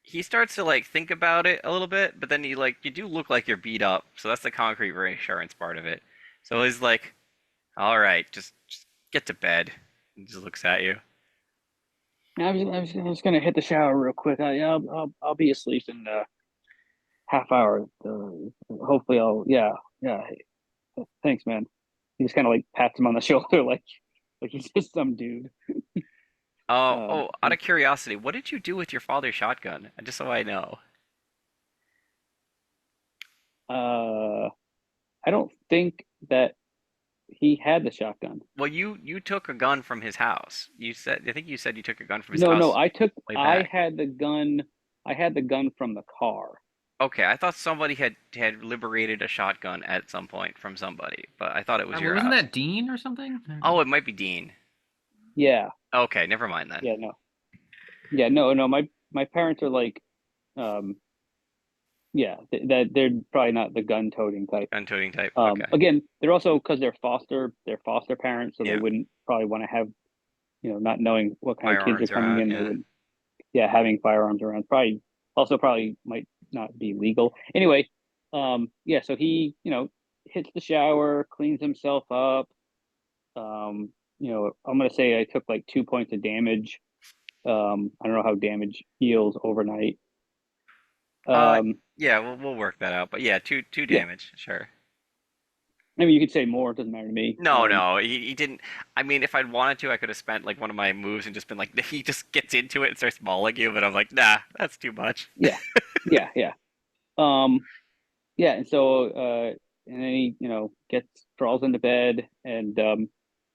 he starts to like think about it a little bit, but then you do look like you're beat up. So that's the concrete reassurance part of it. So he's like, "All right, just get to bed." He just looks at you. I was gonna hit the shower real quick. I'll be asleep in a half hour. Hopefully yeah. Hey, thanks, man. He just kind of like pats him on the shoulder, like he's just some dude. Out of curiosity, what did you do with your father's shotgun? Just so I know. I don't think that he had the shotgun. Well, you took a gun from his house. I think you said you took a gun from his No, house way I back. had the gun. I had the gun from the car. Okay, I thought somebody had liberated a shotgun at some point from somebody, but I thought it was your Wasn't house. that Dean or something? Oh, it might be Dean. Yeah, Okay, never mind then. no. My parents are like, um, that they're probably not the gun-toting type. Gun-toting type. Okay. Again, they're also because they're foster parents, so Yeah. they wouldn't probably want to have, not knowing what kind of kids Firearms are coming around, in. yeah. They would, having firearms around probably might not be legal. Anyway, so he, hits the shower, cleans himself up. I'm gonna say I took like 2 points of damage. I don't know how damage heals overnight. Uh, Um, yeah, we'll work that out. But yeah, two yeah, damage, sure. I mean you could say more, it doesn't matter to me. No, he didn't. I mean, if I'd wanted to, I could have spent like one of my moves and just been like, he just gets into it and starts mauling you. But I'm like, nah, that's too much. Yeah. Um, and so and then he, crawls into bed and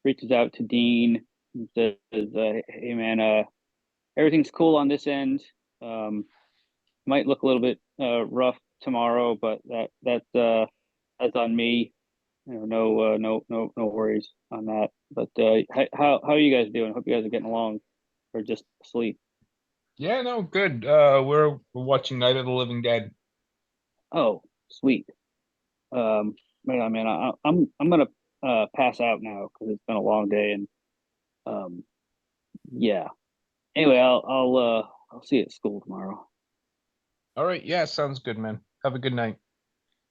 reaches out to Dean and says, "Hey man, everything's cool on this end. Um, might look a little bit rough tomorrow, but that's on me. No worries on that. But how are you guys doing? Hope you guys are getting along, or just asleep. Yeah, no, good. We're watching Night of the Living Dead. Oh, sweet. Man, I'm gonna pass out now because it's been a long day, and um, yeah. Anyway, I'll see you at school tomorrow. All right, yeah, sounds good, man. Have a good night.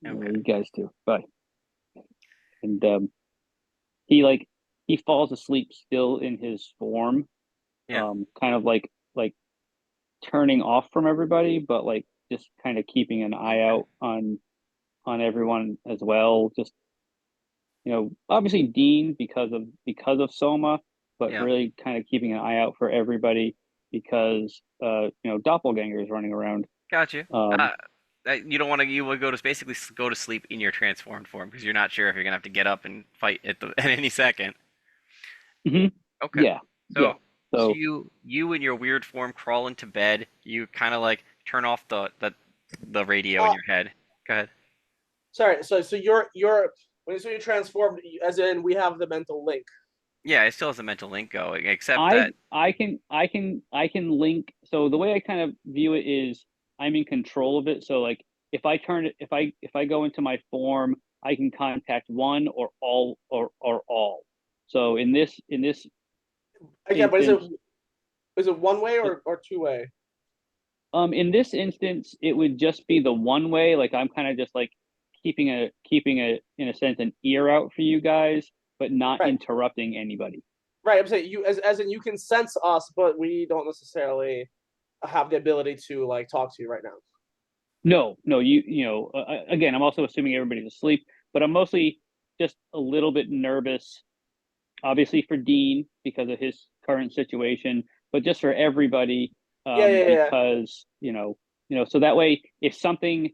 Okay. You guys too. Bye. And he falls asleep still in his form, Yeah. kind of like turning off from everybody, but like just kind of keeping an eye out on everyone as well. Just obviously Dean because of Soma, but Yeah. really kind of keeping an eye out for everybody because doppelganger is running around. Got you. Um, You don't want to. You would basically go to sleep in your transformed form because you're not sure if you're gonna have to get up and fight at any second. mhm, Okay. yeah, So, yeah. so So you in your weird form crawl into bed. You kind of like turn off the radio in your head. Go ahead. Sorry. So you're when you say you're transformed, as in we have the mental link. Yeah, it still has a mental link going, except I that. I can link. So the way I kind of view it is I'm in control of it. So like if I turn it, if I go into my form, I can contact one or all or all. So in this Again, but instance, is it one way or two way? in this instance, it would just be the one way. Like I'm kind of just like keeping a in a sense an ear out for you guys, but not Right. interrupting anybody. Right. I'm saying you as in you can sense us, but we don't necessarily have the ability to like talk to you right now. No, again, I'm also assuming everybody's asleep, but I'm mostly just a little bit nervous, obviously for Dean because of his current situation, but just for everybody, Yeah. because so that way, if something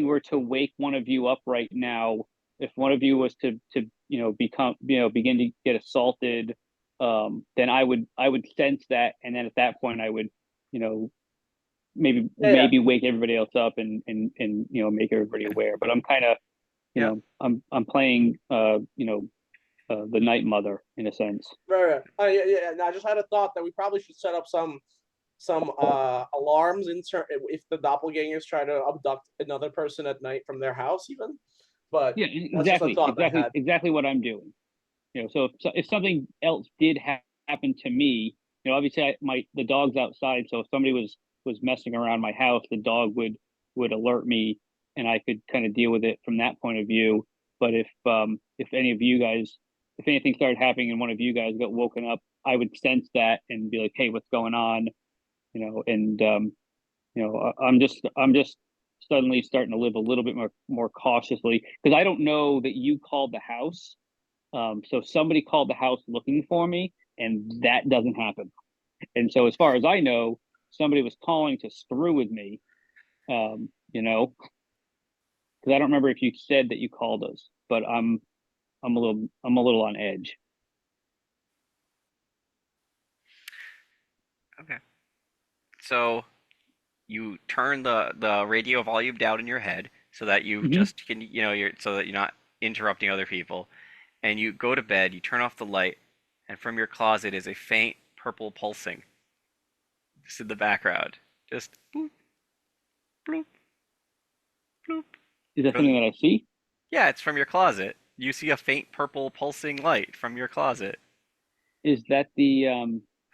were to wake one of you up right now, if one of you was to begin to get assaulted, then I would sense that, and then at that point I would, Yeah. maybe wake everybody else up and make everybody aware. But I'm kind of Yep. I'm playing the night mother in a sense. Right. Yeah. And I just had a thought that we probably should set up some alarms if the doppelgangers try to abduct another person at night from their house, even. But Yeah, that's just a thought I had. exactly what I'm doing. So if something else did happen to me, obviously the dog's outside, so if somebody was messing around my house, the dog would alert me, and I could kind of deal with it from that point of view. But if any of you guys, if anything started happening and one of you guys got woken up, I would sense that and be like, hey, what's going on? And I'm just suddenly starting to live a little bit more cautiously, because I don't know that you called the house. So somebody called the house looking for me, and that doesn't happen. And so as far as I know, somebody was calling to screw with me, because I don't remember if you said that you called us, but I'm a little on edge. Okay. So you turn the radio volume down in your head so that you just can, so that you're not interrupting other people, and you go to bed. You turn off the light, and from your closet is a faint purple pulsing, just in the background, just boop, bloop, bloop. Is that something that I see? Yeah, it's from your closet. You see a faint purple pulsing light from your closet. Is that the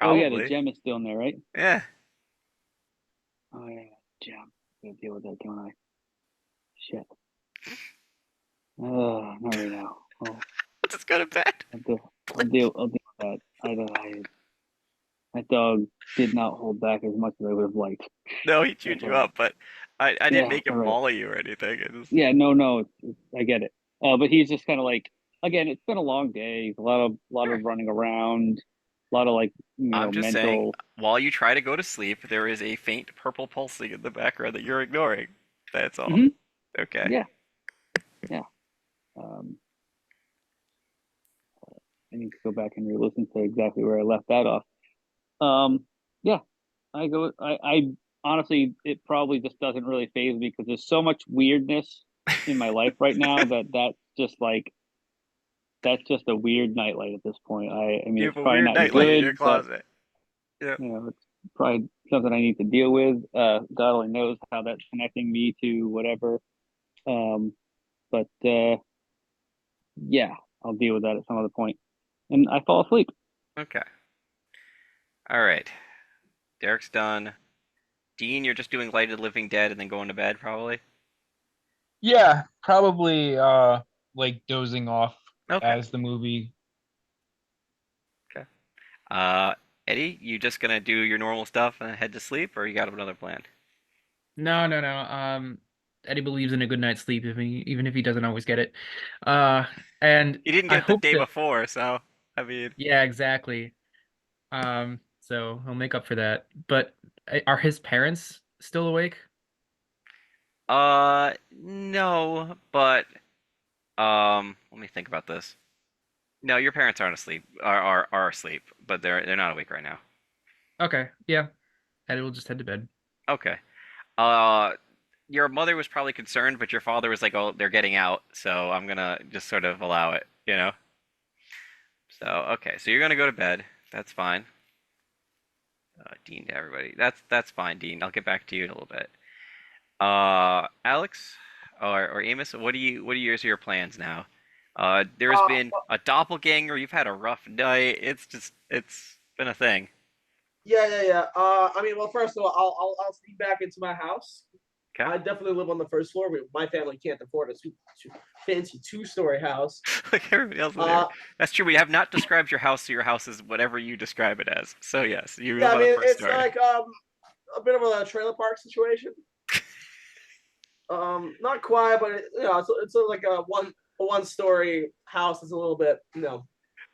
Oh yeah, the Probably. gem is still in there, right? Yeah. Oh yeah, gem. I'm gonna deal with that, don't I? Shit. Not right now. Oh, Let's just go to bed. I'll deal with that. That dog did not hold back as much as I would have liked. No, he chewed you up, but I didn't make him all right. maul you or anything. Yeah, no, I get it. But he's just kind of like, again, it's been a long day. A lot of running around, a lot of I'm just mental. saying, while you try to go to sleep, there is a faint purple pulsing in the background that you're ignoring. That's all. Mhm. Okay. Yeah. I need to go back and re-listen to exactly where I left that off. Yeah, I honestly, it probably just doesn't really faze me because there's so much weirdness in my life right now that's just a weird nightlight at this point. I mean, You it's have a probably weird not nightlight in good, your but closet. Yep. it's probably something I need to deal with. God only knows how that's connecting me to whatever. But yeah, I'll deal with that at some other point. And I fall asleep. Okay. All right. Derek's done. Dean, you're just doing Light of the Living Dead and then going to bed, probably? Yeah, probably like dozing off Okay. as the movie. Okay. Eddie, you just gonna do your normal stuff and head to sleep, or you got another plan? No. Eddie believes in a good night's sleep, even if he doesn't always get it. And You didn't I get it the hope day that, before, so I mean, yeah, exactly. So he'll make up for that. But are his parents still awake? no, but let me think about this. No, your parents aren't asleep, are asleep, but they're not awake right now. Okay, yeah. Eddie will just head to bed. Okay. Uh, your mother was probably concerned, but your father was like, "Oh, they're getting out," so I'm gonna just sort of allow it, you know? So, okay, so you're gonna go to bed. That's fine. Dean to everybody. That's fine, Dean. I'll get back to you in a little bit. Alex or Amos, what are your plans now? There's been a doppelganger. You've had a rough night. It's been a thing. Yeah. I mean, well, first of all, I'll sneak back into my house. Okay. I definitely live on the first floor. My family can't afford a fancy two-story house. Like everybody else in there. That's true. We have not described your house, so your house is whatever you describe it as. So yes, you Yeah, live I on mean, the first it's story. like a bit of a trailer park situation. Not quite, but it's like a one-story house. It's a little bit,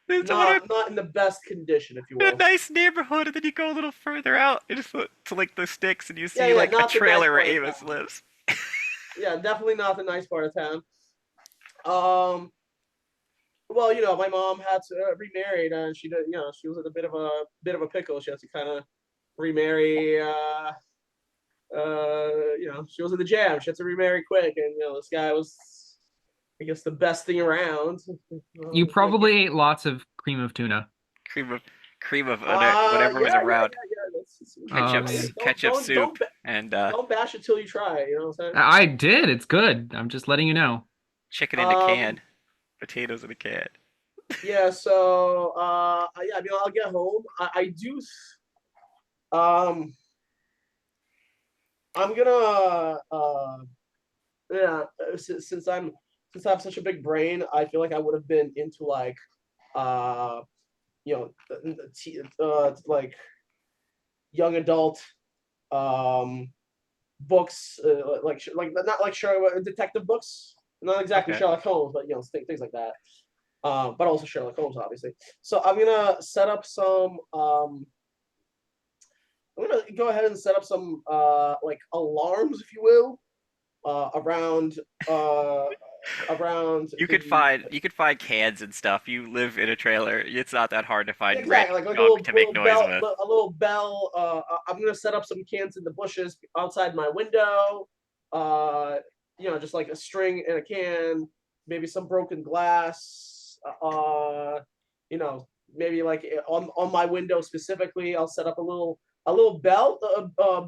It's not in the best condition, if you a will. nice neighborhood, and then you go a little further out, and just to like the sticks, and you see Yeah, like a not the nice trailer where part of Amos town. lives. Yeah, definitely not the nice part of town. Well, my mom had to remarried, and she did. She was in a bit of a pickle. She had to kind of remarry. she was in the jam. She had to remarry quick, and this guy was, I guess, the best thing around. You probably ate lots of cream of tuna. Cream of whatever was around. Oh, Ketchup, man. ketchup soup, and Don't bash it till you try. You know what I'm saying? I did. It's good. I'm just letting you know. chicken in a can, potatoes in a can. Yeah. So, yeah. I mean, I'll get home. I do. I'm gonna. Yeah. Since I have such a big brain, I feel like I would have been into like, uh, like young adult books, like not like Sherlock detective books, not exactly Okay. Sherlock Holmes, but things like that. But also Sherlock Holmes, obviously. So I'm gonna set up some. I'm gonna go ahead and set up some like alarms, if you will, around around You could the find cans and stuff. You live in a trailer. It's not that hard to find exactly random like a junk to make noise bell, with. a little bell. I'm gonna set up some cans in the bushes outside my window. Uh, just like a string and a can, maybe some broken glass. Maybe like on my window specifically, I'll set up a little bell,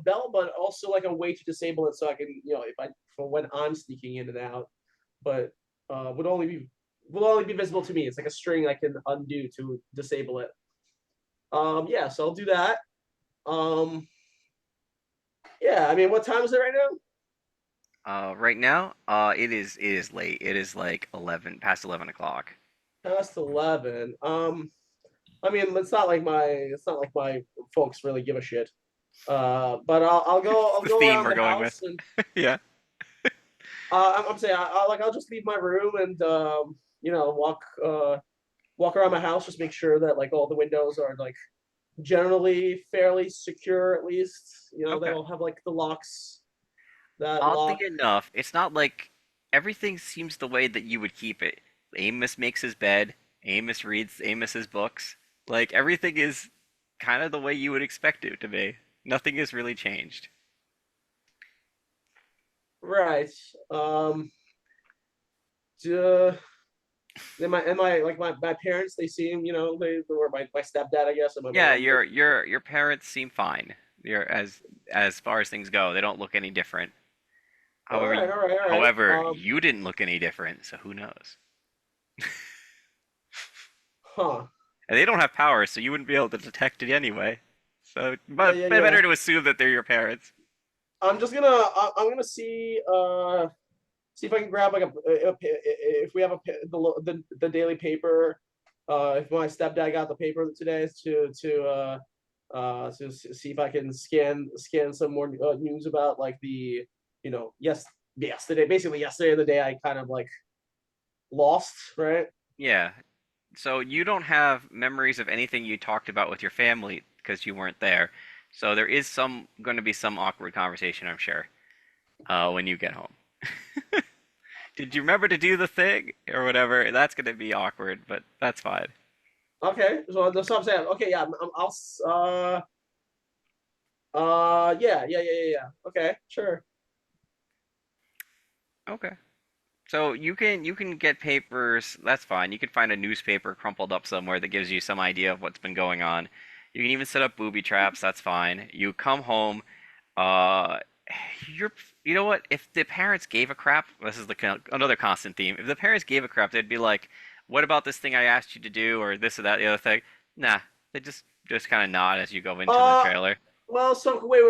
bell, but also like a way to disable it so I can, if I for when I'm sneaking in and out, but would only be will only be visible to me. It's like a string I can undo to disable it. Yeah, so I'll do that. Yeah, I mean, what time is it right now? Right now, it is late. It is like past 11 o'clock. Past 11. I mean, it's not like my folks really give a shit. But I'll The go theme around we're the going house with. and Yeah. I'm saying I'll just leave my room and walk around my house, just make sure that like all the windows are like generally fairly secure, at least. They Okay. all have like the locks that Oddly lock. enough, it's not like everything seems the way that you would keep it. Amos makes his bed. Amos reads Amos's books. Like everything is kind of the way you would expect it to be. Nothing has really changed. Right. Duh. And my like my parents, they seem, they or my stepdad, I guess, and my Yeah, mom. your parents seem fine. You're as far as things go, they don't look any different. All However, right, all right, all right. you didn't look any different, so who knows? Huh. And they don't have powers, so you wouldn't be able to detect it anyway. So, Yeah, but yeah, yeah. better to assume that they're your parents. I'm gonna see if I can grab like if we have the daily paper. If my stepdad got the paper today to see if I can scan some more news about like yesterday, the day I kind of like lost, right? Yeah. So you don't have memories of anything you talked about with your family because you weren't there. So there is going to be some awkward conversation, I'm sure, when you get home. Did you remember to do the thing or whatever? That's going to be awkward, but that's fine. Okay, so that's what I'm saying. Okay, yeah, I'll yeah. Okay, sure. Okay. So you can get papers. That's fine. You can find a newspaper crumpled up somewhere that gives you some idea of what's been going on. You can even set up booby traps. That's fine. You come home. Uh, you're you know what? If the parents gave a crap, this is another constant theme. If the parents gave a crap, they'd be like, "What about this thing I asked you to do, or this or that, the other thing?" Nah, they just kind of nod as you go into the Uh, trailer. well, so wait.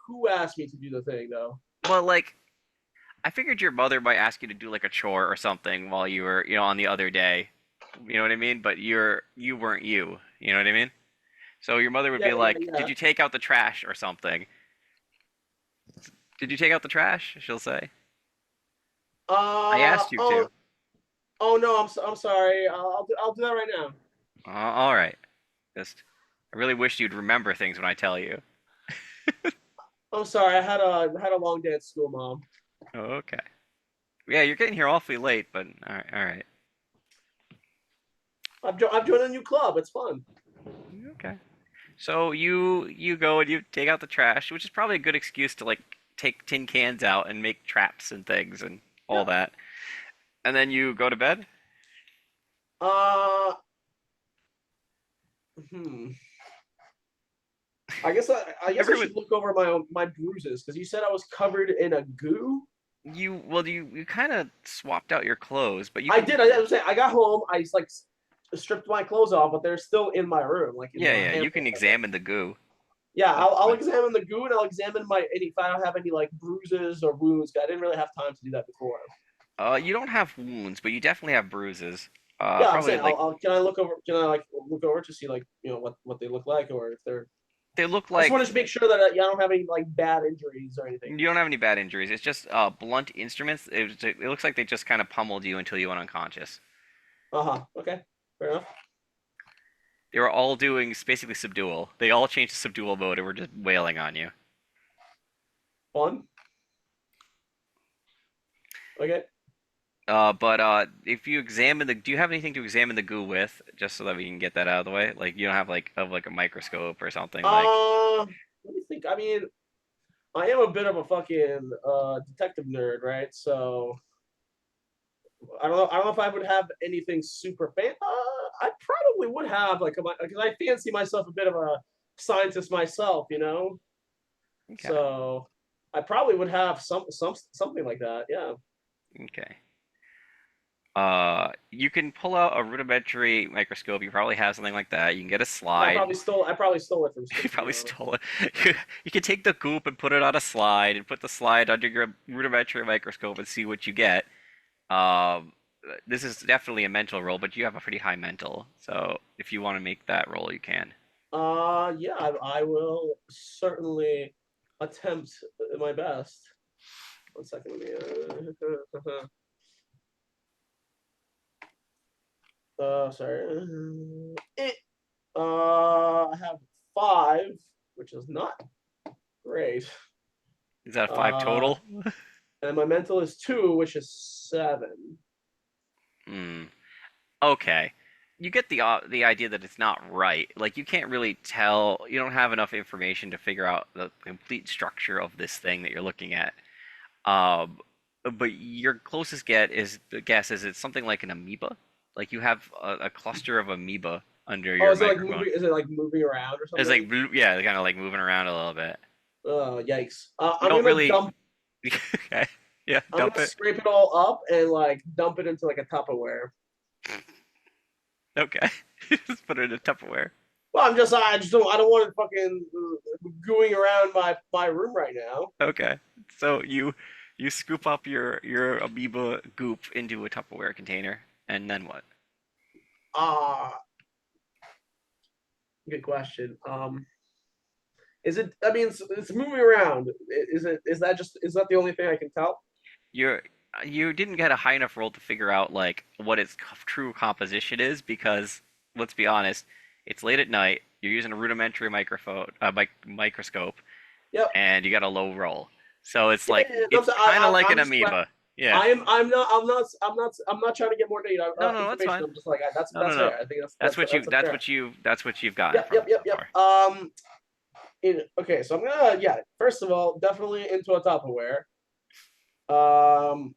Who asked me to do the thing though? Well, like I figured your mother might ask you to do like a chore or something while you were, on the other day. You know what I mean? But you weren't you. You know what I mean? So your mother would Yeah, be yeah, like, yeah. "Did you take out the trash or something? Did you take out the trash?" She'll say. I Uh asked you oh to. oh no, I'm sorry. I'll do that right now. All right. Just I really wish you'd remember things when I tell you. I'm sorry. I had a long day at school, Mom. Okay. Yeah, you're getting here awfully late, but all right, all right. I've joined a new club. It's fun. Okay. So you go and you take out the trash, which is probably a good excuse to like take tin cans out and make traps and things and all Yeah. that. And then you go to bed. Uh, hmm. I guess I Everyone, should look over my bruises because you said I was covered in a goo. you kind of swapped out your clothes, but you I can did. I was saying I got home. I like stripped my clothes off, but they're still in my room, like in yeah, a yeah, you hamper. can examine the goo. Yeah, That's I'll fine. examine the goo and I'll examine if I don't have any like bruises or wounds. 'Cause I didn't really have time to do that before. You don't have wounds, but you definitely have bruises. Yeah, I'm Probably saying like Can I look over? Can I like look over to see like what they look like or if they're? they look I just like want to make sure that I don't have any like bad injuries or anything. you don't have any bad injuries. It's just blunt instruments. It looks like they just kind of pummeled you until you went unconscious. Okay. Fair enough. They were all doing basically subdual. They all changed to subdual mode and were just wailing on you. Fun. Okay. But if you examine do you have anything to examine the goo with, just so that we can get that out of the way? Like you don't have like a microscope or something like. Let me think. I mean, I am a bit of a fucking detective nerd, right? So I don't know. I don't know if I would have anything super fan. I probably would have like because I fancy myself a bit of a scientist myself, you know. Okay. So I probably would have something like that. Yeah. Okay. You can pull out a rudimentary microscope. You probably have something like that. You can get a Yeah, slide. I probably stole it from You school. probably stole it. You can take the goop and put it on a slide and put the slide under your rudimentary microscope and see what you get. Um, this is definitely a mental roll, but you have a pretty high mental. So if you want to make that roll, you can. Yeah, I will certainly attempt my best. 1 second. Sorry. I have 5, which is not great. Is that a 5 Uh, total? and my mental is 2, which is 7. Hmm. Okay. You get the idea that it's not right. Like you can't really tell. You don't have enough information to figure out the complete structure of this thing that you're looking at. Um, but your closest guess is it's something like an amoeba. Like you have a cluster of amoeba under Oh, your microphone. Is it like moving around or It's something? yeah, they're kind of like moving around a little bit. Yikes. You don't really. Okay. Yeah, I'm dump gonna it. scrape it all up and like dump it into like a Tupperware. Okay. Just put it in a Tupperware. Well, I don't want it fucking gooing around my room right now. Okay. So you scoop up your amoeba goop into a Tupperware container, and then what? Ah, good question. Is it? I mean, it's moving around. Is that the only thing I can tell? You're you didn't get a high enough roll to figure out like what its true composition is because let's be honest, it's late at night. You're using a rudimentary microscope, Yep. and you got a low roll. So it's Yeah, like yeah, no, it's kind of like I'm an just amoeba. Yeah. I'm not trying to get more data No, that's information. fine. I'm just like No, no, that's no. fair. I think that's a fair. That's what you've gotten Yep, from yep, it yep, so yep. far. Okay, so I'm gonna First of all, definitely into a Tupperware. Um,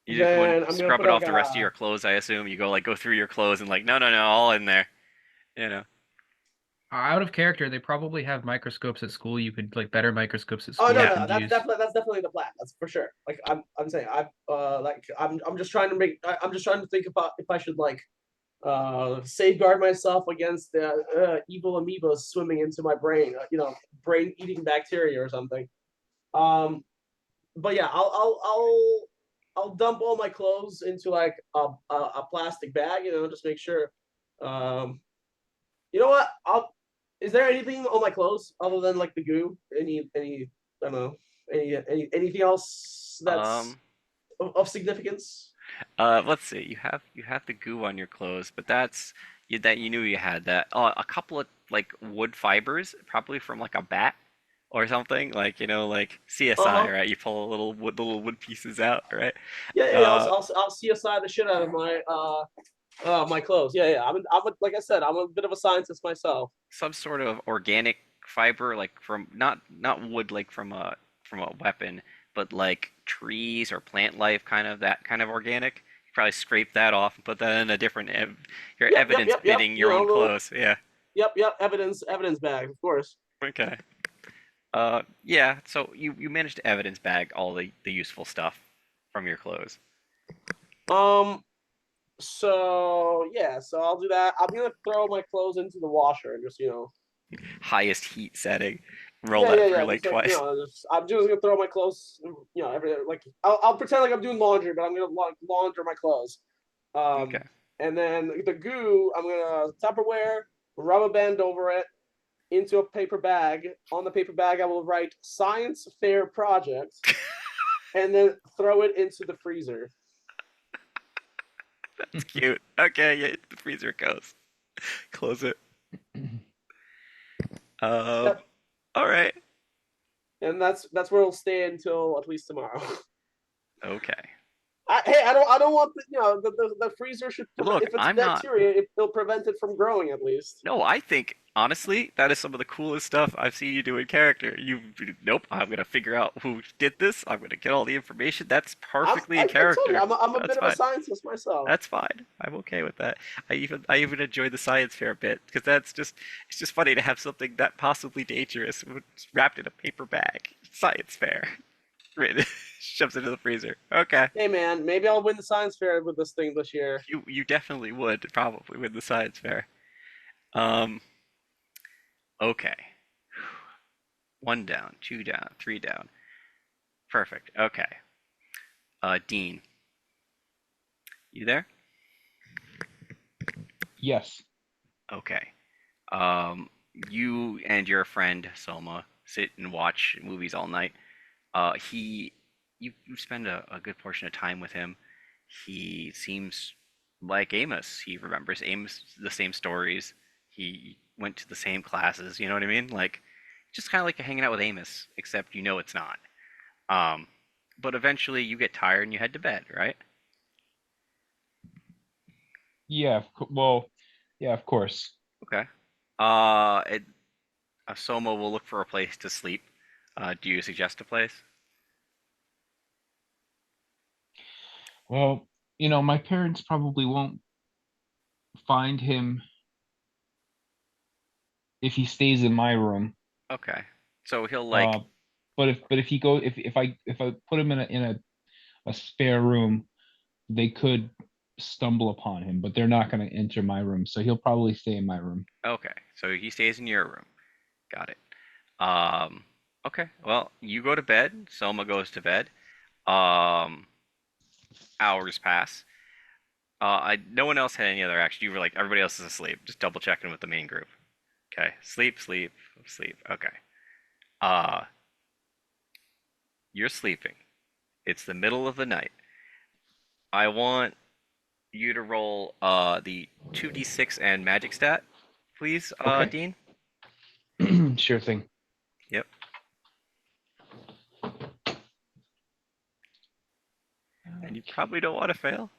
You just then wouldn't I'm gonna scrub put it like off the rest of a. your clothes, I assume. You go through your clothes and like, no, no, no, all in there. You know. Out of character, they probably have microscopes at school. You could like better microscopes at Oh school no, you Yeah. no, could use. that's definitely the plan. That's for sure. Like I'm saying I'm just trying to I'm just trying to think about if I should like safeguard myself against the evil amoebas swimming into my brain. Brain eating bacteria or something. Um, but yeah, I'll dump all my clothes into like a plastic bag. Just make sure. Um, you know what? I'll. Is there anything on my clothes other than like the goo? Any I don't know. Anything else that's Um. of significance? Let's see. You have the goo on your clothes, but that you knew you had that. A couple of like wood fibers, probably from like a bat or something. Like like Uh CSI, huh. right? You pull the little wood pieces out, right? Yeah, yeah, yeah. Uh. I'll CSI the shit out of my My clothes. Yeah. Like I said, I'm a bit of a scientist myself. Some sort of organic fiber, like from not wood, like from a weapon, but like trees or plant life, kind of that kind of organic. You probably scrape that off and put that in a different your evidence Yep. bidding your own clothes. Yeah. Yep. Evidence bag, of course. Okay. Yeah. So you managed to evidence bag all the useful stuff from your clothes. So yeah, so I'll do that. I'm gonna throw my clothes into the washer and just Highest heat setting. Roll that through like just like twice. I'm just gonna throw my clothes, everything. Like I'll pretend like I'm doing laundry, but I'm gonna like launder my clothes. Okay. And then the goo, I'm gonna Tupperware, rubber band over it into a paper bag. On the paper bag, I will write science fair project, and then throw it into the freezer. That's cute. Okay, yeah, the freezer goes. Close it. Yep. All right. And that's where it'll stay until at least tomorrow. Okay. I don't want the freezer should Look, if it's I'm not. bacteria, it'll prevent it from growing at least. No, I think honestly that is some of the coolest stuff I've seen you do in character. Nope. I'm gonna figure out who did this. I'm gonna get all the information. That's perfectly in I told you, character. I'm a That's bit of fine. a scientist myself. That's fine. I'm okay with that. I even enjoy the science fair bit because it's just funny to have something that possibly dangerous wrapped in a paper bag. Science fair. Right. Shoves into the freezer. Okay. Hey man, maybe I'll win the science fair with this thing this year. You definitely would probably win the science fair. Um. Okay. One down, two down, three down. Perfect. Okay. Dean, you there? Yes. Okay. Um, you and your friend Soma sit and watch movies all night. You spend a good portion of time with him. He seems like Amos. He remembers Amos the same stories. He went to the same classes. You know what I mean? Like, just kind of like hanging out with Amos, except you know it's not. Um, but eventually you get tired and you head to bed, right? Yeah. Well, yeah, of course. Okay. It, Soma will look for a place to sleep. Do you suggest a place? Well, my parents probably won't find him if he stays in my room. Okay. So he'll like, Uh, but if he go if I put him in a spare room, they could stumble upon him, but they're not going to enter my room, so he'll probably stay in my room. okay. So he stays in your room. Got it. Um, okay. Well, you go to bed. Soma goes to bed. Um, Hours pass. No one else had any other action. You were like, everybody else is asleep. Just double checking with the main group. Okay. Sleep, sleep, sleep. Okay. Uh, you're sleeping. It's the middle of the night. I want you to roll the 2d6 and magic stat, please, Okay. Dean. Sure thing. Yep. And you probably don't want to fail.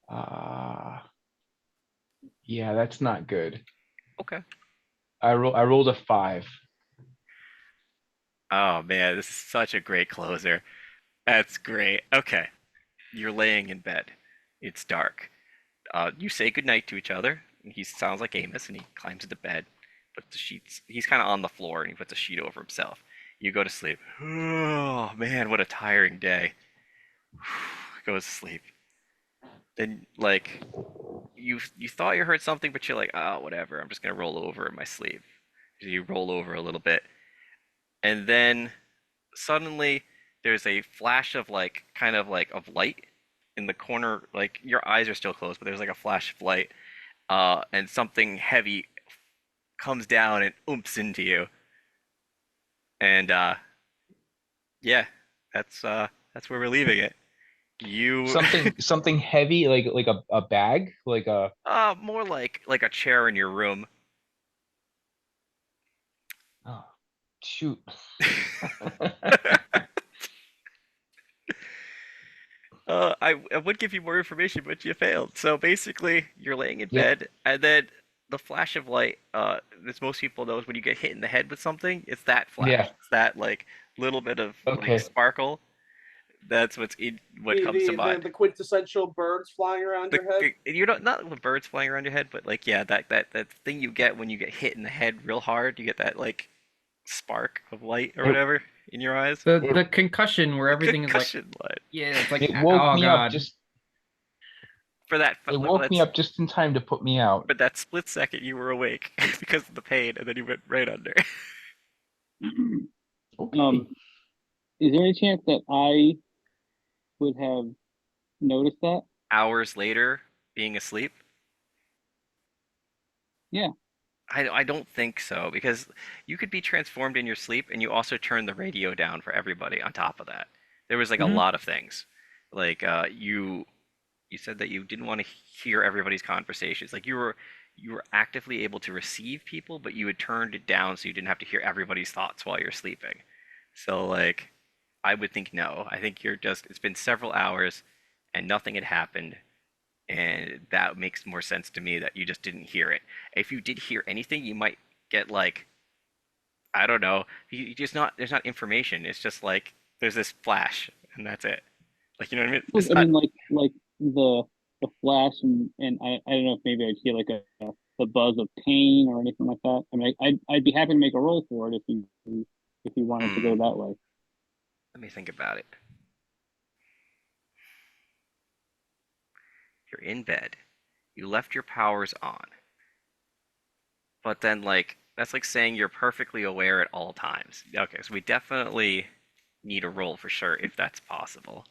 uh, yeah, that's not good. Okay. I rolled a 5. Oh man, this is such a great closer. That's great. Okay. You're laying in bed. It's dark. You say goodnight to each other. He sounds like Amos and he climbs into bed. Puts the sheets. He's kind of on the floor and he puts a sheet over himself. You go to sleep. Oh man, what a tiring day. Goes to sleep. Then like you thought you heard something, but you're like, oh whatever. I'm just gonna roll over in my sleep. So you roll over a little bit, and then suddenly there's a flash of like kind of like of light in the corner. Like your eyes are still closed, but there's like a flash of light, and something heavy comes down and oomps into you. And yeah, that's where we're leaving it. You Something heavy, like a bag, like a. more like a chair in your room. Oh, shoot. I would give you more information, but you failed. So basically, you're laying in Yep. bed, and then the flash of light, as most people know, is when you get hit in the head with something. It's that flash. Yeah. It's that like little bit of like Okay. sparkle. That's what The, comes to the, mind. the quintessential birds flying around your head. You're not with birds flying around your head, but like yeah, that thing you get when you get hit in the head real hard. You get that like spark of light or It, whatever in your eyes. The concussion where everything is like, Concussion light. yeah, it's like, it woke oh me up god. just. For that, It woke me up just in time to put me out. but that split second you were awake because of the pain, and then you went right under. Okay. Is there any chance that I would have noticed that? Hours later, being asleep. Yeah. I don't think so because you could be transformed in your sleep, and you also turn the radio down for everybody. On top of that, there was like a Mhm. lot of things, like you said that you didn't want to hear everybody's conversations. Like you were actively able to receive people, but you had turned it down so you didn't have to hear everybody's thoughts while you're sleeping. So like I would think no. I think you're just it's been several hours and nothing had happened, and that makes more sense to me that you just didn't hear it. If you did hear anything, you might get like I don't know. You just not there's not information. It's just like there's this flash and that's it. Like you know what I mean? Well, It's I not mean, like the flash, and I don't know if maybe I'd hear like the buzz of pain or anything like that. I mean, I'd be happy to make a roll for it if you wanted to go hmm, that way. let me think about it. You're in bed. You left your powers on. But then like that's like saying you're perfectly aware at all times. Okay, so we definitely need a roll for sure if that's possible.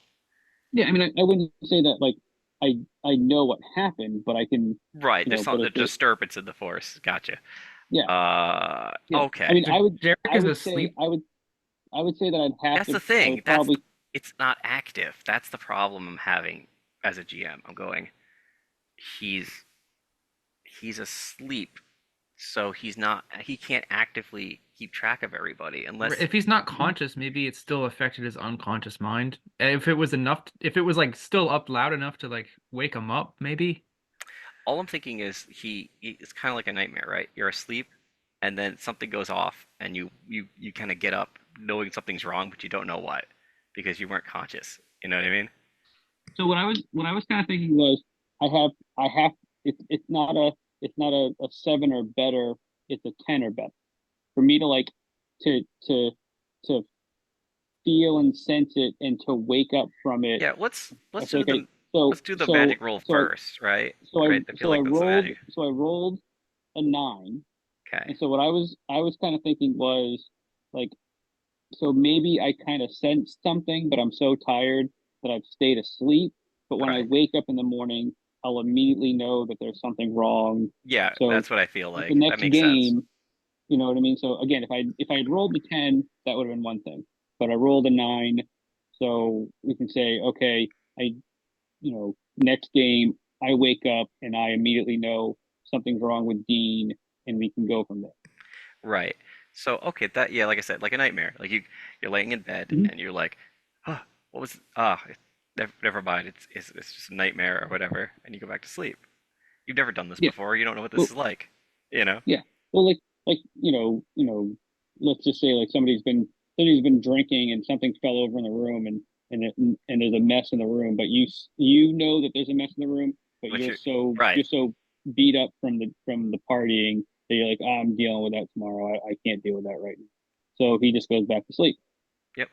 Yeah, I mean, I wouldn't say that like I know what happened, but I can, Right, there's but some if a it, disturbance in the force. Gotcha. yeah, yeah. I Okay. mean, So Derek I is would say asleep. I would say that That's the I thing. would probably, It's not active. That's the problem I'm having as a GM. I'm going, he's he's asleep, so he can't actively keep track of everybody unless If he's not conscious, maybe it still affected his unconscious mind. And if it was enough, if it was like still up loud enough to like wake him up, maybe. all I'm thinking is it's kind of like a nightmare, right? You're asleep and then something goes off and you kind of get up knowing something's wrong, but you don't know what because you weren't conscious. You know what I mean? so what I was kind of thinking was I have it's not a 7 or better, it's a 10 or better for me to like to to to feel and sense it and to wake up from it. Yeah, I feel like I let's do the magic roll so I first, right? Right? I feel so I like that's the rolled magic. so I rolled a 9. Okay. And so what I was kind of thinking was like, so maybe I kind of sensed something, but I'm so tired that I've stayed asleep. But when I Right. wake up in the morning, I'll immediately know that there's something wrong. Yeah, So that's what I feel at the like. That next makes sense. game, you know what I mean? So again, if I had rolled a 10, that would have been one thing. But I rolled a 9, so we can say, okay, I next game I wake up and I immediately know something's wrong with Dean, and we can go from there. Right. So okay, that yeah, like I said, like a nightmare. Like you're laying in bed Mhm. and you're like, oh, what was never mind. It's just a nightmare or whatever, and you go back to sleep. You've never done this Yeah. before. You don't know what this Well, is like. You know. yeah. Well, like let's just say like somebody's been drinking and something fell over in the room, and there's a mess in the room, but you know that there's a mess in the room, but But you're right. so beat up from the partying that you're like, oh, I'm dealing with that tomorrow. I can't deal with that right now. So he just goes back to sleep. Yep.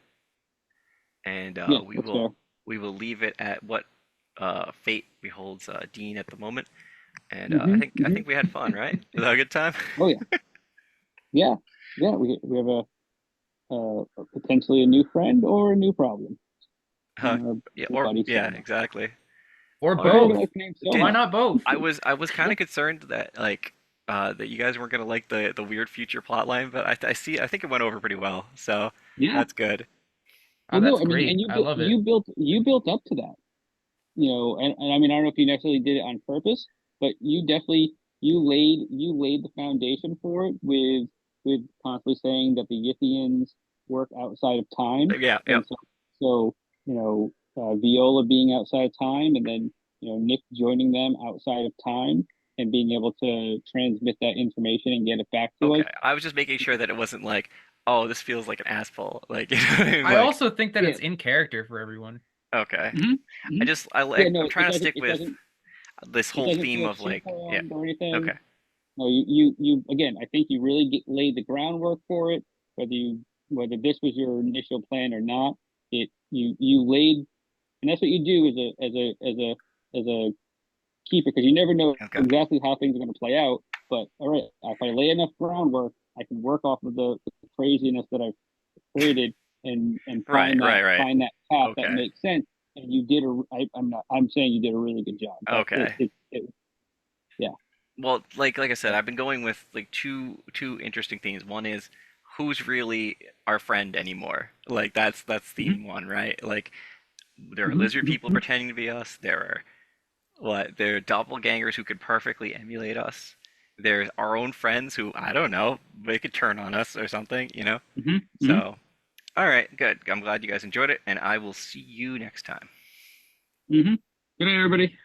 And Yeah, that's fair. we will leave it at what fate beholds Dean at the moment. And I Hmm. think we had fun, right? Was that a good time? Oh yeah, yeah, yeah. We have potentially a new friend or a new problem Uh, in our yeah, or buddy yeah, cinema. exactly. Or All I right. really both. like the name Did Why Soma. not both? I was kind Yeah, of concerned that like that you guys weren't gonna like the weird future plot line, but I think it went over pretty well, so yeah. that's good. Oh, Well, no, that's I mean, and great. I love it. you built up to that, and I mean, I don't know if you necessarily did it on purpose, but you definitely you laid the foundation for it with constantly saying that the Yithians work outside of time, Yeah, yep. and so Viola being outside of time, and then Nick joining them outside of time and being able to transmit that information and get it back to us. Okay, I was just making sure that it wasn't like, oh, this feels like an asshole. Like, you know what I mean? I Like, also think that Yeah. it's in character for everyone. okay. Mhm, mhm. I'm trying to stick with this It whole doesn't theme feel of like, yeah, shoehorned or anything. okay. No, you again. I think you really laid the groundwork for it. Whether this was your initial plan or not, you laid, and that's what you do as a keeper, because you never know Okay. exactly how things are going to play out. But all right, if I lay enough groundwork, I can work off of the craziness that I've created and Right, find that right, right. find that path that Okay. makes sense. And you did I'm saying you did a really good job. But Okay. yeah. Well, like I said, I've been going with like two interesting themes. One is who's really our friend anymore? Like that's theme one, right? Like there are lizard people pretending to be us. There are doppelgangers who could perfectly emulate us. There's our own friends who, I don't know, they could turn on us or something, you know? So, all right, good. I'm glad you guys enjoyed it, and I will see you next time. Good night, everybody.